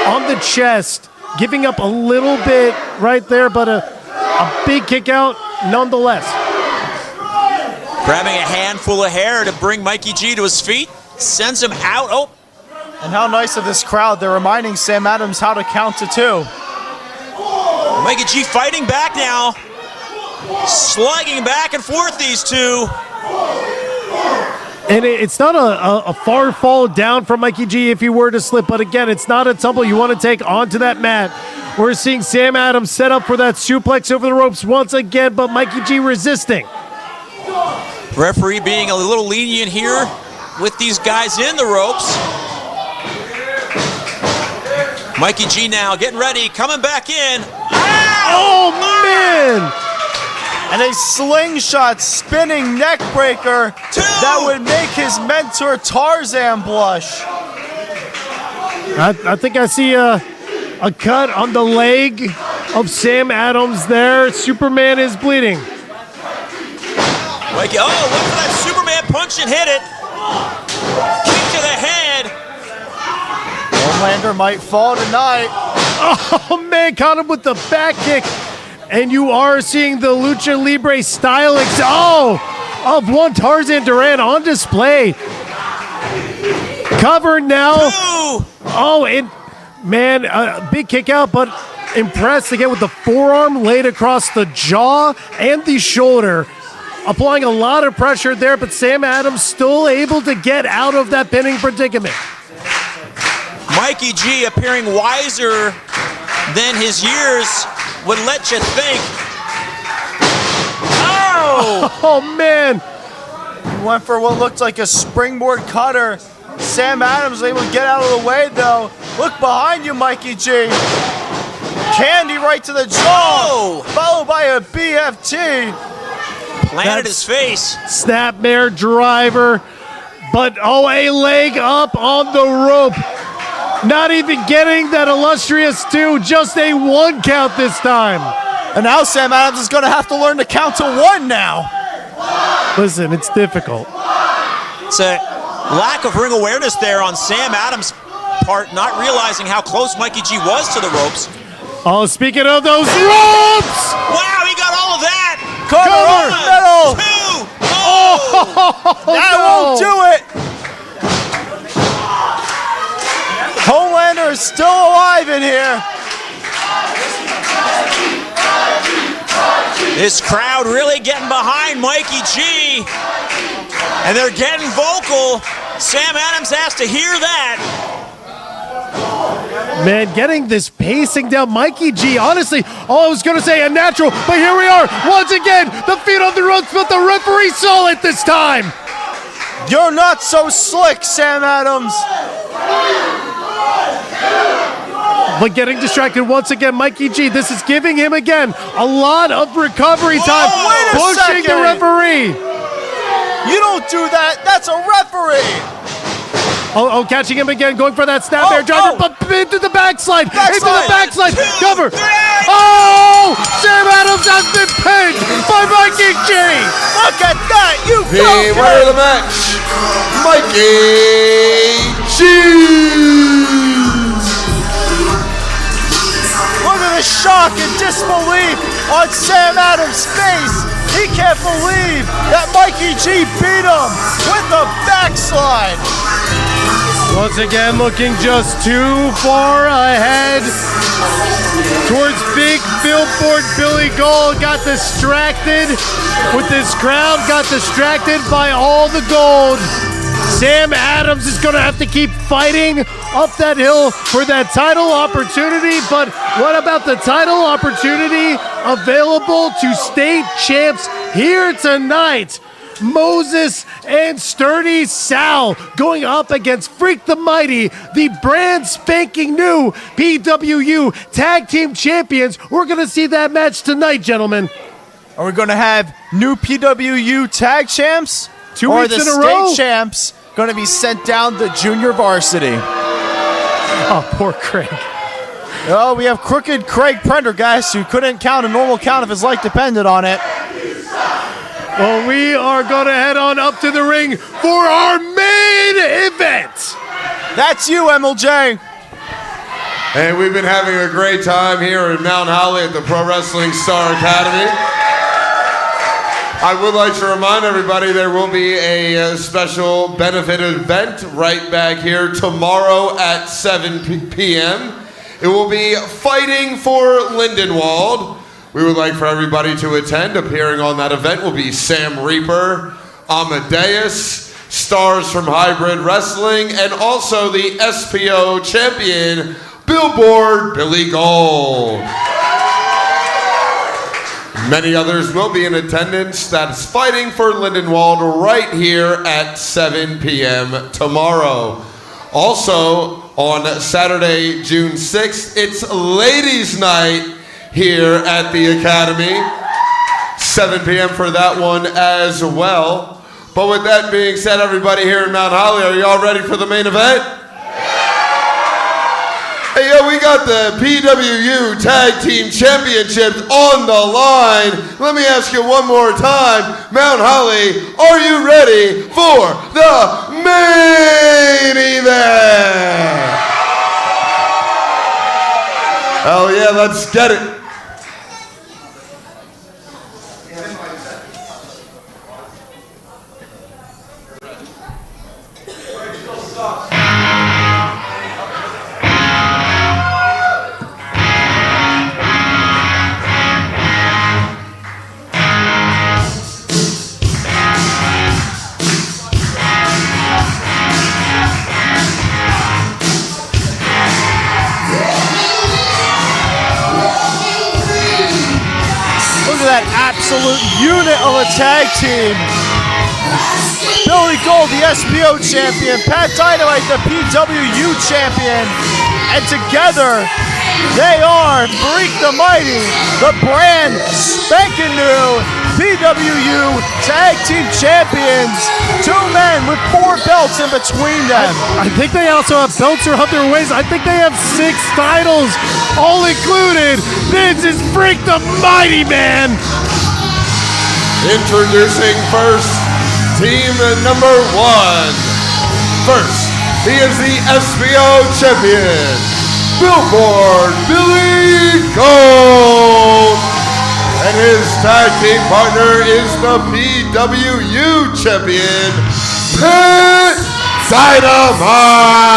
on the chest, giving up a little bit right there, but a big kick out nonetheless. Grabbing a handful of hair to bring Mikey G to his feet, sends him out. Oh. And how nice of this crowd. They're reminding Sam Adams how to count to 2. Mikey G fighting back now. Slugging back and forth, these two. And it's not a far fall down from Mikey G if he were to slip, but again, it's not a tumble you want to take onto that mat. We're seeing Sam Adams set up for that suplex over the ropes once again, but Mikey G resisting. Referee being a little lenient here with these guys in the ropes. Mikey G now getting ready, coming back in. Oh, man! And a slingshot spinning neck breaker that would make his mentor Tarzan blush. I think I see a cut on the leg of Sam Adams there. Superman is bleeding. Mikey, went for that Superman punch and hit it. Kick to the head. Homelander might fall tonight. Oh, man, caught him with the back kick. And you are seeing the Lucha Libre style of one Tarzan Duran on display. Covered now. Oh, and man, big kick out, but impressed again with the forearm laid across the jaw and the shoulder. Applying a lot of pressure there, but Sam Adams still able to get out of that pinning predicament. Mikey G appearing wiser than his years would let you think. Oh, man. He went for what looked like a springboard cutter. Sam Adams was able to get out of the way, though. Look behind you, Mikey G. Candy right to the jaw, followed by a BFT. Planted his face. Snapmare driver, but a leg up on the rope. Not even getting that illustrious 2, just a 1 count this time. And now Sam Adams is going to have to learn to count to 1 now. Listen, it's difficult. It's a lack of ring awareness there on Sam Adams' part, not realizing how close Mikey G was to the ropes. Oh, speaking of those ropes! Wow, he got all of that! Cover! Middle! 2! That won't do it! Homelander is still alive in here. This crowd really getting behind Mikey G. And they're getting vocal. Sam Adams has to hear that. Man, getting this pacing down. Mikey G, honestly, I was going to say a natural, but here we are. Once again, the feet on the ropes, but the referee saw it this time. You're not so slick, Sam Adams. But getting distracted once again, Mikey G, this is giving him again a lot of recovery time. Pushing the referee. You don't do that. That's a referee. Oh, catching him again, going for that snapmare driver, but into the backslide. Into the backslide. Cover. Oh! Sam Adams has been pinned by Mikey G. Look at that. You The winner of the match, Mikey G. Look at the shock and disbelief on Sam Adams' face. He can't believe that Mikey G beat him with a backslide. Once again, looking just too far ahead towards big billboard Billy Gold. Got distracted with this crowd, got distracted by all the gold. Sam Adams is going to have to keep fighting up that hill for that title opportunity, but what about the title opportunity available to state champs here tonight? Moses and Sturdy Sal going up against Freak the Mighty, the brand spanking new PWU Tag Team Champions. We're going to see that match tonight, gentlemen. Are we going to have new PWU Tag Champs? 2 or weeks the in a state row? champs going to be sent down to junior varsity? Oh, poor Craig. Oh, we have crooked Craig Prendergast, who couldn't count a normal count if his life depended on it. Well, we are going to head on up to the ring for our main event. That's you, MLJ. And we've been having a great time here in Mount Holly at the Pro Wrestling Star Academy. I would like to remind everybody there will be a special benefit event right back here tomorrow at 7 p.m. It will be Fighting for Lindenwold. We would like for everybody to attend. Appearing on that event will be Sam Reaper, Amadeus, stars from Hybrid Wrestling, and also the SPO champion, Billboard Billy Gold. Many others will be in attendance. That's Fighting for Lindenwold right here at 7 p.m. tomorrow. Also, on Saturday, June 6th, it's Ladies' Night here at the Academy. 7 p.m. for that one as well. But with that being said, everybody here in Mount Holly, are you all ready for the main event? Hey, yo, we got the PWU Tag Team Championships on the line. Let me ask you one more time. Mount Holly, are you ready for the main event? Oh yeah, let's get it. That absolute unit of a tag team. Billy Gold, the SPO champion, Pat Dynamite, the PWU champion, and together they are Freak the Mighty, the brand spanking new PWU Tag Team Champions. 2 men with 4 belts in between them. I think they also have belts around their waist. I think they have 6 titles, all included. This is Freak the Mighty, man. Introducing first, team number 1. First, he is the SPO champion, Billboard Billy Gold. And his tag team partner is the PWU champion, Pat Dynamite.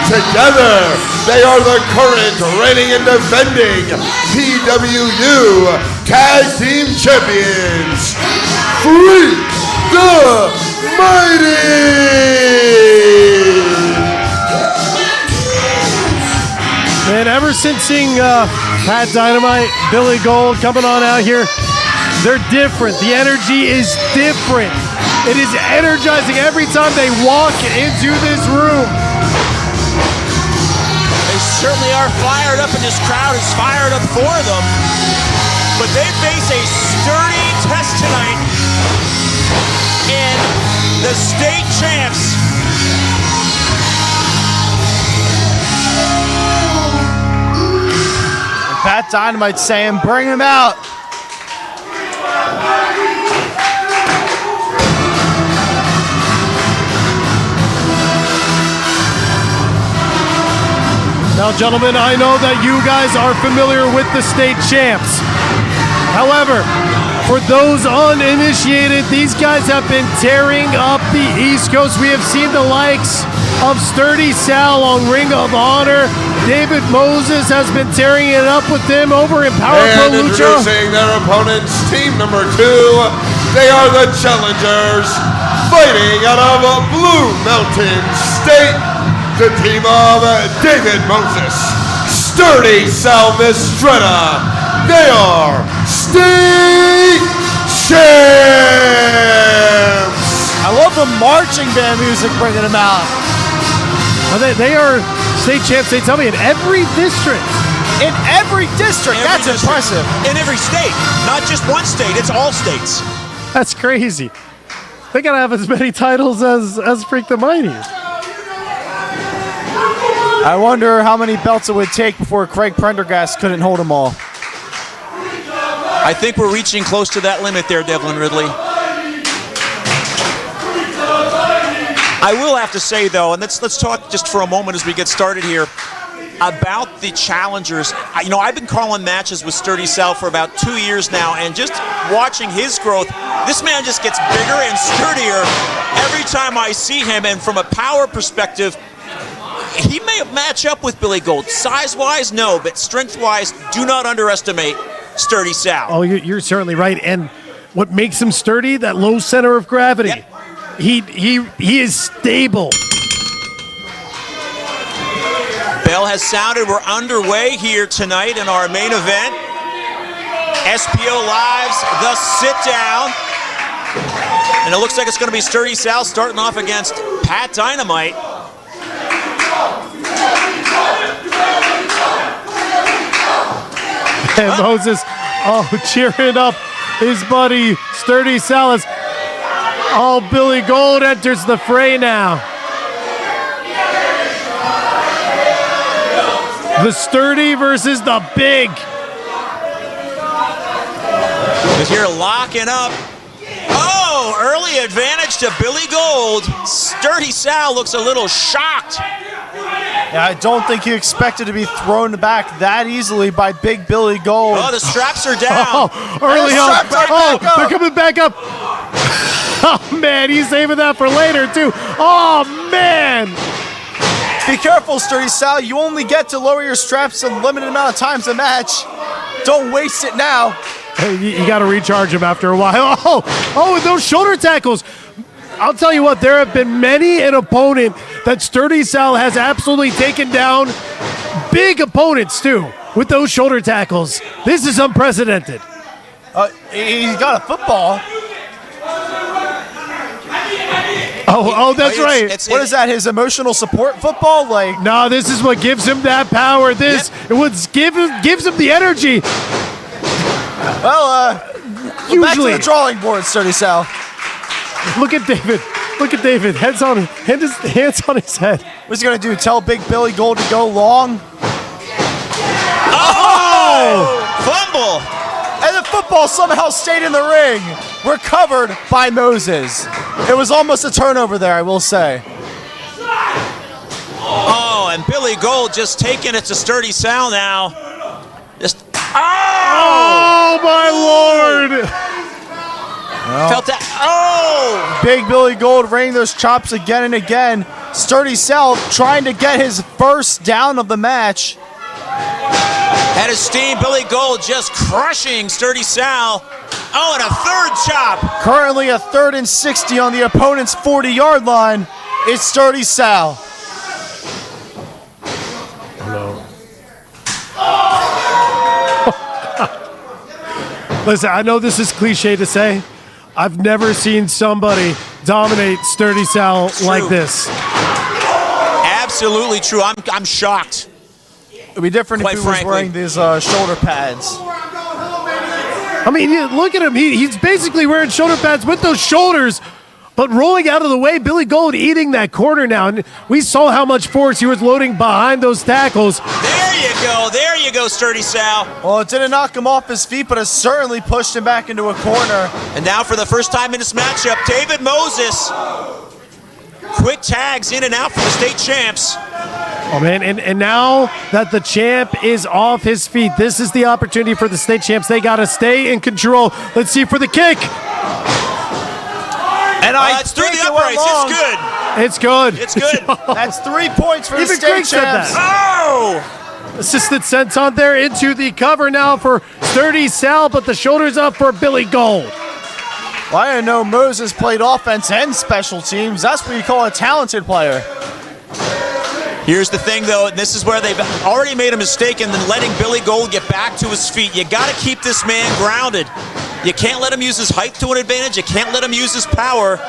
Together, they are the current reigning and defending PWU Tag Team Champions, Freak the Mighty. Man, ever since seeing Pat Dynamite, Billy Gold coming on out here, they're different. The energy is different. It is energizing every time they walk into this room. They certainly are fired up, and this crowd is fired up for them. But they face a sturdy test tonight in the state champs. Pat Dynamite saying, bring him out. Now, gentlemen, I know that you guys are familiar with the state champs. However, for those uninitiated, these guys have been tearing up the East Coast. We have seen the likes of Sturdy Sal on Ring of Honor. David Moses has been tearing it up with them over in Power Pro Lucha. Introducing their opponents, team number 2. They are the challengers fighting out of Blue Mountain State, the team of David Moses, Sturdy Sal Mistretta. They are state champs. I love the marching band music bringing them out. They are state champs, they tell me, in every district. In every district. That's impressive. In every state. Not just one state, it's all states. That's crazy. They gotta have as many titles as Freak the Mighty. I wonder how many belts it would take before Craig Prendergast couldn't hold them all. I think we're reaching close to that limit there, Devlin Ridley. I will have to say, though, and let's talk just for a moment as we get started here, about the challengers. I've been calling matches with Sturdy Sal for about 2 years now, and just watching his growth, this man just gets bigger and sturdier every time I see him, and from a power perspective, he may match up with Billy Gold. Size-wise, no, but strength-wise, do not underestimate Sturdy Sal. Oh, you're certainly right, and what makes him sturdy, that low center of gravity. Yep. He is stable. Bell has sounded. We're underway here tonight in our main event. SPO Live's The Sitdown. And it looks like it's going to be Sturdy Sal starting off against Pat Dynamite. And Moses, cheering up his buddy Sturdy Sal. Billy Gold enters the fray now. The sturdy versus the big. Because you're locking up. Oh, early advantage to Billy Gold. Sturdy Sal looks a little shocked. Yeah, I don't think he expected to be thrown back that easily by Big Billy Gold. Oh, the straps are down. Early on. They're coming back up. Oh, man, he's saving that for later, too. Oh, man. Be careful, Sturdy Sal. You only get to lower your straps a limited amount of times a match. Don't waste it now. Hey, you got to recharge him after a while. Oh, and those shoulder tackles. I'll tell you what, there have been many an opponent that Sturdy Sal has absolutely taken down. Big opponents, too, with those shoulder tackles. This is unprecedented. He's got a football. Oh, that's right. What is that? His emotional support football? No, this is what gives him that power. This gives him the energy. Well, usually back to the drawing board, Sturdy Sal. Look at David. Hands on his head. What's he gonna do? Tell Big Billy Gold to go long? Fumble! And the football somehow stayed in the ring, recovered by Moses. It was almost a turnover there, I will say. Oh, and Billy Gold just taking it to Sturdy Sal now. Oh, my Lord! Felt that. Oh! Big Billy Gold raining those chops again and again. Sturdy Sal trying to get his first down of the match. At his steam, Billy Gold just crushing Sturdy Sal. Oh, and a third chop. Currently a 3rd and 60 on the opponent's 40-yard line. It's Sturdy Sal. Hello. Listen, I know this is cliche to say. I've never seen somebody dominate Sturdy Sal like this. Absolutely true. I'm shocked. It'd be different if he was wearing these shoulder pads. I mean, look at him. He's basically wearing shoulder pads with those shoulders, but rolling out of the way. Billy Gold eating that corner now. And we saw how much force he was loading behind those tackles. There you go, Sturdy Sal. Well, it didn't knock him off his feet, but it certainly pushed him back into a corner. And now for the first time in this matchup, David Moses. Quick tags in and out for the state champs. Oh, man, and now that the champ is off his feet, this is the opportunity for the state champs. They got to stay in control. Let's see for the kick. And it's through the uprights. It's good. It's good. That's 3 points for the Even state Greg said champs. that. Oh! Assisted sense on there into the cover now for Sturdy Sal, but the shoulders up for Billy Gold. Well, I didn't know Moses played offense and special teams. That's what you call a talented player. Here's the thing, though, and this is where they've already made a mistake in letting Billy Gold get back to his feet. You got to keep this man grounded. You can't let him use his height to an advantage. You can't let him use his power.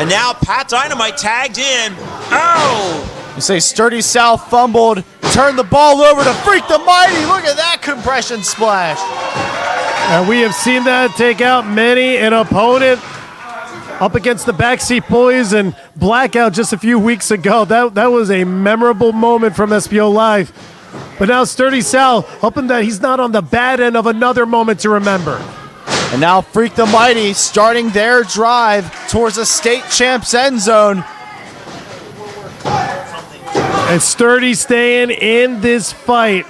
And now Pat Dynamite tagged in. Oh! You say Sturdy Sal fumbled, turned the ball over to Freak the Mighty. Look at that compression splash. And we have seen that take out many an opponent up against the Backseat Boys and Blackout just a few weeks ago. That was a memorable moment from SPO Live. But now Sturdy Sal, hoping that he's not on the bad end of another moment to remember. And now Freak the Mighty starting their drive towards the state champs end zone. And Sturdy staying in this fight.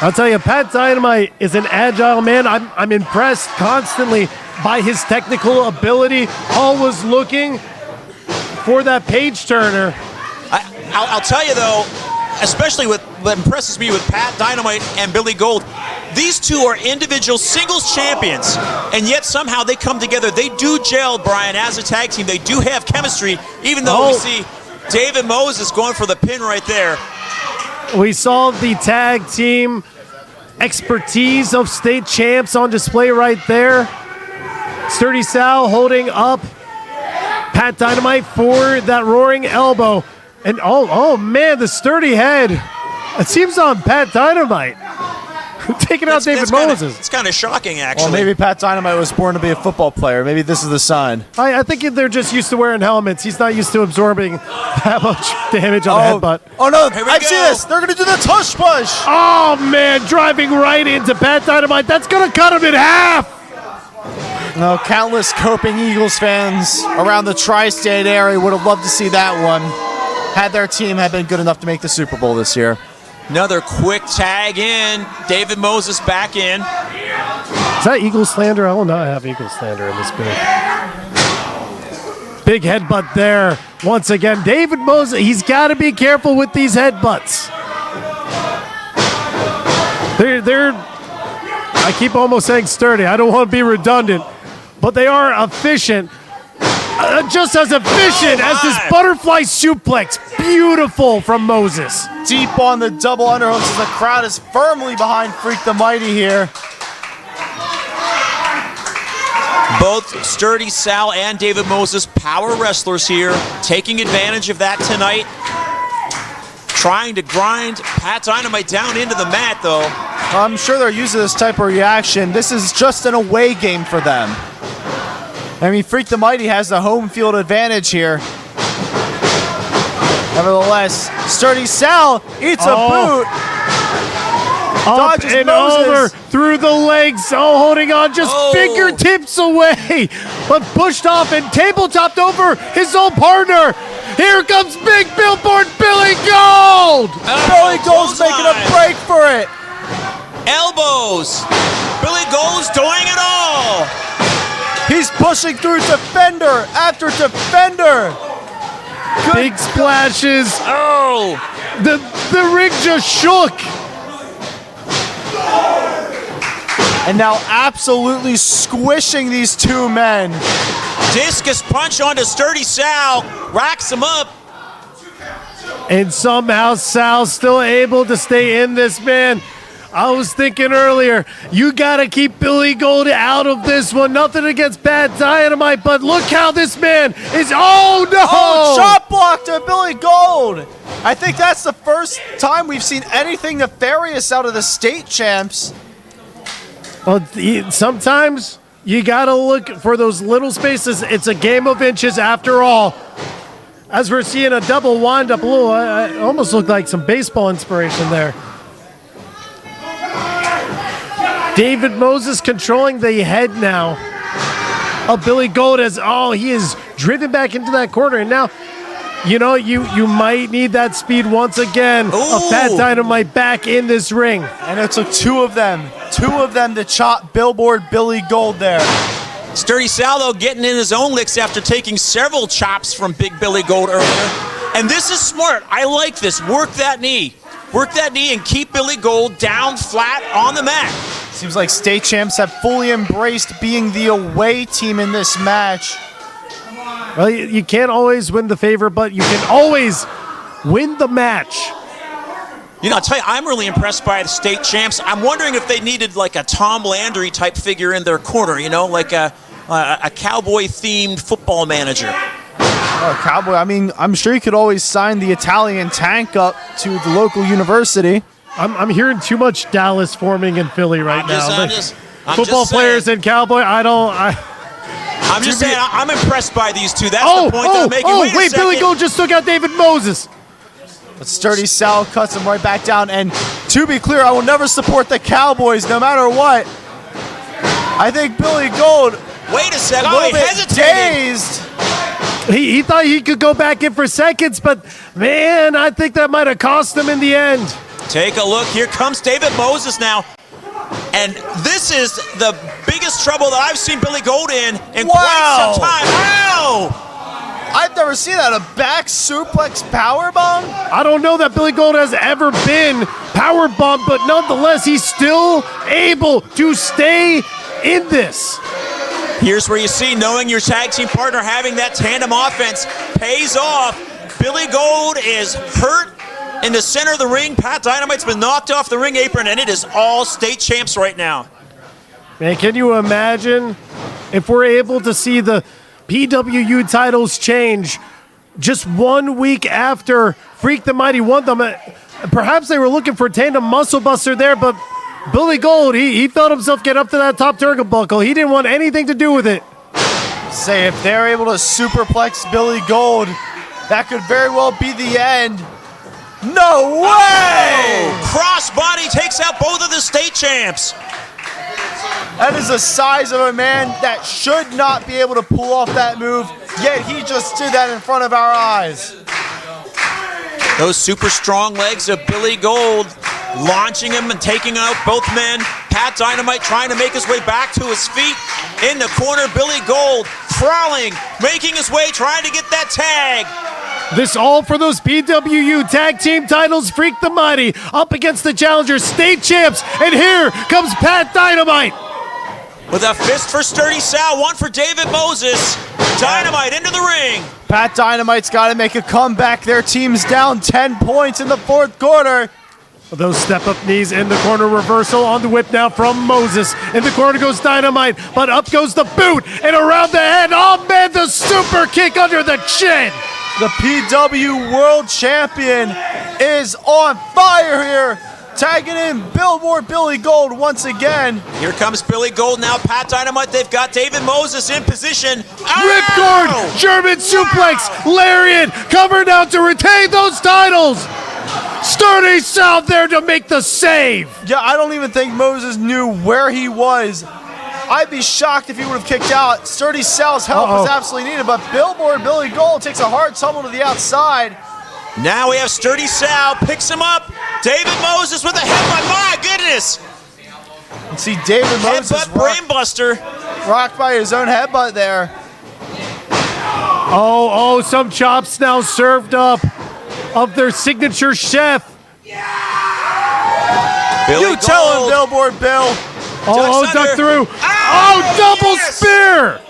I'll tell you, Pat Dynamite is an agile man. I'm impressed constantly by his technical ability. Always looking for that page turner. I'll tell you, though, especially with what impresses me with Pat Dynamite and Billy Gold, these two are individual singles champions, and yet somehow they come together. They do gel, Brian, as a tag team. They do have chemistry, even though we see David Moses going for the pin right there. We saw the tag team expertise of state champs on display right there. Sturdy Sal holding up Pat Dynamite for that roaring elbow. And oh man, the sturdy head. It seems on Pat Dynamite. Taking out David Moses. It's kind of shocking, actually. Well, maybe Pat Dynamite was born to be a football player. Maybe this is the sign. I think they're just used to wearing helmets. He's not used to absorbing that much damage on the headbutt. Oh no, I see this. They're going to do the tush push. Oh man, driving right into Pat Dynamite. That's going to cut him in half. No, countless Coping Eagles fans around the tri-state area would have loved to see that one, had their team had been good enough to make the Super Bowl this year. Another quick tag in. David Moses back in. Is that Eagle slander? I will not have Eagle slander in this big headbutt there. Once again, David Moses, he's got to be careful with these headbutts. I keep almost saying sturdy. I don't want to be redundant, but they are efficient. Just as efficient as this butterfly suplex. Beautiful from Moses. Deep on the double underhooks as the crowd is firmly behind Freak the Mighty here. Both Sturdy Sal and David Moses, power wrestlers here, taking advantage of that tonight. Trying to grind Pat Dynamite down into the mat, though. I'm sure they're used to this type of reaction. This is just an away game for them. I mean, Freak the Mighty has the home field advantage here. Nevertheless, Sturdy Sal eats a boot. Up and over through the legs. Oh, holding on just fingertips away. But pushed off and tabletopped over his old partner. Here comes Big Billboard Billy Gold. Billy Gold's making a break for it. Elbows. Billy Gold's doing it all. He's pushing through defender after defender. Big splashes. Oh. The ring just shook. And now absolutely squishing these two men. Discus punch onto Sturdy Sal. Racks him up. And somehow Sal's still able to stay in this, man. I was thinking earlier, you got to keep Billy Gold out of this one. Nothing against Pat Dynamite, but look how this man is. Oh, no! Oh, shot block to Billy Gold. I think that's the first time we've seen anything nefarious out of the state champs. Well, sometimes you got to look for those little spaces. It's a game of inches after all. As we're seeing a double wind-up, it almost looked like some baseball inspiration there. David Moses controlling the head now of Billy Gold as, he is driven back into that corner. And now, you might need that speed once again of Pat Dynamite back in this ring. And it took two of them to chop Billboard Billy Gold there. Sturdy Sal, though, getting in his own licks after taking several chops from Big Billy Gold earlier. And this is smart. I like this. Work that knee. Work that knee and keep Billy Gold down flat on the mat. Seems like state champs have fully embraced being the away team in this match. Well, you can't always win the favor, but you can always win the match. You know, I'll tell you, I'm really impressed by the state champs. I'm wondering if they needed like a Tom Landry type figure in their corner, you know, like a cowboy-themed football manager. Oh, cowboy. I mean, I'm sure you could always sign the Italian tank up to the local university. I'm hearing too much Dallas forming in Philly right now. I'm Football just players and cowboy, I'm just saying, I'm impressed by these two. That's the point that I'm making. Wait, Billy Gold just took out David Moses. But Sturdy Sal cuts him right back down. And to be clear, I will never support the Cowboys no matter what. I think Billy Gold, wait a second, a little bit dazed. He thought he could go back in for seconds, but man, I think that might have cost him in the end. Take a look. Here comes David Moses now. And this is the biggest trouble that I've seen Billy Gold in quite some time. Wow! I've never seen that. A back suplex powerbomb? I don't know that Billy Gold has ever been powerbombed, but nonetheless, he's still able to stay in this. Here's where you see knowing your tag team partner having that tandem offense pays off. Billy Gold is hurt in the center of the ring. Pat Dynamite's been knocked off the ring apron, and it is all state champs right now. Man, can you imagine if we're able to see the PWU titles change just 1 week after Freak the Mighty won them? Perhaps they were looking for a tandem muscle buster there, but Billy Gold, he felt himself get up to that top turnbuckle. He didn't want anything to do with it. Say, if they're able to superplex Billy Gold, that could very well be the end. No way! Crossbody takes out both of the state champs. That is the size of a man that should not be able to pull off that move, yet he just did that in front of our eyes. Those super strong legs of Billy Gold launching him and taking out both men. Pat Dynamite trying to make his way back to his feet. In the corner, Billy Gold crawling, making his way, trying to get that tag. This all for those PWU tag team titles. Freak the Mighty up against the challengers, state champs. And here comes Pat Dynamite. With a fist for Sturdy Sal, one for David Moses. Dynamite into the ring. Pat Dynamite's got to make a comeback. Their team's down 10 points in the fourth quarter. Those step-up knees in the corner, reversal on the whip now from Moses. In the corner goes Dynamite, but up goes the boot and around the head. Oh man, the super kick under the chin. The PW World Champion is on fire here. Tagging in Billboard Billy Gold once again. Here comes Billy Gold now. Pat Dynamite, they've got David Moses in position. Ripcord, German suplex, lariat, cover down to retain those titles. Sturdy Sal there to make the save. Yeah, I don't even think Moses knew where he was. I'd be shocked if he would have kicked out. Sturdy Sal's help was absolutely needed, but Billboard Billy Gold takes a hard tumble to the outside. Now we have Sturdy Sal, picks him up. David Moses with a headbutt, my goodness. You see David Moses headbutt brainbuster. Rocked by his own headbutt there. Oh, some chops now served up of their signature chef. You tell him, Billboard Bill. Duck through. Double spear.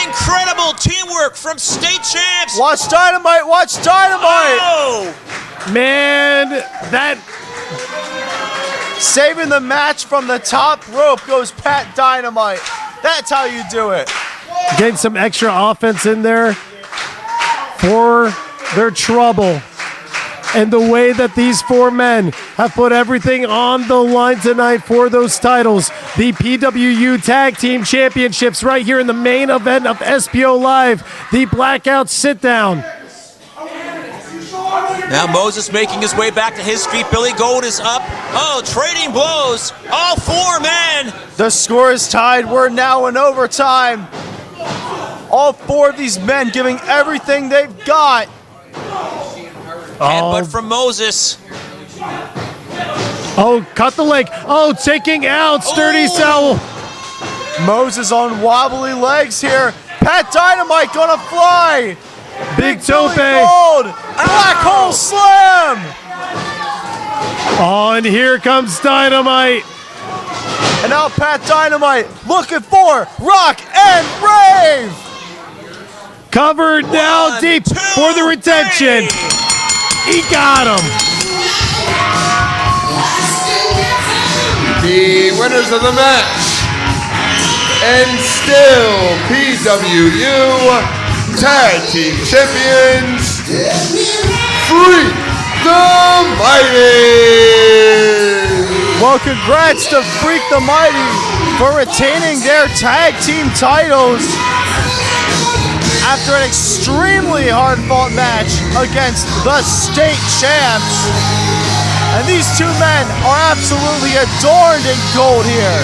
Incredible teamwork from state champs. Watch Dynamite, watch Dynamite. Oh. Man, that. Saving the match from the top rope goes Pat Dynamite. That's how you do it. Getting some extra offense in there for their trouble. And the way that these four men have put everything on the line tonight for those titles. The PWU Tag Team Championships right here in the main event of SPO Live. The Blackout Sit-Down. Now Moses making his way back to his feet. Billy Gold is up. Oh, trading blows. All four men. The score is tied. We're now in overtime. All four of these men giving everything they've got. Headbutt from Moses. Cut the leg. Taking out Sturdy Sal. Moses on wobbly legs here. Pat Dynamite gonna fly. Big tope. Black hole slam. And here comes Dynamite. And now Pat Dynamite looking for Rock and Rave. Covered now deep for the retention. He got him. The winners of the match, and still PWU Tag Team Champions, Freak the Mighty. Well, congrats to Freak the Mighty for retaining their tag team titles after an extremely hard-fought match against the state champs. And these two men are absolutely adorned in gold here.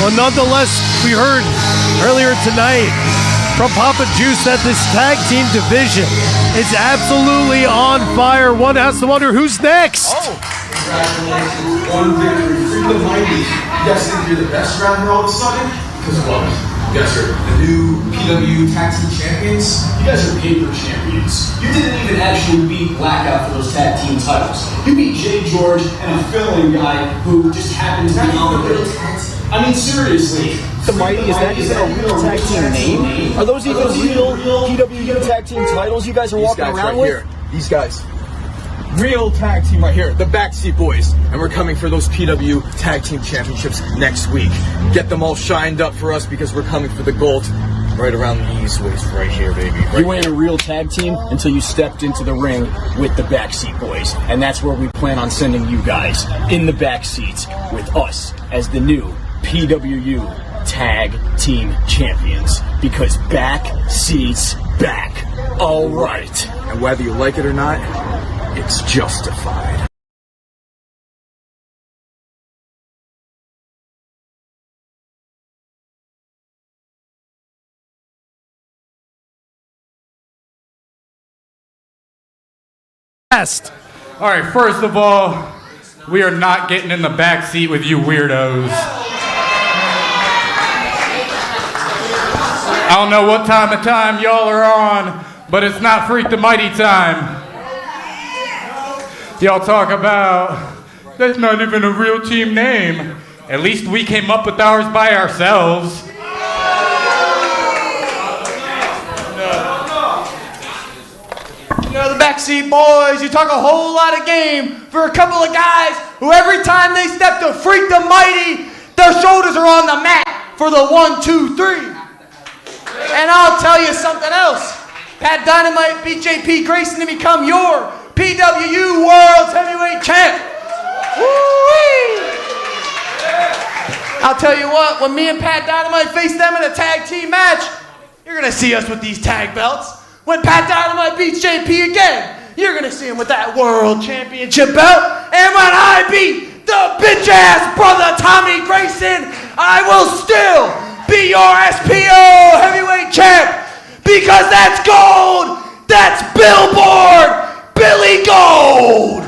Well, nonetheless, we heard earlier tonight from Papa Juice that this tag team division is absolutely on fire. One has to wonder who's next. Congratulations, one victory. Freak the Mighty. You guys think you're the best around here all of a sudden? Because what? You guys are the new PW Tag Team Champions? You guys are paper champions. You didn't even actually beat Blackout for those tag team titles. You beat Jay George and a fill-in guy who just happened to be on the real tag team. I mean, seriously. The Mighty, is that even a real tag team name? Are those even real PWU tag team titles you guys are walking around with? These guys. Real tag team right here, the Backseat Boys. And we're coming for those PW Tag Team Championships next week. Get them all shined up for us because we're coming for the gold right around these waist right here, baby. You weren't a real tag team until you stepped into the ring with the Backseat Boys. And that's where we plan on sending you guys, in the back seats with us as the new PWU Tag Team Champions. Because back seats back. All right. And whether you like it or not, it's justified. All right, first of all, we are not getting in the back seat with you weirdos. I don't know what time of time y'all are on, but it's not Freak the Mighty time. Y'all talk about, that's not even a real team name. At least we came up with ours by ourselves. You know, the Backseat Boys, you talk a whole lot of game for a couple of guys who every time they step to Freak the Mighty, their shoulders are on the mat for the 1, 2, 3. And I'll tell you something else. Pat Dynamite beat JP Grayson to become your PWU World's Heavyweight Champ. Woo-wee! I'll tell you what, when me and Pat Dynamite face them in a tag team match, you're going to see us with these tag belts. When Pat Dynamite beats JP again, you're going to see him with that World Championship belt. And when I beat the bitch-ass brother Tommy Grayson, I will still be your SPO Heavyweight Champ. Because that's gold! That's Billboard! Billy Gold!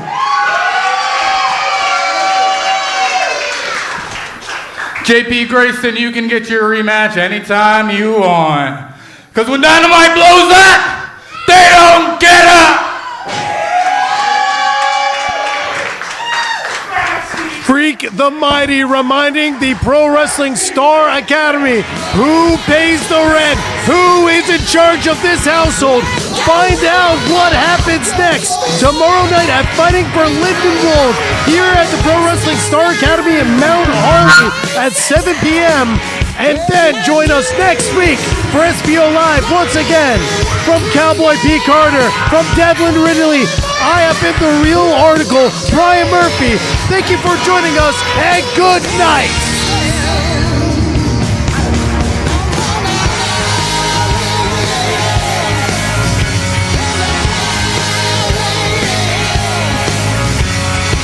JP Grayson, you can get your rematch anytime you want. Because when Dynamite blows up, they don't get up! Freak the Mighty reminding the Pro Wrestling Star Academy who pays the rent, who is in charge of this household. Find out what happens next tomorrow night at Fighting for Lindenwold here at the Pro Wrestling Star Academy in Mount Holly at 7 p.m. And then join us next week for SPO Live once again. From Cowboy P. Carter, from Declan Ridley, I have been the Real Article, Brian Murphy. Thank you for joining us, and good night.